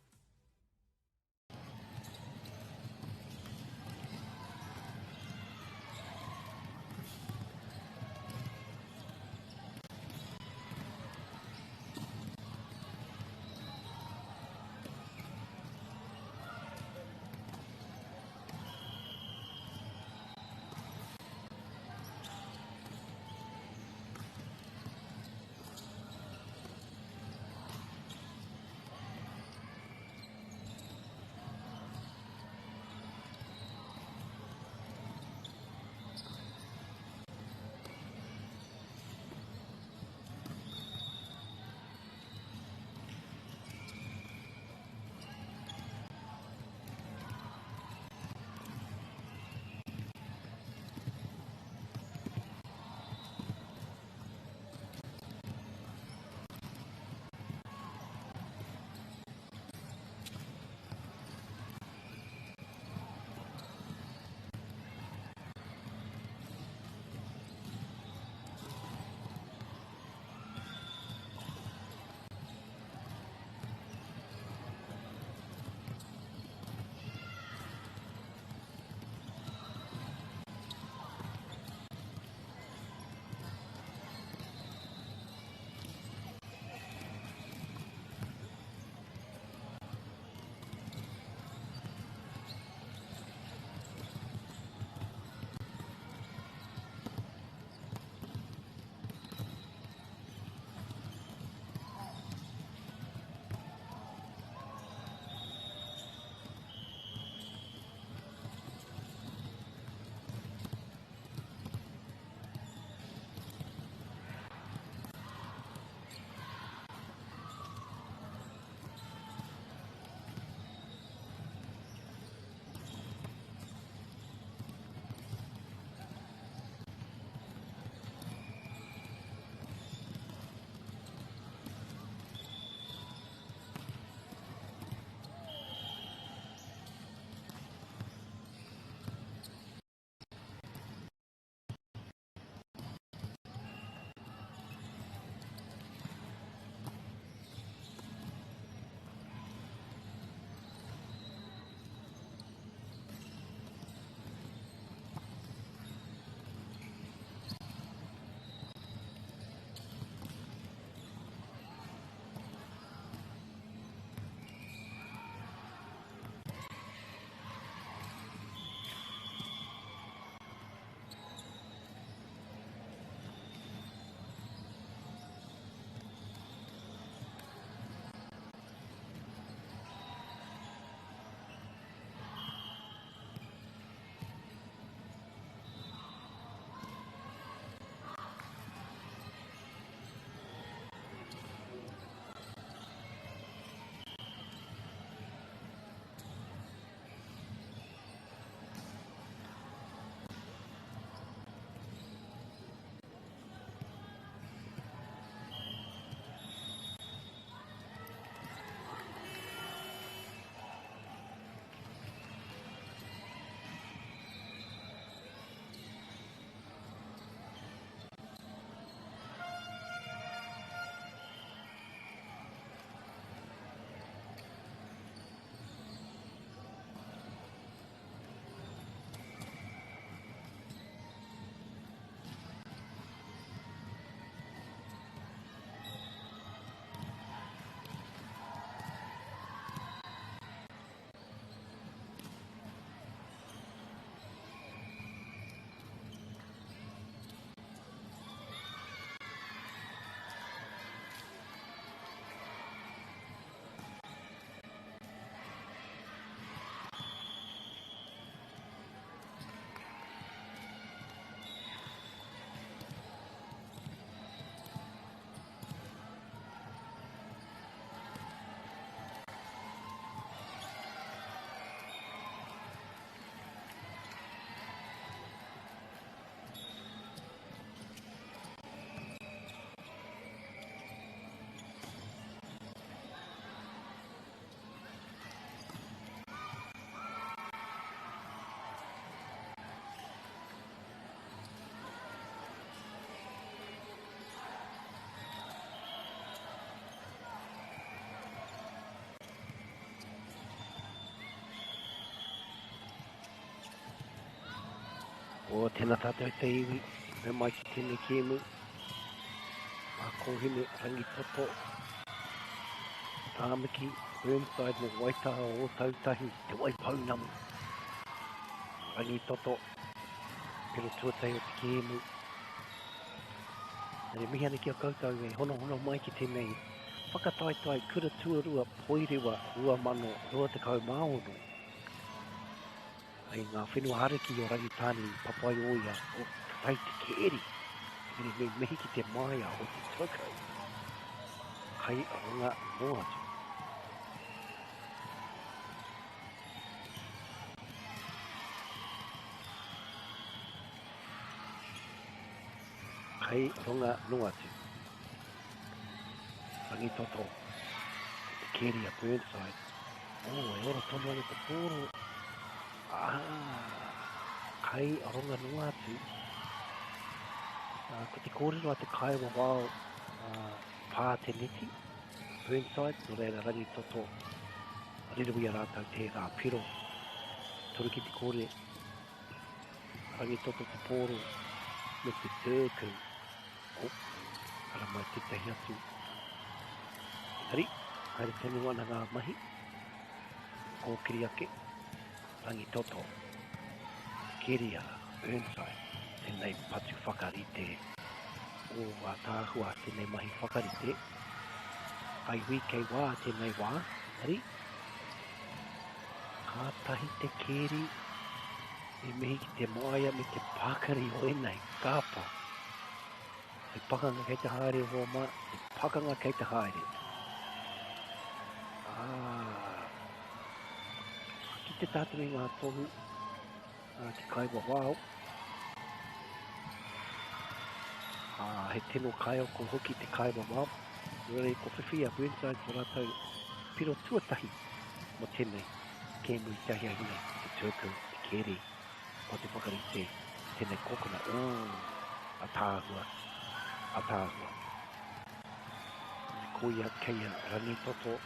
O tēnā tātou te iwi, me mai ki tēnei kēmu. A kohine, rangi toto. Tāmiki, Burnside me Waitaha o tautahi, te Waipaunamu. Rangi toto, pero tuatai o te kēmu. Nere mihi ane ki a koutou e hono mai ki tēnei. Whakataitai, kura tuarua, poirewa, ua mano, rua te kau maono. Ai ngā whenua hareki o Rangitāne papai oia o tai te kēri. Mene me mehi ki te maia o te tokau. Kai aronga noa atu. Kai aronga noa atu. Rangi toto. Te kēri a Burnside. E ora tono ane te pōro. Kai aronga noa atu. Ko te kōrero a te kai wa wao pā te neti. Burnside, no reira rangi toto. Arirawhi a rātou te rā piro. Toru ki te kōre. Rangi toto te pōro. Me te tēku. Ara mai te tehi atu. Hari, haere tonu ana ngā mahi. Kōkiri ake. Rangi toto, Keria, Burnside, tēnei patu whakarite. O a tāhua tēnei mahi whakarite. Ai hui kei wā tēnei wā, hari. Kātahi te keri, me mehi ki te maia me te pākari o enei, kāpa. Te pakanga kei te haere o ma, te pakanga kei te haere. Te tātumi ngā tohu, ki kaiwa wāo. He tino kai o ko hoki te kaiwa wāo. Rere ko whiwhia Burnside ko rātou piro tuatahi mo tēnei. Kēmu i tahi ahine, te tūku, te keri, o te whakarite, tēnei kokona. A tāhua, a tāhua. Koia keia rangi toto.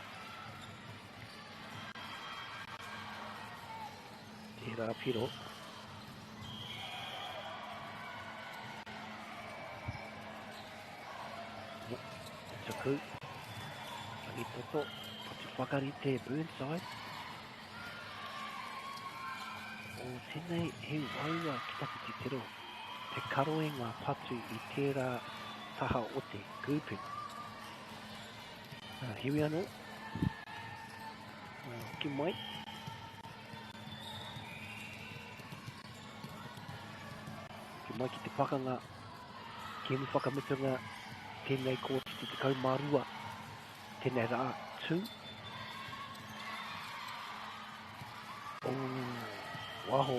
Te rā piro. Te tuku. Rangi toto. Patu whakarite Burnside. O tēnei he waua ki taku te tero. Te karoe ngā patu i tērā taha o te kūpin. Hiwi anō. Ki mai. Mai ki te pakanga, kēmu whakamutunga, tēnei kōti te kau marua, tēnei rā tū. Waho,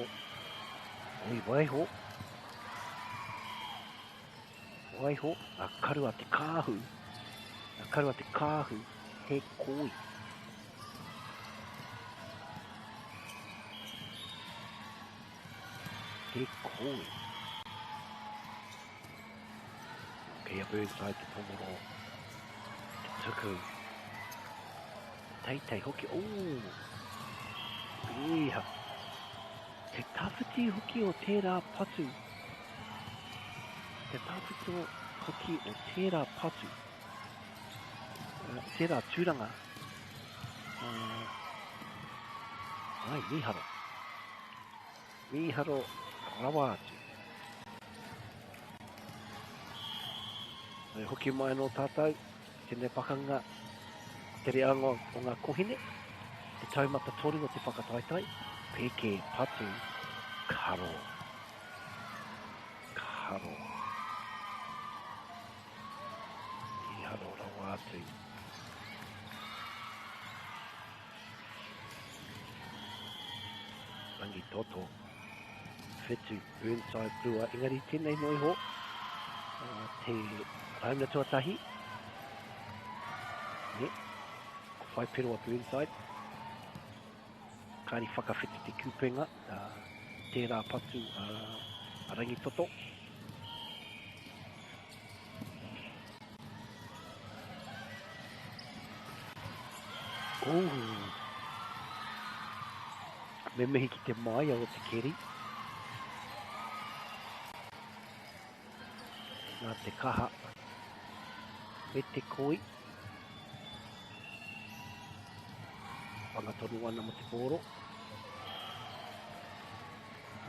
oi waiho. Waiho, a karu a te kāhu. A karu a te kāhu, he koi. He koi. Kei a Burnside te pomoro. Te tuku. Teitei hoki. Iha. Te tawhiti hoki o tērā patu. Te tawhiti hoki o tērā patu. Tērā tūranga. Ai, miharo. Miharo rawa atu. Hoki mai no tātou, tēnei pakanga, te reanga o ngā kohine, te taumata toru o te whakataitai, peke patu, karo. Karo. I haro rawa atu. Rangi toto. Whetu, Burnside Brua, engari tēnei noi ho. Te rauna tuatahi. Ko whai pero a Burnside. Kāri whakawhiti te kūpenga. Tērā patu a rangi toto. Me mehi ki te maia o te keri. Nā te kaha. Me te koi. Whangatonu ana mo te pōro.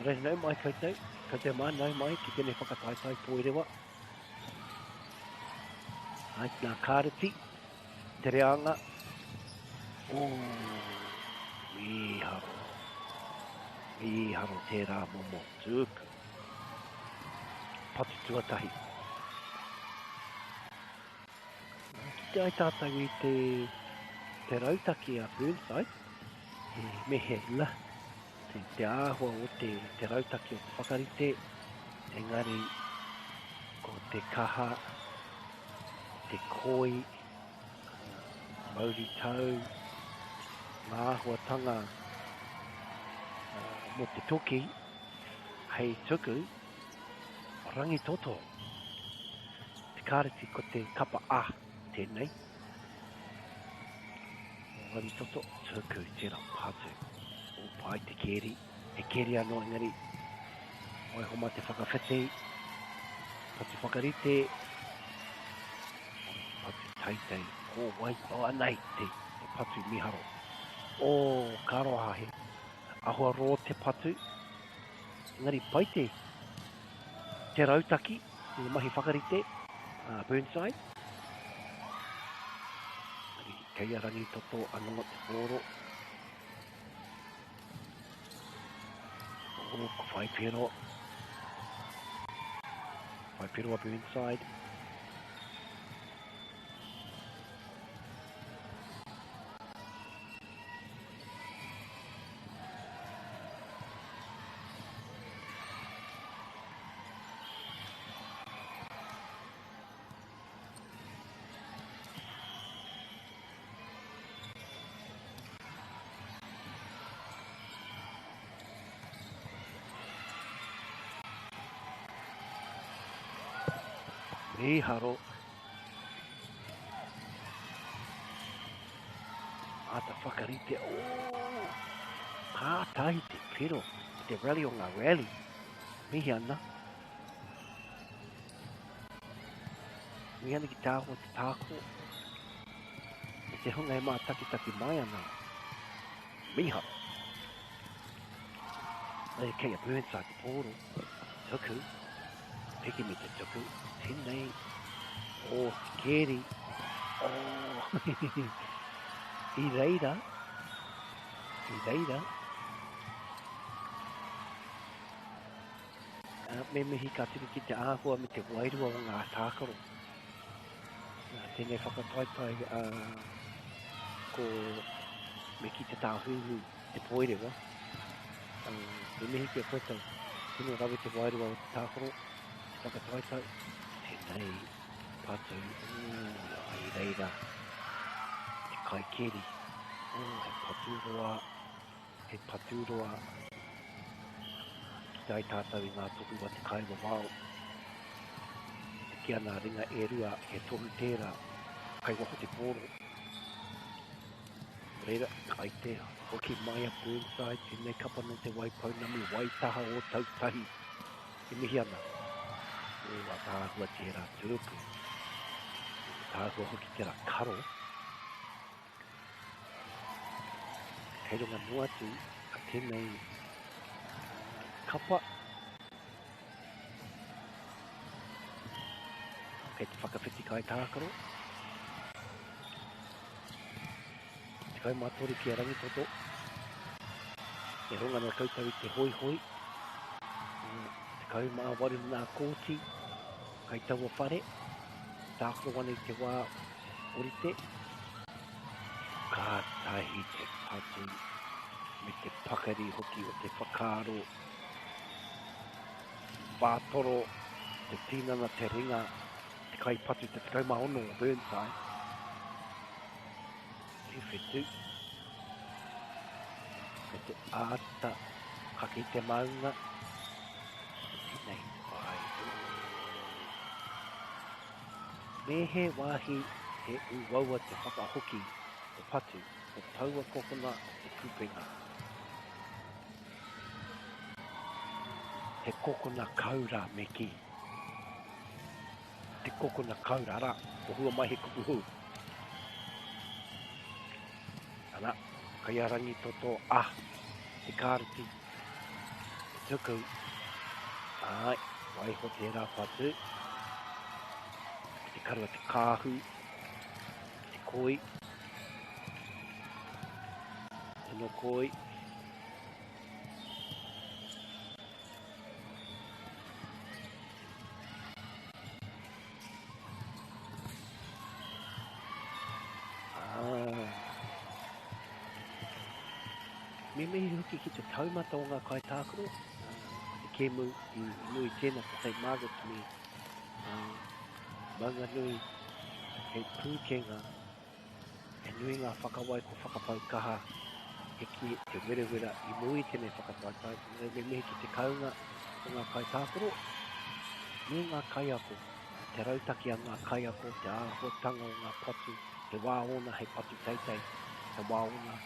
Reis nau mai koutou. Koutou mā nau mai ki tēnei whakataitai pōrewa. Ai nā kāreti. Te reanga. Miharo. Miharo tērā momo. Tūku. Patu tuatahi. Ki te ai tātou I te rautaki a Burnside. Mehe la. Te āhua o te rautaki o te whakarite. Engari, ko te kaha, te koi, mauri tau, ngā āhuatanga mo te toki, hei tuku, rangi toto. Te kāreti ko te kapa a tēnei. Rangi toto, tuku tērā pātu. O pai te keri, he keri anō engari. Oi homa te whakawhiti, patu whakarite, patu taitei, o wai, o anei te patu miharo. O karoahe, ahua ro te patu, engari paite, te rautaki, I mahi whakarite, Burnside. Kei arangi toto anonga te pōro. O ko whaipiro. Whaipiro a Burnside. Miharo. Ata whakarite. Kātahi te piro. Te rally o ngā rally. Mihi ana. Mihi ana ki tāho te tāko. Te hunga e mā taki mai ana. Miharo. Nei kei a Burnside te pōro. Tuku. Piki me te tuku. Tēnei. O keri. I reira. Me mihi ka tiri ki te āhua me te wairua o ngā tākaro. Tēnei whakataitai ko me ki te tāhuru te poirewa. Me mihi ki a koutou. Tēnei rawe te wairua o te tākaro. Te whakataitai. Tēnei patu. I reira. Te kaikeri. He paturoa. Ki tai tātou I ngā toku wa te kaiwa wao. Te kia nā ringa e rua he tohu tērā. Kai waho te pōro. Reira, kai te hoki mai a Burnside. Tēnei kapa no te waipaunami waitaha o tautahi. Te mihi ana. O a tāhua tērā tūku. Tāhua hoki tērā karo. Kei runga nuatu a tēnei kapa. Kei te whakawhiti kai tākaro. Te kai mātori ki a rangi toto. E runga na koutou I te hoi hoi. Te kai mā waru nā kōti. Kai taua whare. Tākaro wana I te wā orite. Kātahi te patu me te pakari hoki o te whakaaro. Wātoro, te tinana, te ringa, te kai patu, te kai maono o Burnside. Te whetu. Me te āta, haki te maunga. Tēnei whai. Me he wāhi he uwaua te whakahoki. Te patu, te taua kokona, te kupenga. Te kokona kaura me ki. te koko na kaurara, o hua mai he kukuhu. Ana, kai arangi toto, te kāreti, te tuku. Ai, wai ho te rā patu. Te karua te kāhu, te koi. Te no koi. Me mehi huki ki te taumata o ngā kai tākaro. Te kēmu I nui tēnā te St. Margaret's me. Manga nui hei pūkenga. E nui ngā whakawai ko whakapau kaha. He ki te werewera I nui tēnei whakapau. Me mehi ki te kaunga o ngā kai tākaro. Me ngā kai ako. Te rautaki a ngā kai ako. Te āhuatanga o ngā patu. Te wāona hei patu teitei. Te wāona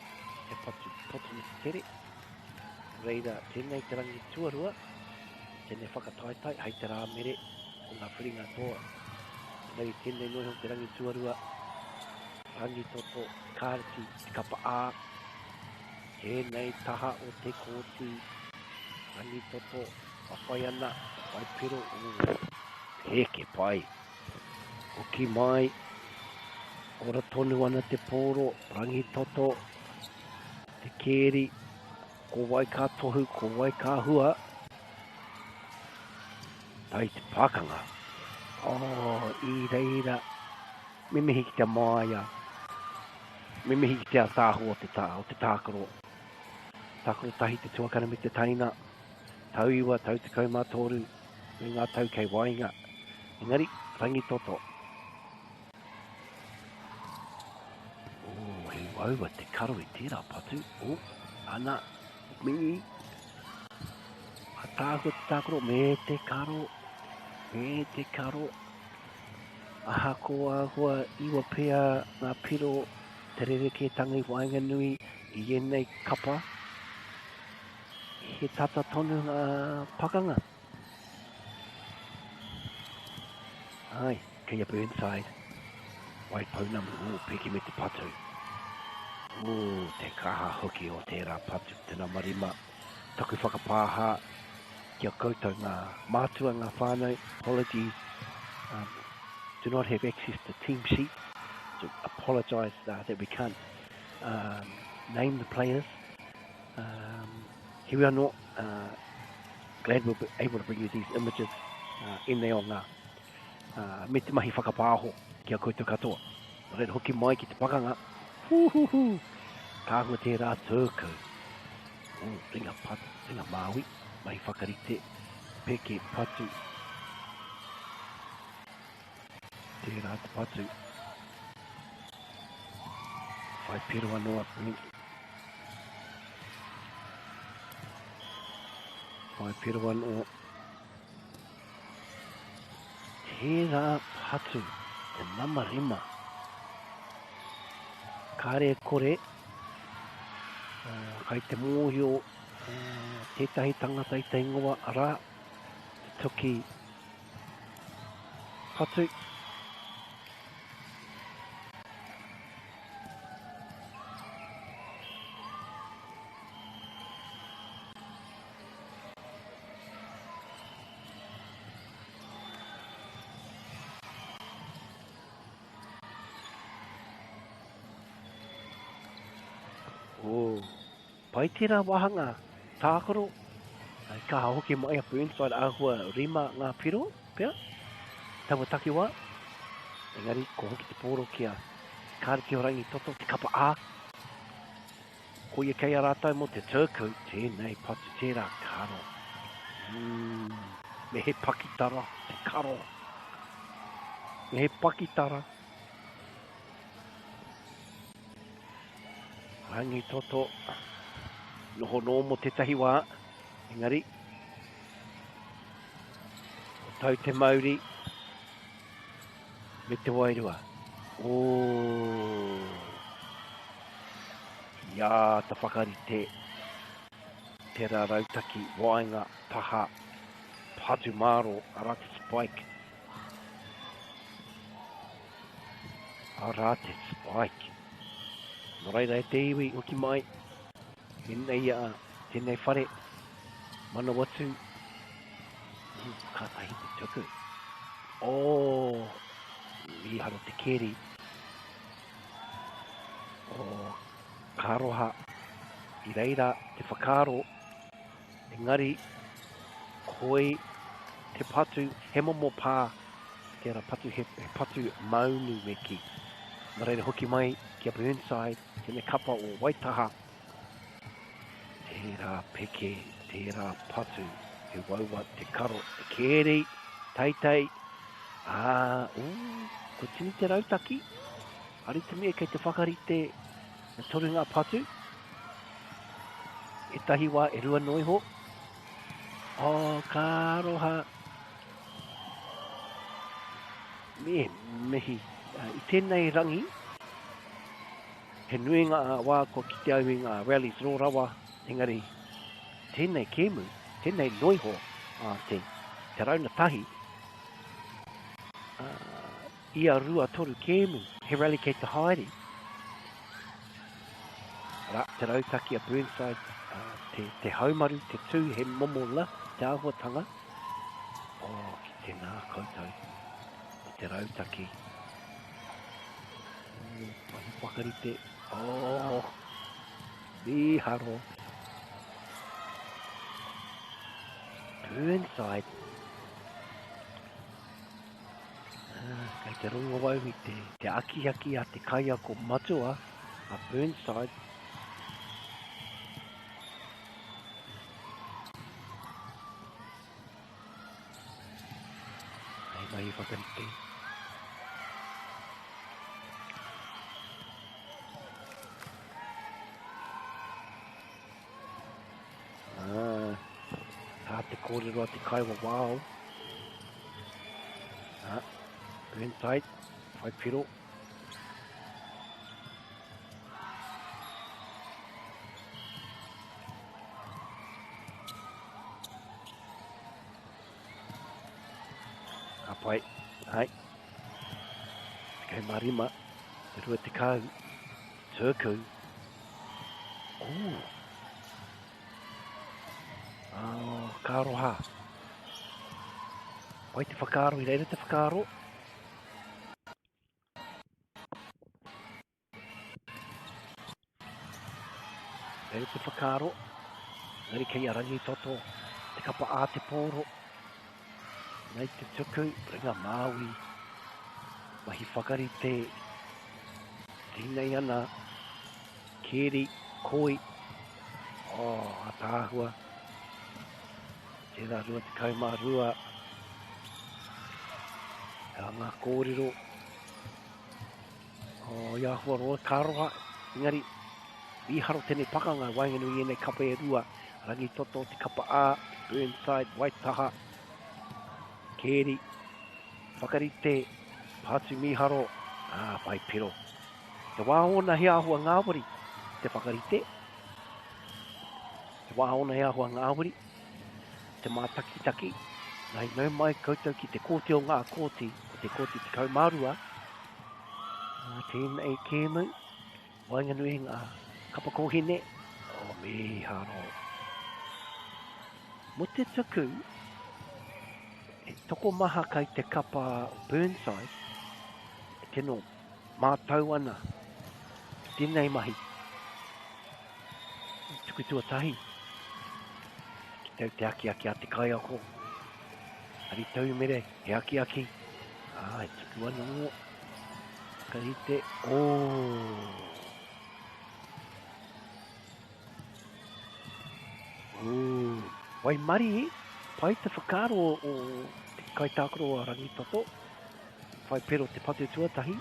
he patu potuni te tere. Reira, tēnei te rangi tuarua, tēnei whakataitai, hei te rā mere o ngā whiringa toa. Nei tēnei noho te rangi tuarua, rangi toto, kāreti, te kapa ā, tēnei taha o te kōti, rangi toto, whai ana, whai pero, heke pai. O ki mai, ora tonu ana te pōro, rangi toto, te kēri, ko wai kā tohu, ko wai kā hua. Tai te pākanga. I reira. Me mehi ki te māia. Me mehi ki te tāhu o te tākaro. Tākaro tahi te tuakana me te taina. Tau iwa, tau te kaumātoru. Me ngā tau kei wainga. Engari, rangi toto. He waua te karo I tērā patu. Ana, me. A tāhua te tākaro, me te karo. Me te karo. Aha ko ahua iwa pēa ngā piro. Te rereke tangi wainga nui I enei kapa. He tata tonu ngā pakanga. Ai, kei a Burnside. Wai paunamu, peki me te patu. Te kaha hoki o tērā patu, tēnā marima. Taku whakapāha, kia koutou ngā mātua ngā whānau. Apologies. Do not have access to team sheets. To apologise that we can't name the players. Here we are not. Glad we'll be able to bring you these images in there on me te mahi whakapāho kia koutou katoa. Red hoki mai ki te pakanga. Kāhua tērā tōku. Ringa patu, ringa Māui, mai whakarite, peke patu. Tērā te patu. Whai pero anoa, whai pero anoa. Tērā patu, te namarima. Kāre kore, kai te mōhio, tētahi tangata I te ingoa ara, te toki patu. Pai tērā wahanga, tākaro. Ka hoki mai a Burnside ahua rima ngā piro, pia. Tawa taki wā. Engari, ko hoki te pōro kia. Kāreti o rangi toto, te kapa ā. Ko ia kei a rātai mo te tūku, tēnei patu tērā karo. Me he pakitara, te karo. Me he pakitara. Rangi toto. Noho no mo te tahi wā. Engari. O tau te mauri. Me te wairua. Ia ta whakarite. Tērā rautaki, wainga, taha, patu maro, arati spike. Ara te spike. No reira e te iwi uki mai. Inei a tēnei whare. Mana watu. Kātahi te tuku. Oh, miharo te keri. Oh, karoha. I reira te whakaro. Engari, koi te patu, he momo pā. Tērā patu, he patu maunu me ki. Nā reira hoki mai ki a Burnside, tēnei kapa o Waitaha. Tērā peke, tērā patu, he waua te karo, te kere, teitei. Ko tini te rautaki. Ari te mea kei te whakarite na torunga patu. E tahi wā e rua noiho. Ka roha. Mehi. I tēnei rangi, he nui ngā wā ko ki te au ngā rallies rōrawa, engari, tēnei kēmu, tēnei noiho, te rauna tahi, ia rua toru kēmu, he rally kei te haere. Te rautaki a Burnside, te haumaru, te tū, he momola, te āhuatanga. Ki tēnā koutou, te rautaki. Pahi whakarite. Miharo. Burnside. Kei te runga wau i te aki a te kaia ko matua a Burnside. Hei mai i whakarite. Te kōrero a te kaiwa wāo. Burnside, whai piro. Apai, hai. Kei marima, te rua te kau. Turku. Ka roha. Wai te whakaro, i reira te whakaro. Reira te whakaro. Ngari kei arangi toto. Te kapa a te pōro. Nei te tuku, ringa Māui. Mahi whakarite. Rinei ana. Keri, koi. A tāhua. Tērā rua te kaumā rua. Ngā kōrero. Ia hua roa kāroha. Engari, iharo tēnei pakanga wainganui enei kapa e rua. Rangi toto te kapa a. Burnside, Waitaha. Keri. Whakarite. Pātu miharo. Pai piro. Te wāhona he ahua ngāwari. Te whakarite. Te wāhona he ahua ngāwari. Te mātaki-taki. Nai nau mai koutou ki te kōti o ngā kōti. O te kōti te kaumārua. Tēnei kēmu. Wainganui ngā kapa kōhine. Miharo. Mo te tuku. E toko maha kai te kapa Burnside. E tēnō mātau ana. Tēnei mahi. Tuku tuatahi. Te aki a te kai ako. Ari tau mere, he aki. E tuku ana o. Karite, Wai mari, pai te whakaro o te kai tākoro a rangitoto. Whai pero te patu tuatahi.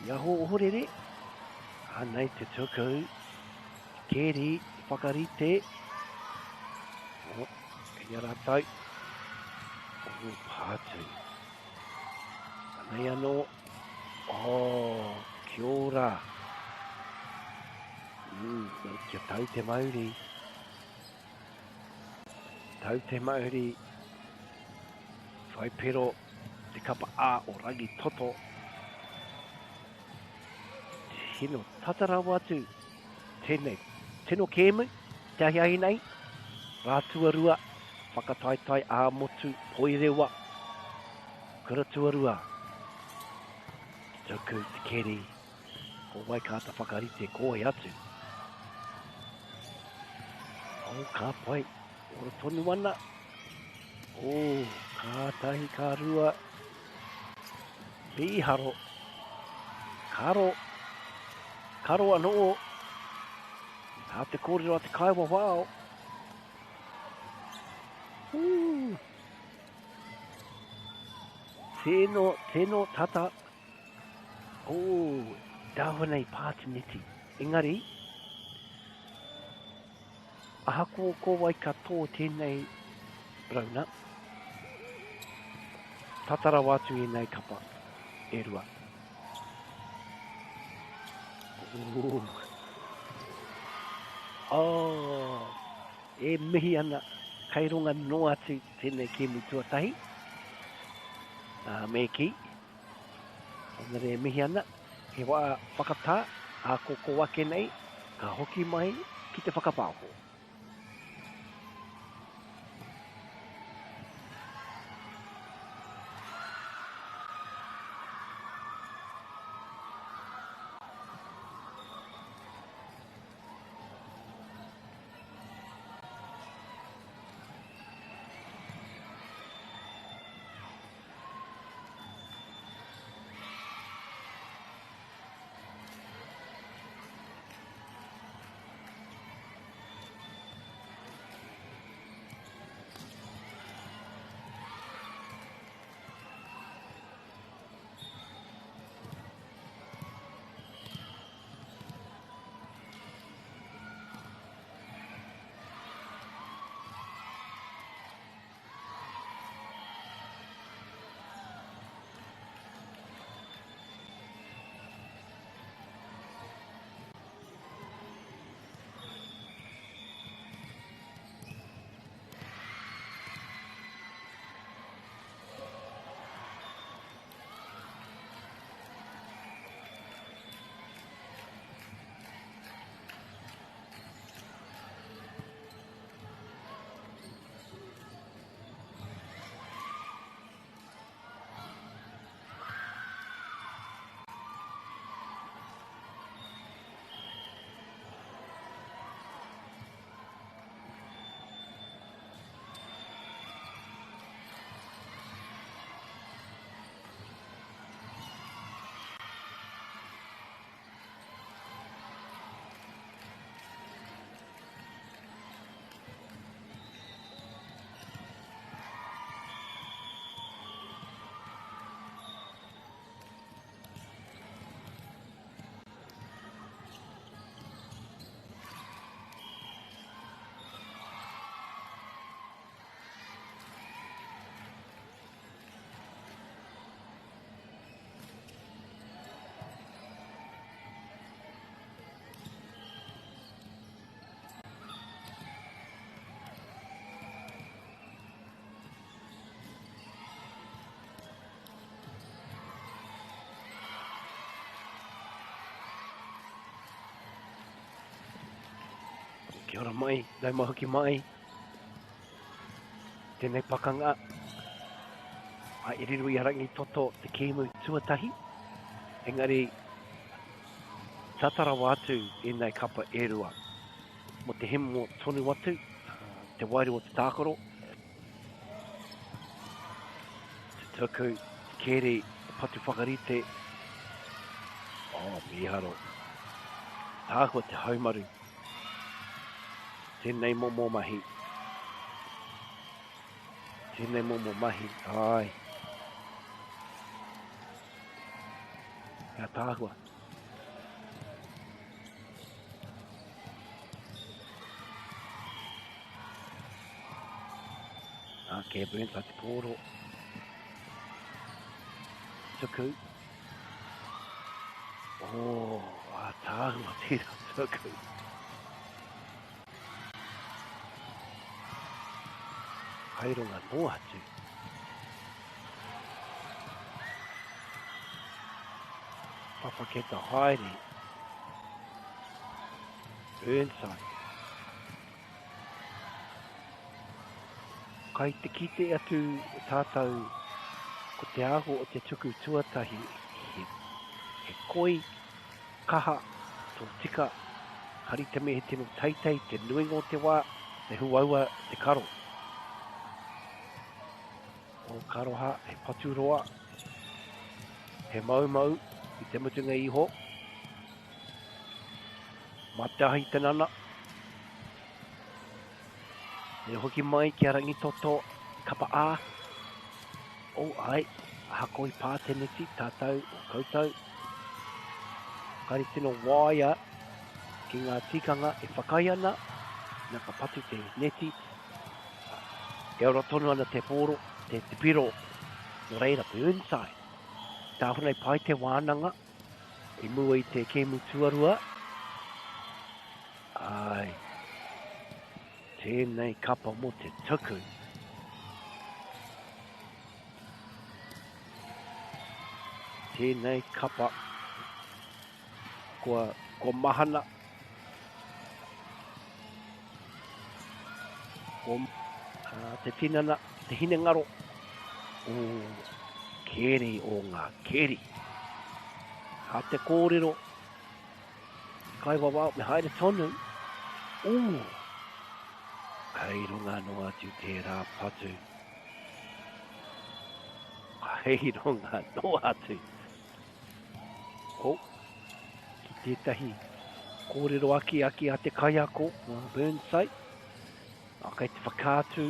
Ia ho ohorere. Anei te tuku. Keri, whakarite. Kia rātau. Pātu. Anei anō. Kia ora. Kia tau te mauri. Tau te mauri. Whai pero te kapa a o rangi toto. tino tatarawa atu tēnei tino kēmu te ahi ahi nei rātuarua whakataitai ā-motu poirewa kura tuarua tuku te keri ko Waikato whakarite koe atu o ka pai ora tonu ana o ka tahi ka rua Biharo Karo anō a te kōrero a te kaiwa wao Tēno tata dawa nei pātiniti engari ahako ko Waikato tēnei rauna tatara watu i nei kapa e rua e mihi ana kaironga no atu tēnei kēmu tuatahi me ki ona re mihi ana he wā whakatā a koko wake nei ka hoki mai ki te whakapāho Kia ora mai, dai mahuki mai. Tēnei pakanga. A iriru I harangi toto te kēmu tuatahi. Engari, tatara watu I nei kapa e rua. Mo te hemo tonu watu, te wairu o te tākoro. Te tuku, kere, patu whakarite. Miharo. Tāko te haumaru. Tēnei momo mahi. Tēnei momo mahi. Ai. Kia tāhua. Ke Brent a te pōro. Tuku. Tāhua tērā tuku. Kaironga no atu. Pawhaketa haere. Burnside. Kai te kite atu tātou ko te aho o te tuku tuatahi he koi kaha tō tika haritame he tino taitei te nuingo te wā te huaua te karo. O karoha he paturoa he maumau I te mutunga iho. Matahi te nana. Ne hoki mai ki a rangitoto kapa a. O ai, hakoi pāteneti tātou o koutou. Kari tino wāia ki ngā tikanga e whakai ana. Nā ka patu te neti. E ora tonu ana te poro, te piro. No reira Burnside. Tāwhanai pai te wānanga. I mua I te kēmu tuarua. Ai. Tēnei kapa mo te tuku. Tēnei kapa. Ko mahana. Ko te tinana, te hine ngaro. O keri o ngā keri. Ha te kōrero. Kai wawa me haere tonu. Kai runga no atu te rā patu. Kai runga no atu. Ki tētahi kōrero aki a te kaiako Burnside. Kai te whakātu.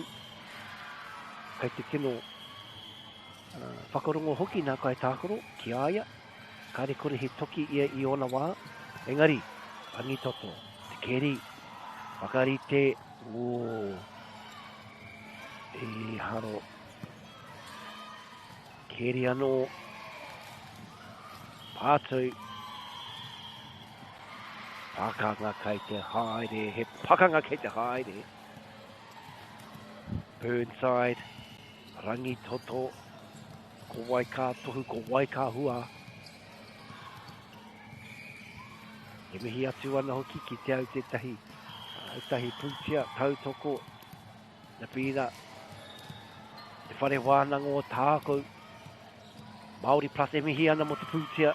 Kai te tino whakarongo hoki nā kai tākoro ki aia. Kare kore he toki ia I ona wā. Engari, rangitoto, te keri, whakarite, e haro, keri anō, pātui, pakanga kai te haere, he pakanga kai te haere. Burnside, rangitoto, ko waika tohu, ko waika hua. E mihi atu ana hoki ki te au te tahi pūtia, tautoko, na pīna, te whare wānanga o tākou, Māori plus e mihi ana mo te pūtia.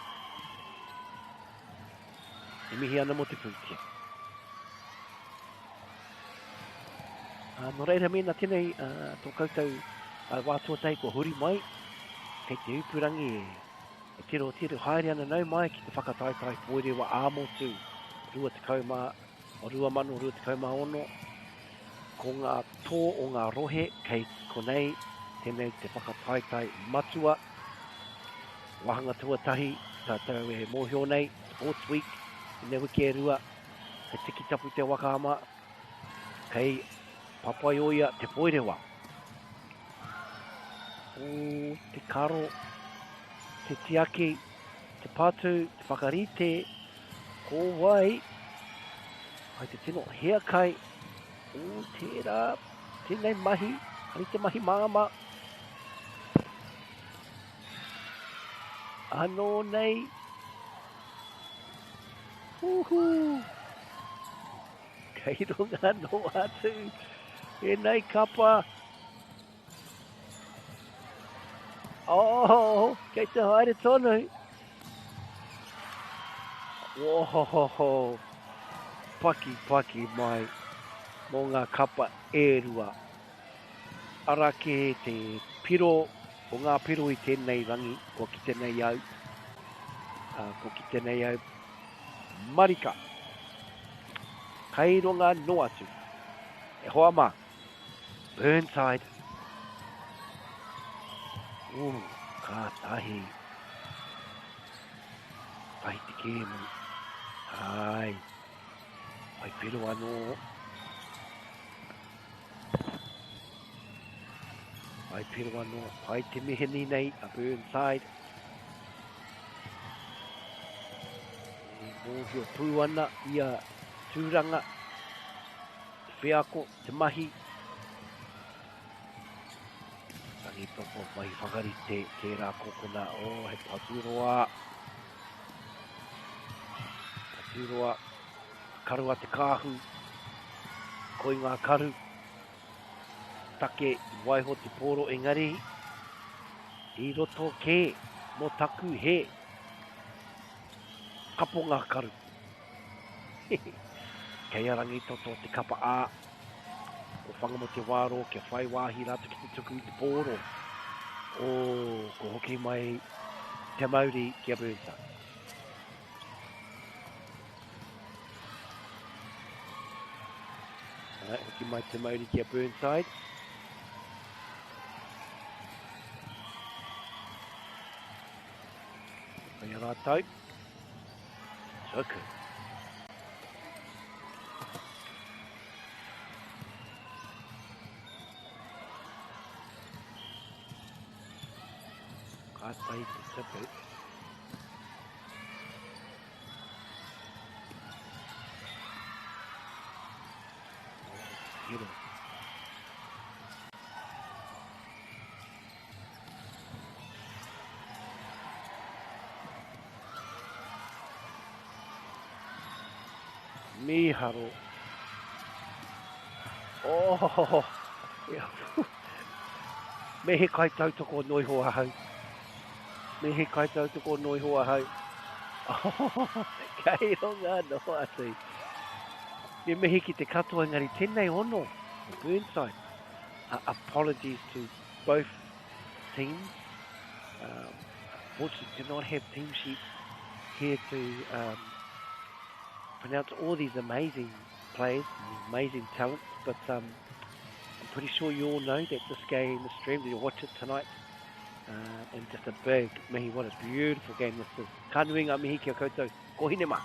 E mihi ana mo te pūtia. No reira mena tēnei, tō koutou wātuatai ko huri mai, kei te upurangi e tiro haere ana nau mai ki te whakataitai poere wa āmotu rua te kauma o rua manu rua te kauma ono ko ngā tō o ngā rohe kei konei tēnei te whakataitai matua wahanga tuatahi tātou e mōhio nei Sports Week I ne wiki e rua kei tiki tapu te wakaama kei papai oia te poere wa o te karo te tiaki, te patu, te whakarite, ko wai, ai te tino hea kai, o tērā, tēnei mahi, ari te mahi māma. Anō nei, kei runga no atu, e nei kapa, kei te haere tonu. Paki mai mō ngā kapa e rua. Ara ke te piro, o ngā piro I tēnei rangi, ko ki tēnei au. Ko ki tēnei au. Marika. Kai ronga no atu. E hoa mā. Burnside. Ka tahi. Tahi te kēmu. Ai. Ai pero anō. Ai pero anō. Ai te meheni nei a Burnside. E mōhio pū ana ia tūranga. Te whiako, te mahi. I topo mai whakarite tērā kokona he paturoa. karu a te kāhu, koi ngā karu, take waiho te pōro engari, I roto ke, mo taku he, kapo ngā karu. Kei arangi toto te kapa ā, ko whanga mo te wāro, ke whai wāhi rātu ki te tuku I te pōro. O, ko hoki mai te Māori kia Burnside. Alright, hoki mai te Māori kia Burnside. Kai rātau. Tuku. Kātai te tuku. Hero. Miharo. Oh, me he kai tautoko noi hoa hau. Me he kai tautoko noi hoa hau. Oh, kei ronga no atu. Me mehi ki te katoa ngari tēnei ono. Burnside. Apologies to both teams. Unfortunately, do not have team sheets here to pronounce all these amazing players, amazing talents, but I'm pretty sure you all know that this game is streamed, you'll watch it tonight, and just a big mihi, what a beautiful game this is. Ka nuinga mihi kia koutou, ko hine ma.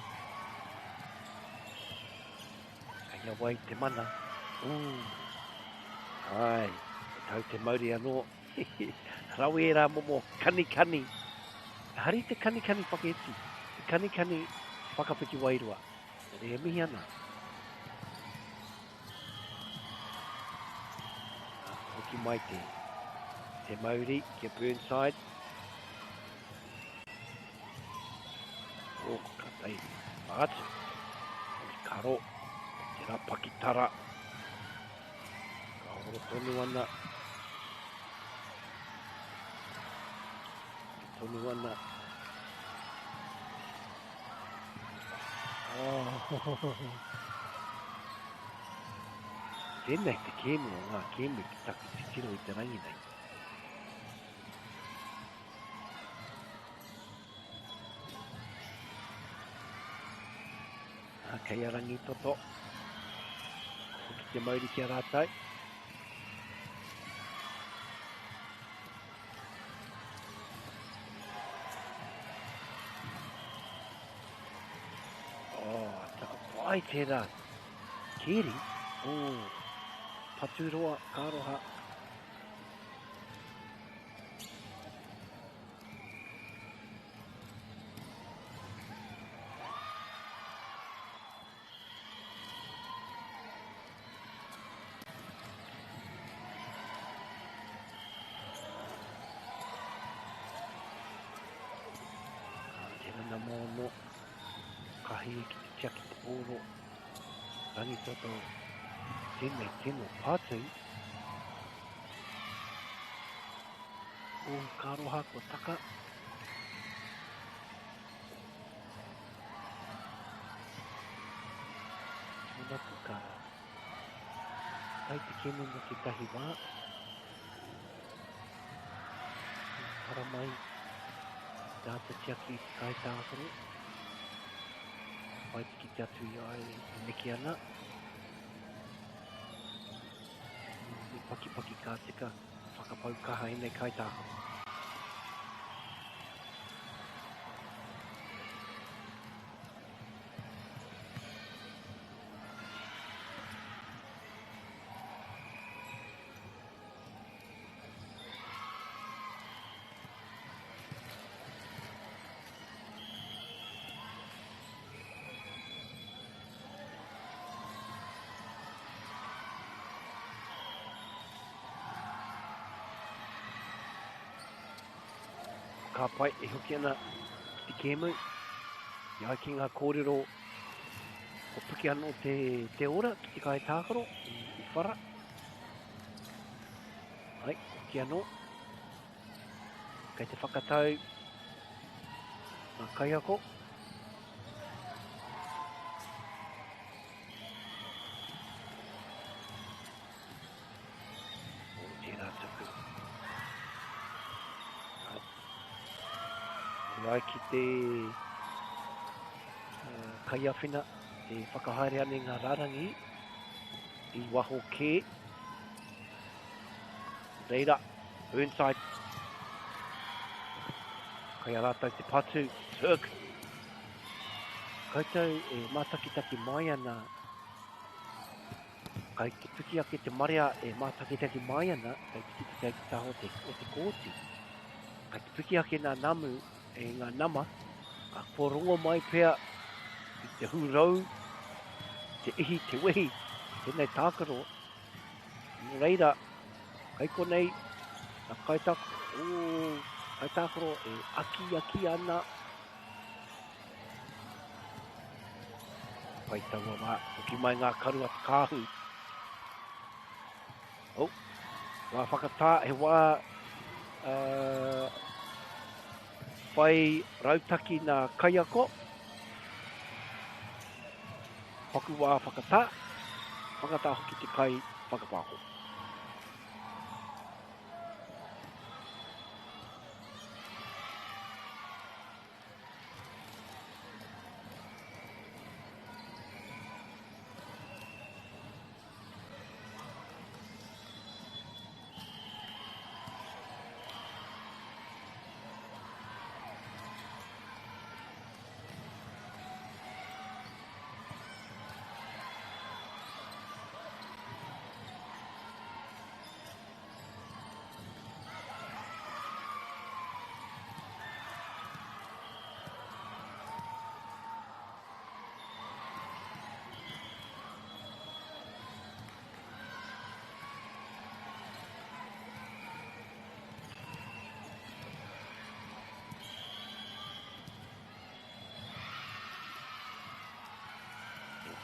Kia wai te mana. Ai, tau te mauri anō. Rawe e rā momo, kani kani. Hari te kani kani whakaeti, te kani kani whakapiki wairua. E mihi ana. Hoki mai te Māori kia Burnside. O katai atu. Karo. Te rā pakitara. Ka horo tonu ana. Tonu ana. Tēnei te kēmu o ngā kēmu ki taku te tiro I te rangi nei. Kei arangi toto. Hoki te Māori kia rātou. Ai tērā, keri, paturoa, kāroha. Tēnā nā mōno, kahi ki te tiaki te oro. Rangi toto, tēnei tēno pātau. O kāroha ko taka. Tōna puka. Kai te kēmu no te tahi wā. Para mai, tāta tiaki te kai tātoro. Pai te ki te atu I ai neki ana. I paki kā tika, whakapau kaha I nei kai tāko. Ka pai e hoki ana te kēmu. I ai ki ngā kōrero o paki anō te ora ki te kai tākaro I whara. Ai, ki anō. Kei te whakatau ngā kaiako. O tērā tuku. Ai ki te kaiawhina e whakahaere ane ngā rārangi I waho kē. Reira, Burnside. Kai a rātau te patu, Turk. Koutou e mātakitaki mai ana. Kai te puki ake te marea e mātakitaki mai ana. Kai te tiki te taho o te kōti. Kai te puki ake ngā namu e ngā nama. Ka korongo mai pēr I te hurau, te ihi, te wehi. Tēnei tākaro. Reira, kai konei, ngā kaitako, kaitākaro e aki ana. Pai taua wā, hoki mai ngā karu atu kāhu. Wā whakatā he wā whai rautaki nā kaiako. Hoku wā whakatā hoki te kai whakapāho.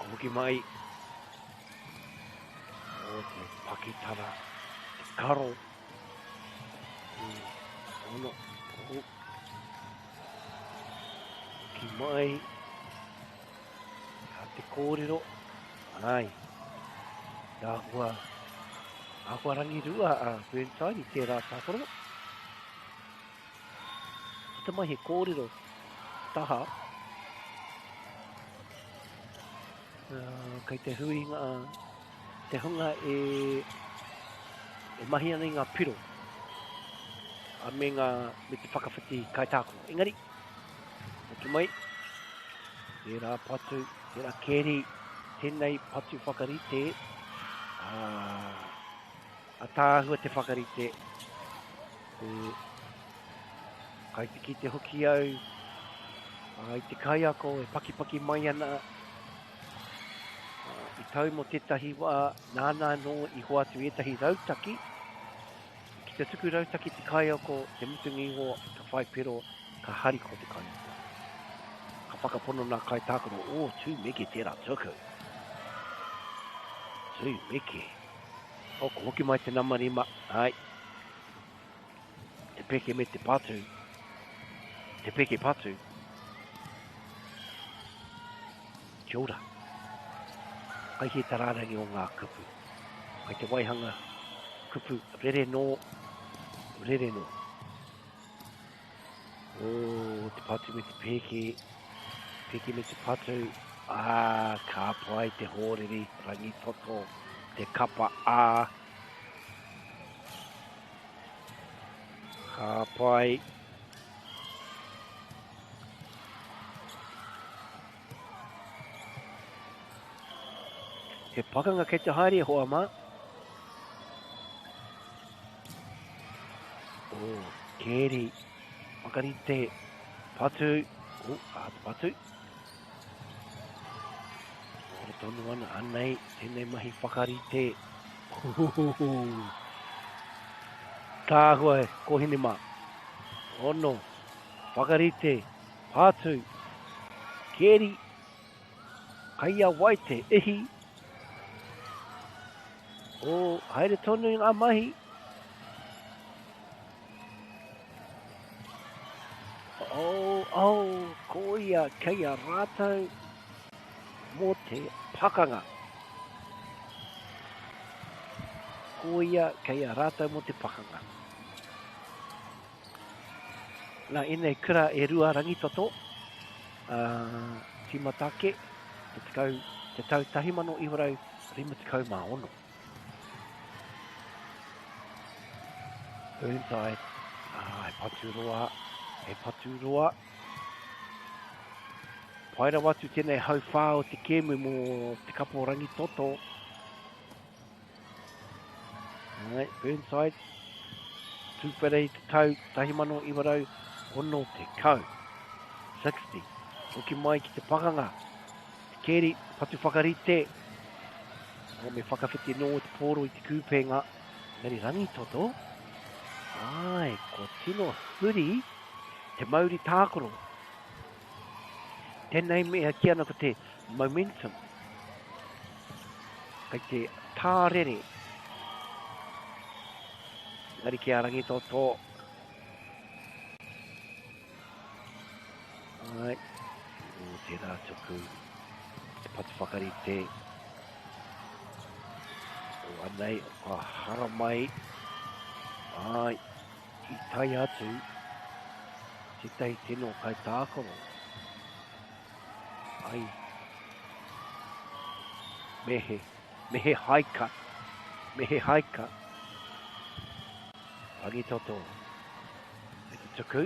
Hoki mai o te pakitara, te karo. Ono, hoki mai a te kōrero. Ai, āhua rangi rua a Burnside I tērā tākoro. Ita mai he kōrero taha. Kei te hui te hunga e mahi ana I ngā piro. A me te whakawhiti kaitākoro. Engari, hoki mai, tērā patu, tērā keri, tēnei patu whakarite. A tāhua te whakarite. Kai te ki te hoki au, ai te kaiako e paki mai ana. I tau mo tētahi wā nāna no I hoa atu etahi rautaki. Ki te tuku rautaki te kaiako, te mutungi ho ka whai pero, ka hariko te kaiako. Ka whakapono nā kai tākaro, tū meke tērā tuku. Tū meke. Ko hoki mai te namarima, ai. Te peke me te patu. Te peke patu. Kia ora. Kai he tararangi o ngā kupu. Kai te waihanga kupu rere no. Te patu me te peke. Peke me te patu. Ka pai te hōreri rangi toto. Te kapa Ka pai. He pakanga kei te haere hoa mā. Keri. Makarite. Patu. Patu. Ora tonu ana anei. Tēnei mahi whakarite. Tāhua kohine mā. Ono. Whakarite. Patu. Keri. Kaia wai te ihi. O haere tonu i ngā mahi. Ko ia kei a rātou mō te pakanga. Ko ia kei a rātou mō te pakanga. Nā ene kura e rua rangitoto. Timatake. Te tau tahimano i warau 56. Burnside. E paturoa. Paira watu tēnei hau whao te kēmu mō te kapo rangitoto. Burnside. Tūperei te tau tahimano i warau ono te kau. 60. Oki mai ki te pakanga. Te keri patu whakarite. O me whakawhiti no te poro i te kūpenga. Ngari rangitoto. Ko tino huri te mauri tākoro. Tēnei mea ki ana ko te momentum. Kai te tārere. Ngari ki a rangitoto. O te rātuku. Te patu whakarite. O anei, o hara mai. I tai atu. Te tei tino kai tākoro. Mehe haika. Rangitoto. E te tuku.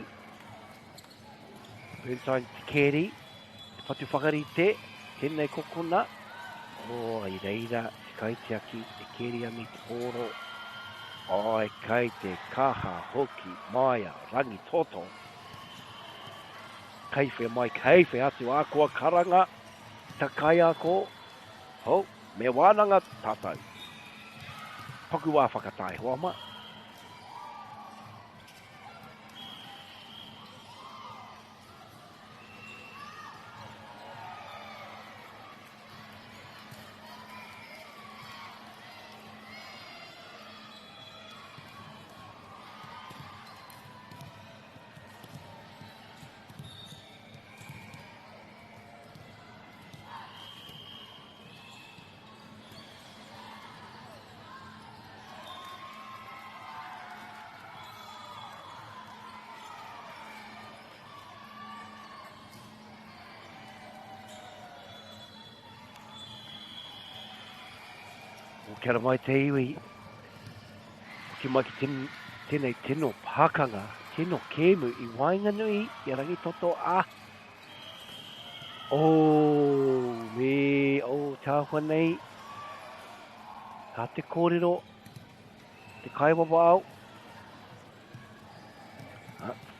Burnside te keri. Te patu whakarite. Tēnei kokona. I reira. Te kaitiaki. Te keri ami te poro. Kai te kaha hoki maia rangitoto. Kaiwhe mai, kaiwhe atu a kua karanga. Takai a ko. Me wānanga tātou. Paku wā whakatai hoa ma. Kia mai te iwi. Ki mai ki tēnei tino pakanga, tino kēmu i Wainganui, i rangitoto a. Tāhua nei. Ka te kōrero, te kaiwawa au.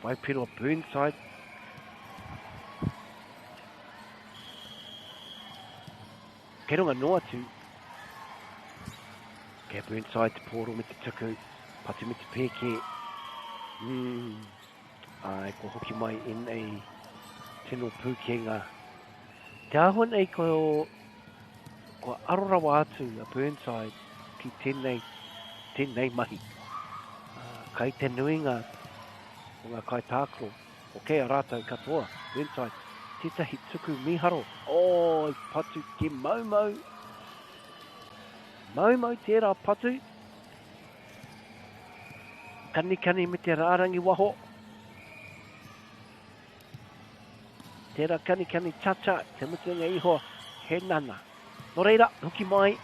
Waipiro Burnside. Kei runga noa tu. Kei Burnside te pōro me te tuku. Patu me te pēke. Ko hoki mai i nei tino pūkenga. Te ahua nei ko arorawa atu a Burnside ki tēnei mahi. Kai te nuinga o ngā kai tākoro. O kei a rātou katoa, Burnside. Tētahi tuku miharo. Patu te maumau. Maumau tērā patu. Kani me te rārangi waho. Tērā kani chacha, te mutunga iho, he nana. Nō reira, huki mai.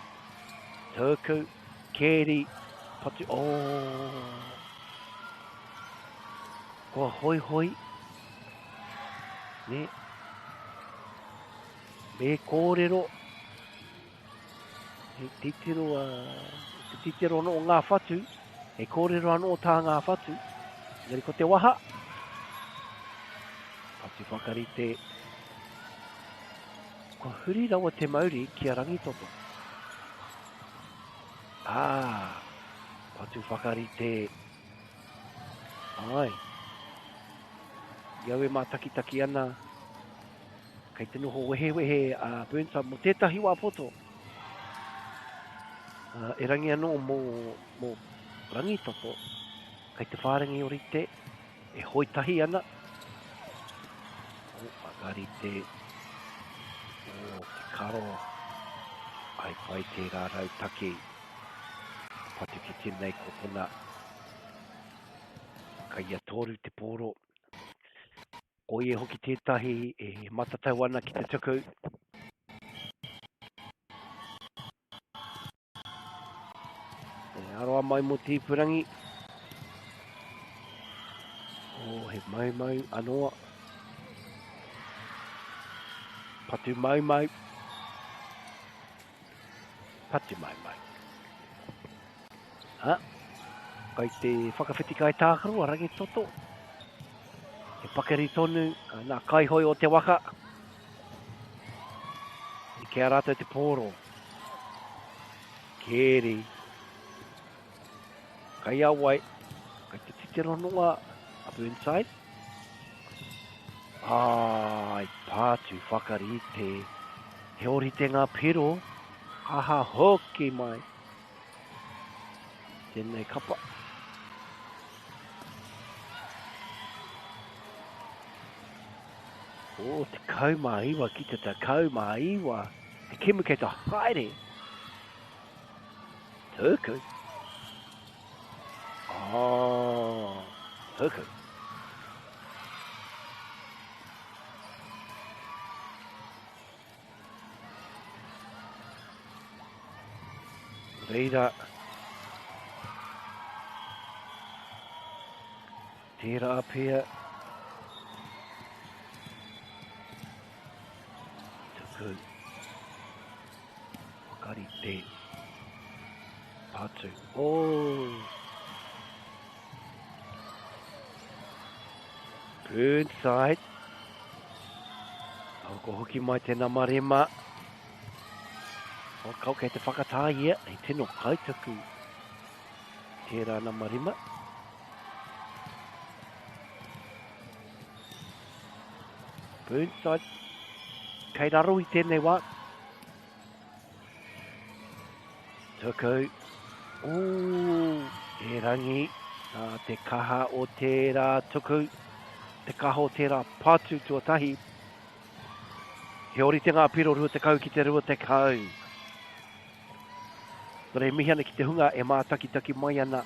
Tōku, kēri, patu, Kua hoi. Ne. Me kōrero. He titiro no o ngā whatu. He kōrero anō tā ngā whatu. Ngari ko te waha. Patu whakarite. Kua huri rawa te mauri ki a rangitoto. Patu whakarite. Iau e mā taki ana. Kei te noho wehe Burnside mo tētahi wā poto. E rangi anō mō rangi toto. Kei te whārangi o rite, e hoitahi ana. O agari te, o te karo. Ai pai te rārau take. Patu ki tēnei kopuna. Kai a tōru te pōro. Ko e hoki tētahi e matatau ana ki te tuku. E aroa mai mo tīpurangi. O he mau anoa. Patu mau. Patu mau. Ha? Kai te whakawhiti kai tākaru a rangi toto. E pakeri tonu, nā kaihoi o te waka. I kia rātou te pōro. Kēri. Kai awai. Kai te titeronoa a Burnside. Ai, pātu whakarite. He ori te ngā pero. Aha hoki mai. Tēnei kapa. O te kaumaiwa ki te kaumaiwa. Te kimu kei te haere. Tuku. Tuku. Reira. Tērā pia. Tuku. Wakari te. Patu. Burnside. Ko hoki mai tēnā marema. O kau kei te whakatāia, hei tino kaitaku. Tērā nā marema. Burnside. Kei raro i tēnei wā. Tuku. E rangi. Te kaha o tērā tuku. Te kaha o tērā pātu tuatahi. He ori te ngā piro rua te kau ki te rua te kau. Nore mihi ana ki te hunga e mātaki mai ana.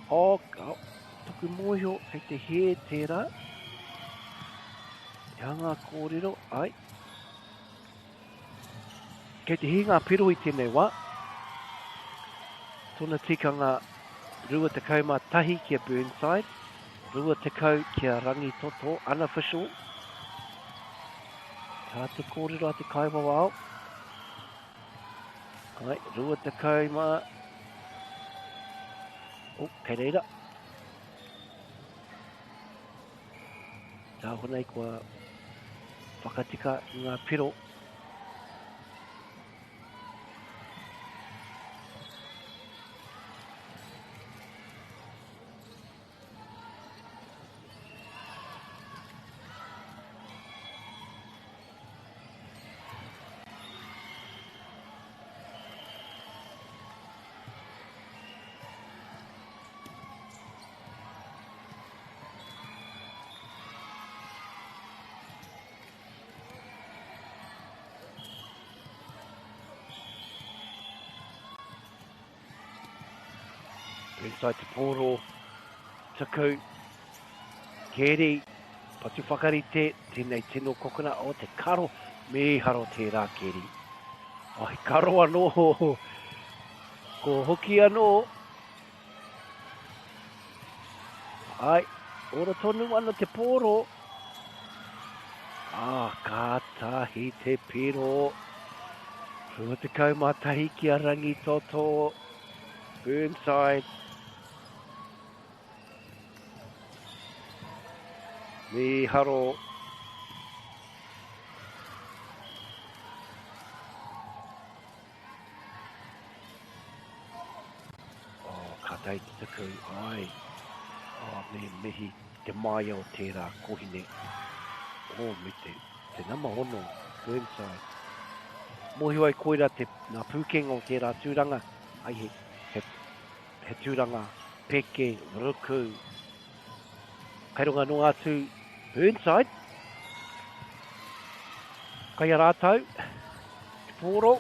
Tuku moho kei te he tērā. Te hanga kōrero, ai. Kei te he ngā piro i tēnei wā. Tōna tikanga rua te kau mā tahi kia Burnside. Rua te kau kia rangi toto, unofficial. Tā te kōrero a te kaiwa wao. Ai, rua te kau mā. Kei reira. Tā honei kua whakatika ngā piro. Burnside te pōro, tuku, kēri, patu whakarite, tēnei tino kokona o te karo, me haro tērā kēri. Ai, karo anō, ko hoki anō. Ai, ora tonu ana te pōro. Kātahi te piro. Rua te kaumatahi ki a rangi toto. Burnside. Me haro. Katai te tuku, ai. Me mihi te mai o tērā kohine. Me te te nama ono, Burnside. Mohi wai koira te ngā pūkenga o tērā tūranga, ai he tūranga peke, ruku. Kaironga no atu Burnside. Kai rātau, te pōro.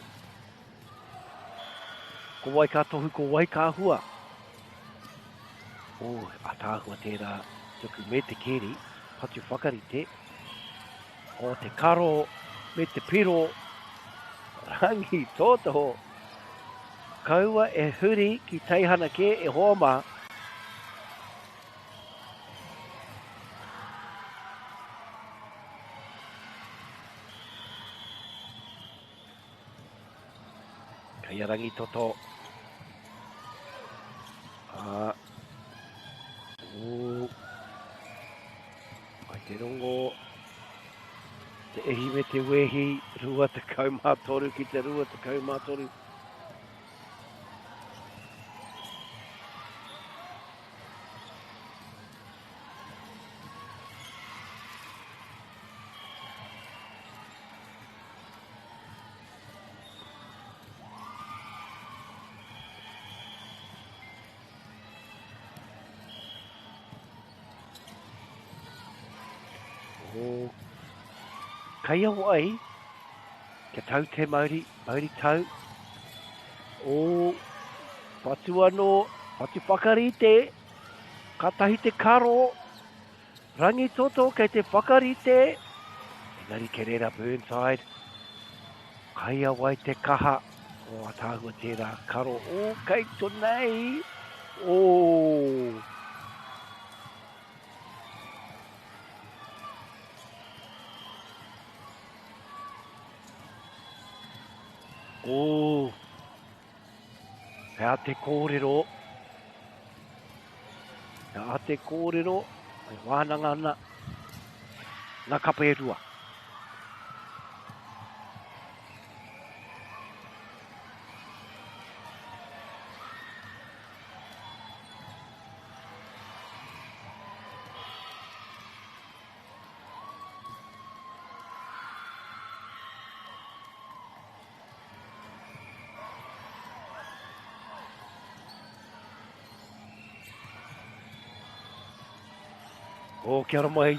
Ko wai ka tohu, ko wai ka hua. O, a tāhua tērā tuku me te keri, patu whakarite. O te karo me te piro, rangi tōtaho. Kaua e huri ki teihana ke e hoama. Kai rangi toto. Ai te rongo. Te ehi me te wehi, rua te kaumātoru ki te rua te kaumātoru. Kai au ai, kia tau te mauri tau. O patu anō, patu whakarite, katahi te karo, rangi toto kei te whakarite. Engari ke rera Burnside, kai au ai te kaha, o atāhua tērā karo, o kei tonei, o. O, hea te kōrero, hea te kōrero, ai wānanga ana, ngā kapa e rua. O kia ora mai,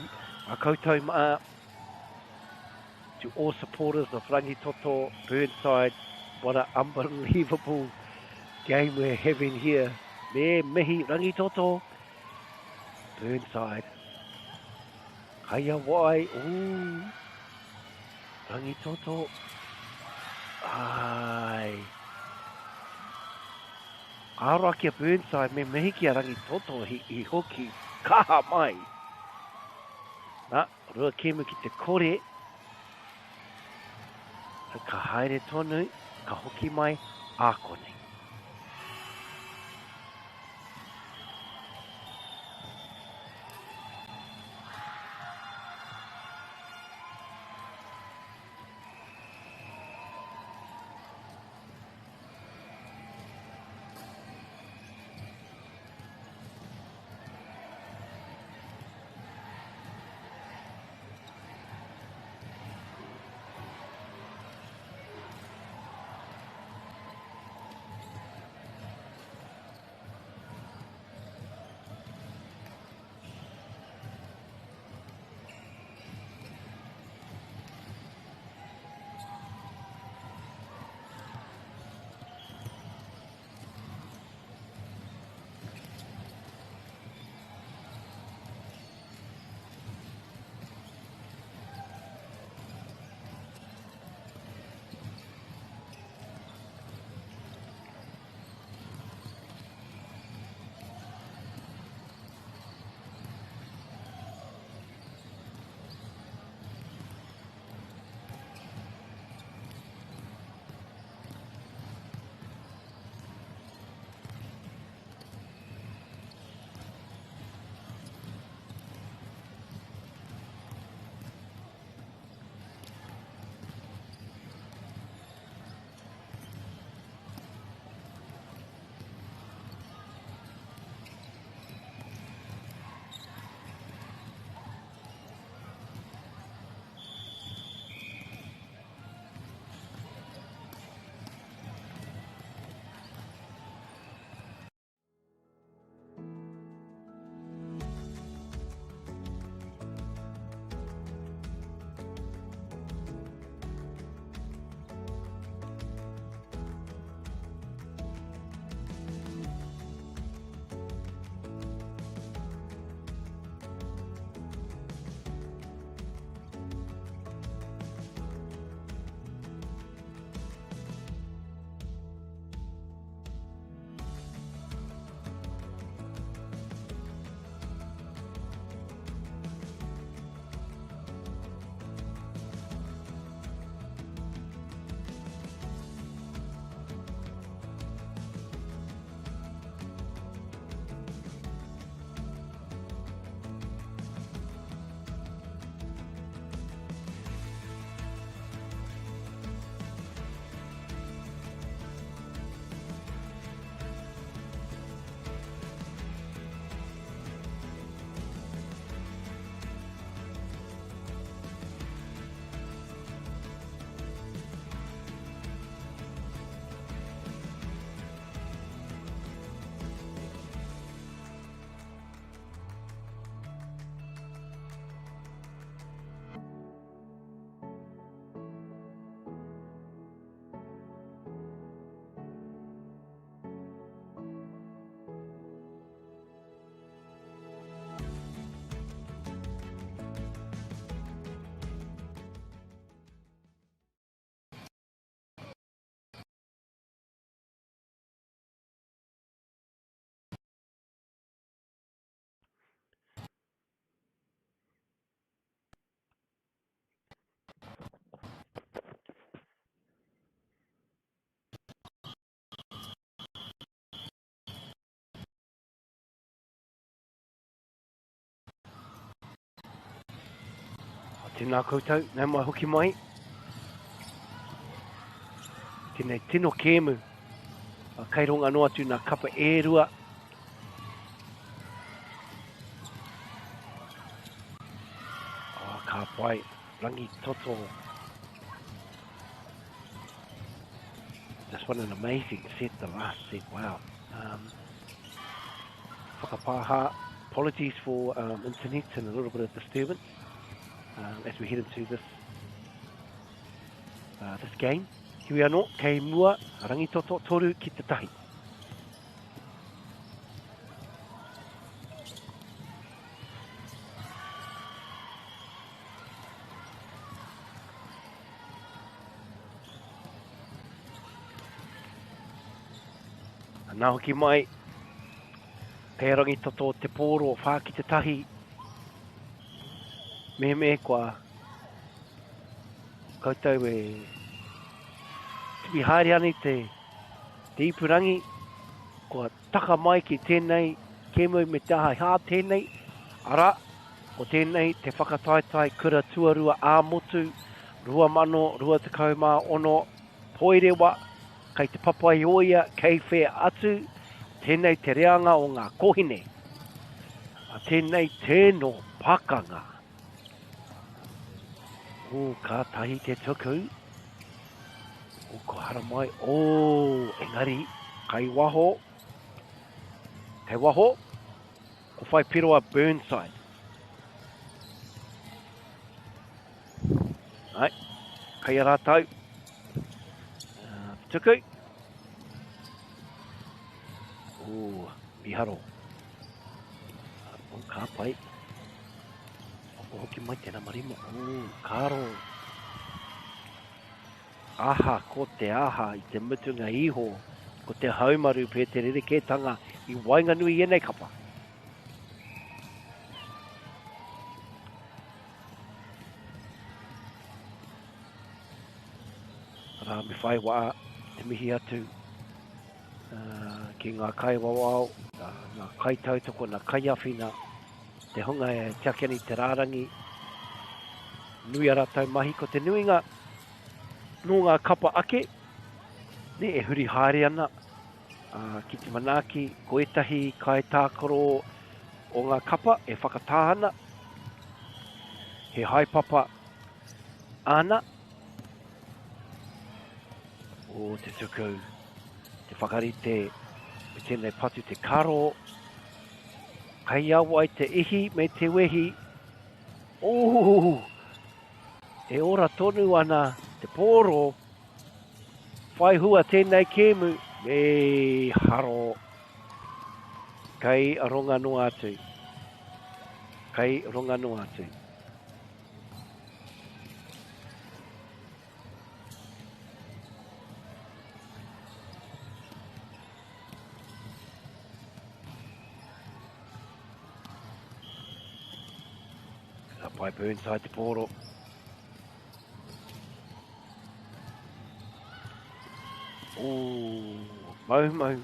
a koutou maa, to all supporters of Rangitoto, Burnside, what an unbelievable game we're having here. Me mihi Rangitoto, Burnside. Kaya wai, ooh, Rangitoto, ai. Aroa kia Burnside, me mihi kia Rangitoto, hi hoki, kaha mai. Nā, rua kēmu ki te kore. Ka haere tonu, ka hoki mai, ākone. Tēnā koutou, nau mai hoki mai. Tēnei tino kēmu. Kai ronga noa tu nā kapa e rua. Ka pai, rangi toto. Just what an amazing set, the last set, wow. Whakapaha, apologies for internet and a little bit of disturbance as we head into this this game. Hiwi anō, kei mua, rangi toto toru ki te tahi. Nā hoki mai, kei rangi toto te pōro whā ki te tahi. Me kua koutou e tipi haere ani te ipurangi, kua taka mai ki tēnei, kēmu me te aha hā tēnei, ara, o tēnei te whakataetai kura tuarua āmotu, 2026, poerewa, kei te papai oia, kei whea atu, tēnei te reanga o ngā kohine, tēnei tēno pakanga. O, ka tahi te tuku, o ko hara mai, o, engari, kai waho, ko whai piroa Burnside. Ai, kai a rātau, tuku. O, miharo. O, ka pai. O hoki mai tēnā marima. O, karo. Aha, ko te aha i te mutunga iho. Ko te haumaru pē te rerekētanga i Wainganui ienei kapa. Rā me whai waa te mihi atu ki ngā kai wawao, ngā kai tautoko, ngā kai awhina, te hunga e tiakeni te rārangi, nui ara tau mahi ko te nuinga, no ngā kapa ake, ne e huri haere ana, ki te manaki, ko etahi kai tākoro o ngā kapa e whakatāhana, he haipapa ana, o te tuku, te whakarite, me tēnei patu te karo, kai awai te ihi me te wehi, e ora tonu ana te pōro, whai hua tēnei kēmu, me haro, kai ronga no atu, kai ronga no atu. Pai Burnside te pōro. Mau.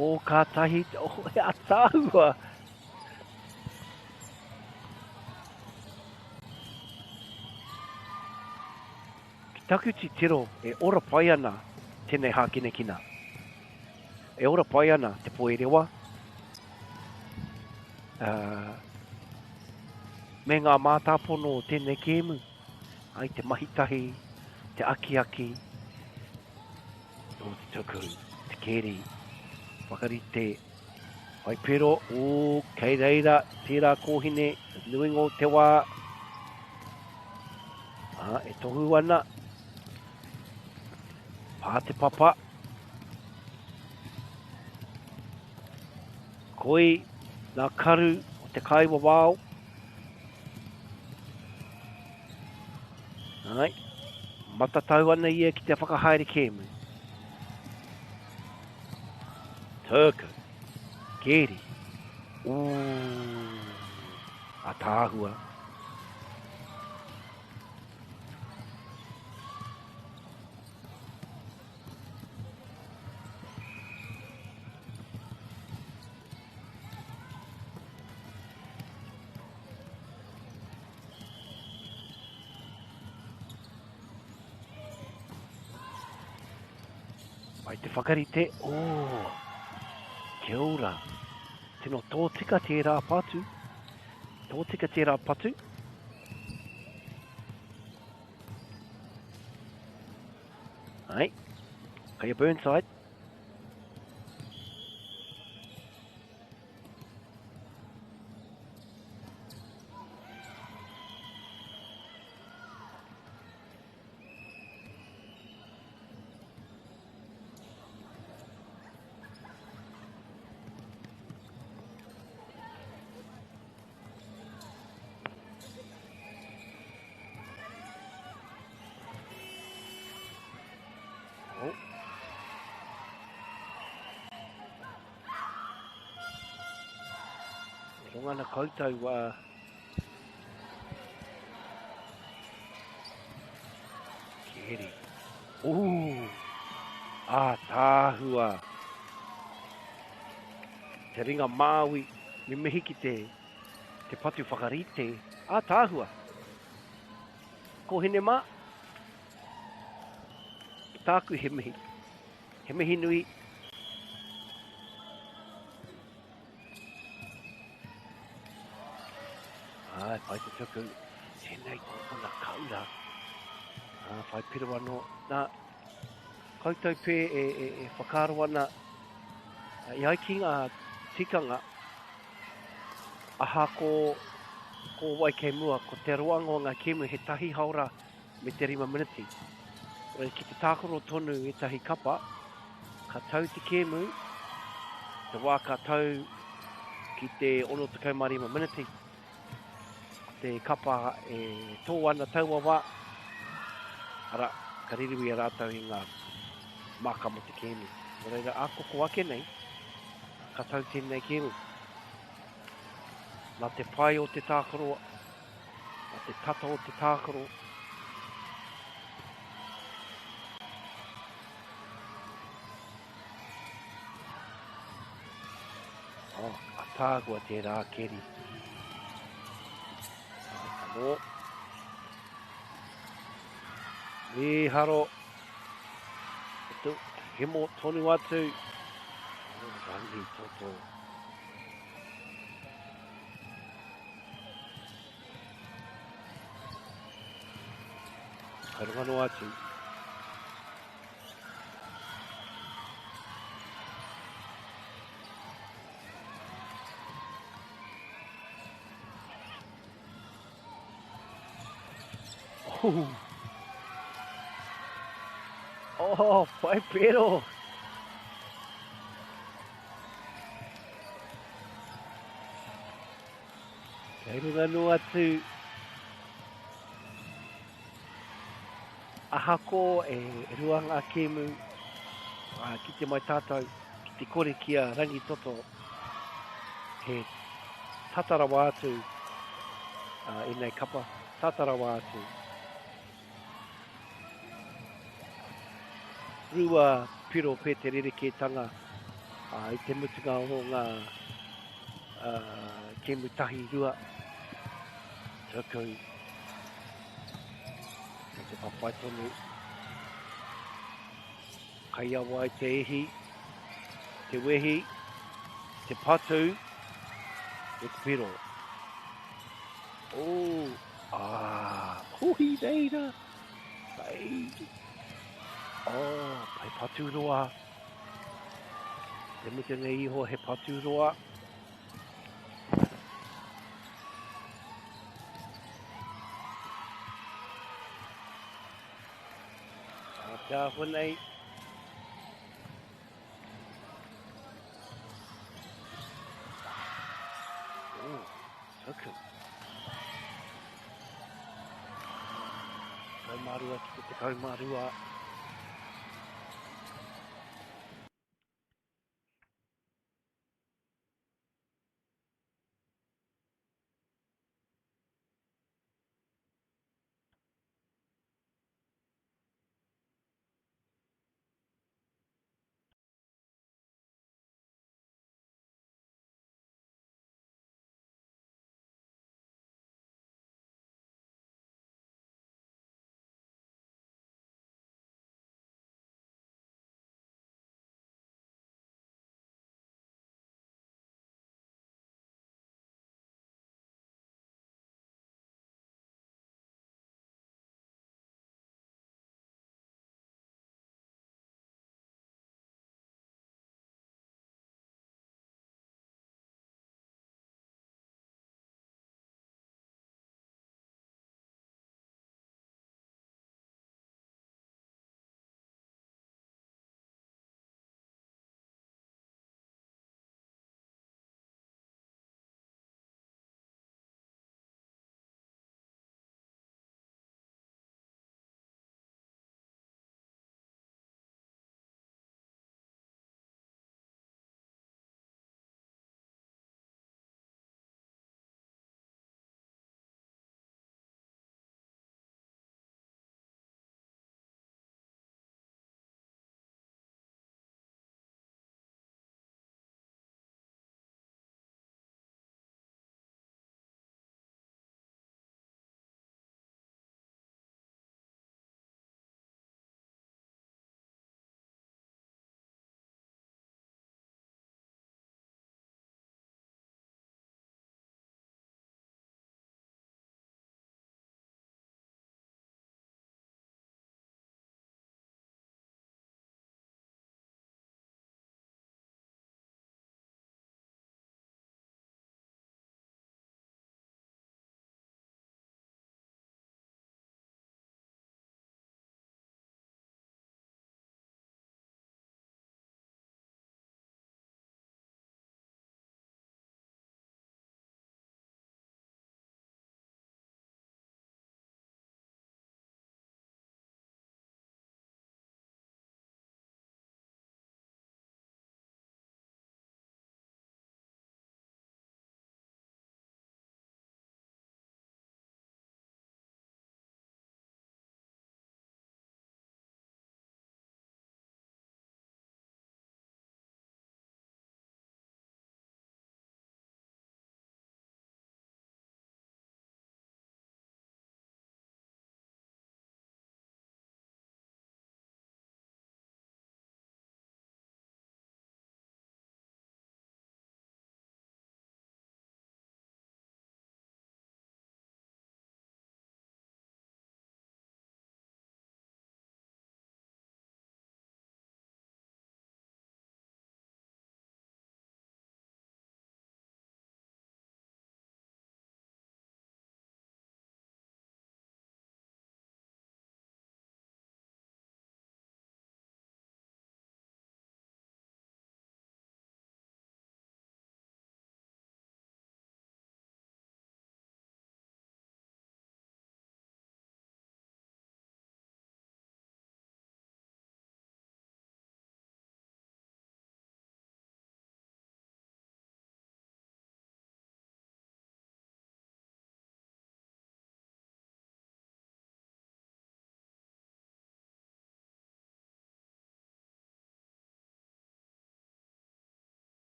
O ka tahi, e ataua. Ki takuti tiro, e ora pai ana tēnei hākine kina. E ora pai ana te poerewa. Me ngā mātāpono o tēnei kēmu. Ai te mahitahi, te aki. O te tuku, te keri. Whakarite, whai pero, kei reira, tērā kōhine, nuingo te wā. E tohu ana. Pā te papa. Koi, nā karu, o te kaiwa wāo. Ai, matatau ana ia ki te whakahaere kēmu. Tuku. Keri. A tāhua. Mai te whakarite, kia ora. Tino tōtika tērā patu. Tōtika tērā patu. Ai, kaya Burnside. Rongana koutou Keri. Tāhua. Te ringa Māui, me mihi ki te patu whakarite. Tāhua. Ko hene mā. Tāku he mihi. He mihi nui. Whai te tuku, tēnei tōpuna kaura. Whai pira wano, nā, koutou pē e whakaro ana, i ai ki ngā tikanga, aha ko wai kei mua, ko te roanga o ngā kemu he tahi haura me te 5 miniti. Rai ki te tākoro tonu e tahi kapa, ka tau te kemu, te wā ka tau ki te 65 miniti. Te kapa e tō ana taua wā. Ara, ka ririwi a rātau i ngā maka mo te kēmu. Reira, a koko ake nei, ka tau tēnei kēmu. Nā te pai o te tākaro, nā te tata o te tākaro. A tāgua te rā Keri. Mo. Me haro. He mo tonu atu. Rangi toto. Karungano atu. Whai pero. Kei runga no atu. Ahako e ruanga kemu. Ki te mai tātou, ki te kore kia rangi toto. He tatarawa atu. I nei kapa, tatarawa atu. Rua piro pē te rerekētanga i te mutunga o ngā kemu tahi rua. Tuku. Te papai tonu. Kai awa i te ehi, te wehi, te patu, te piro. Hui reira. Pai. Pai paturoa. Te mutunga iho he paturoa. Kia whanei. Tuku. Kaumarua ki te kaumarua.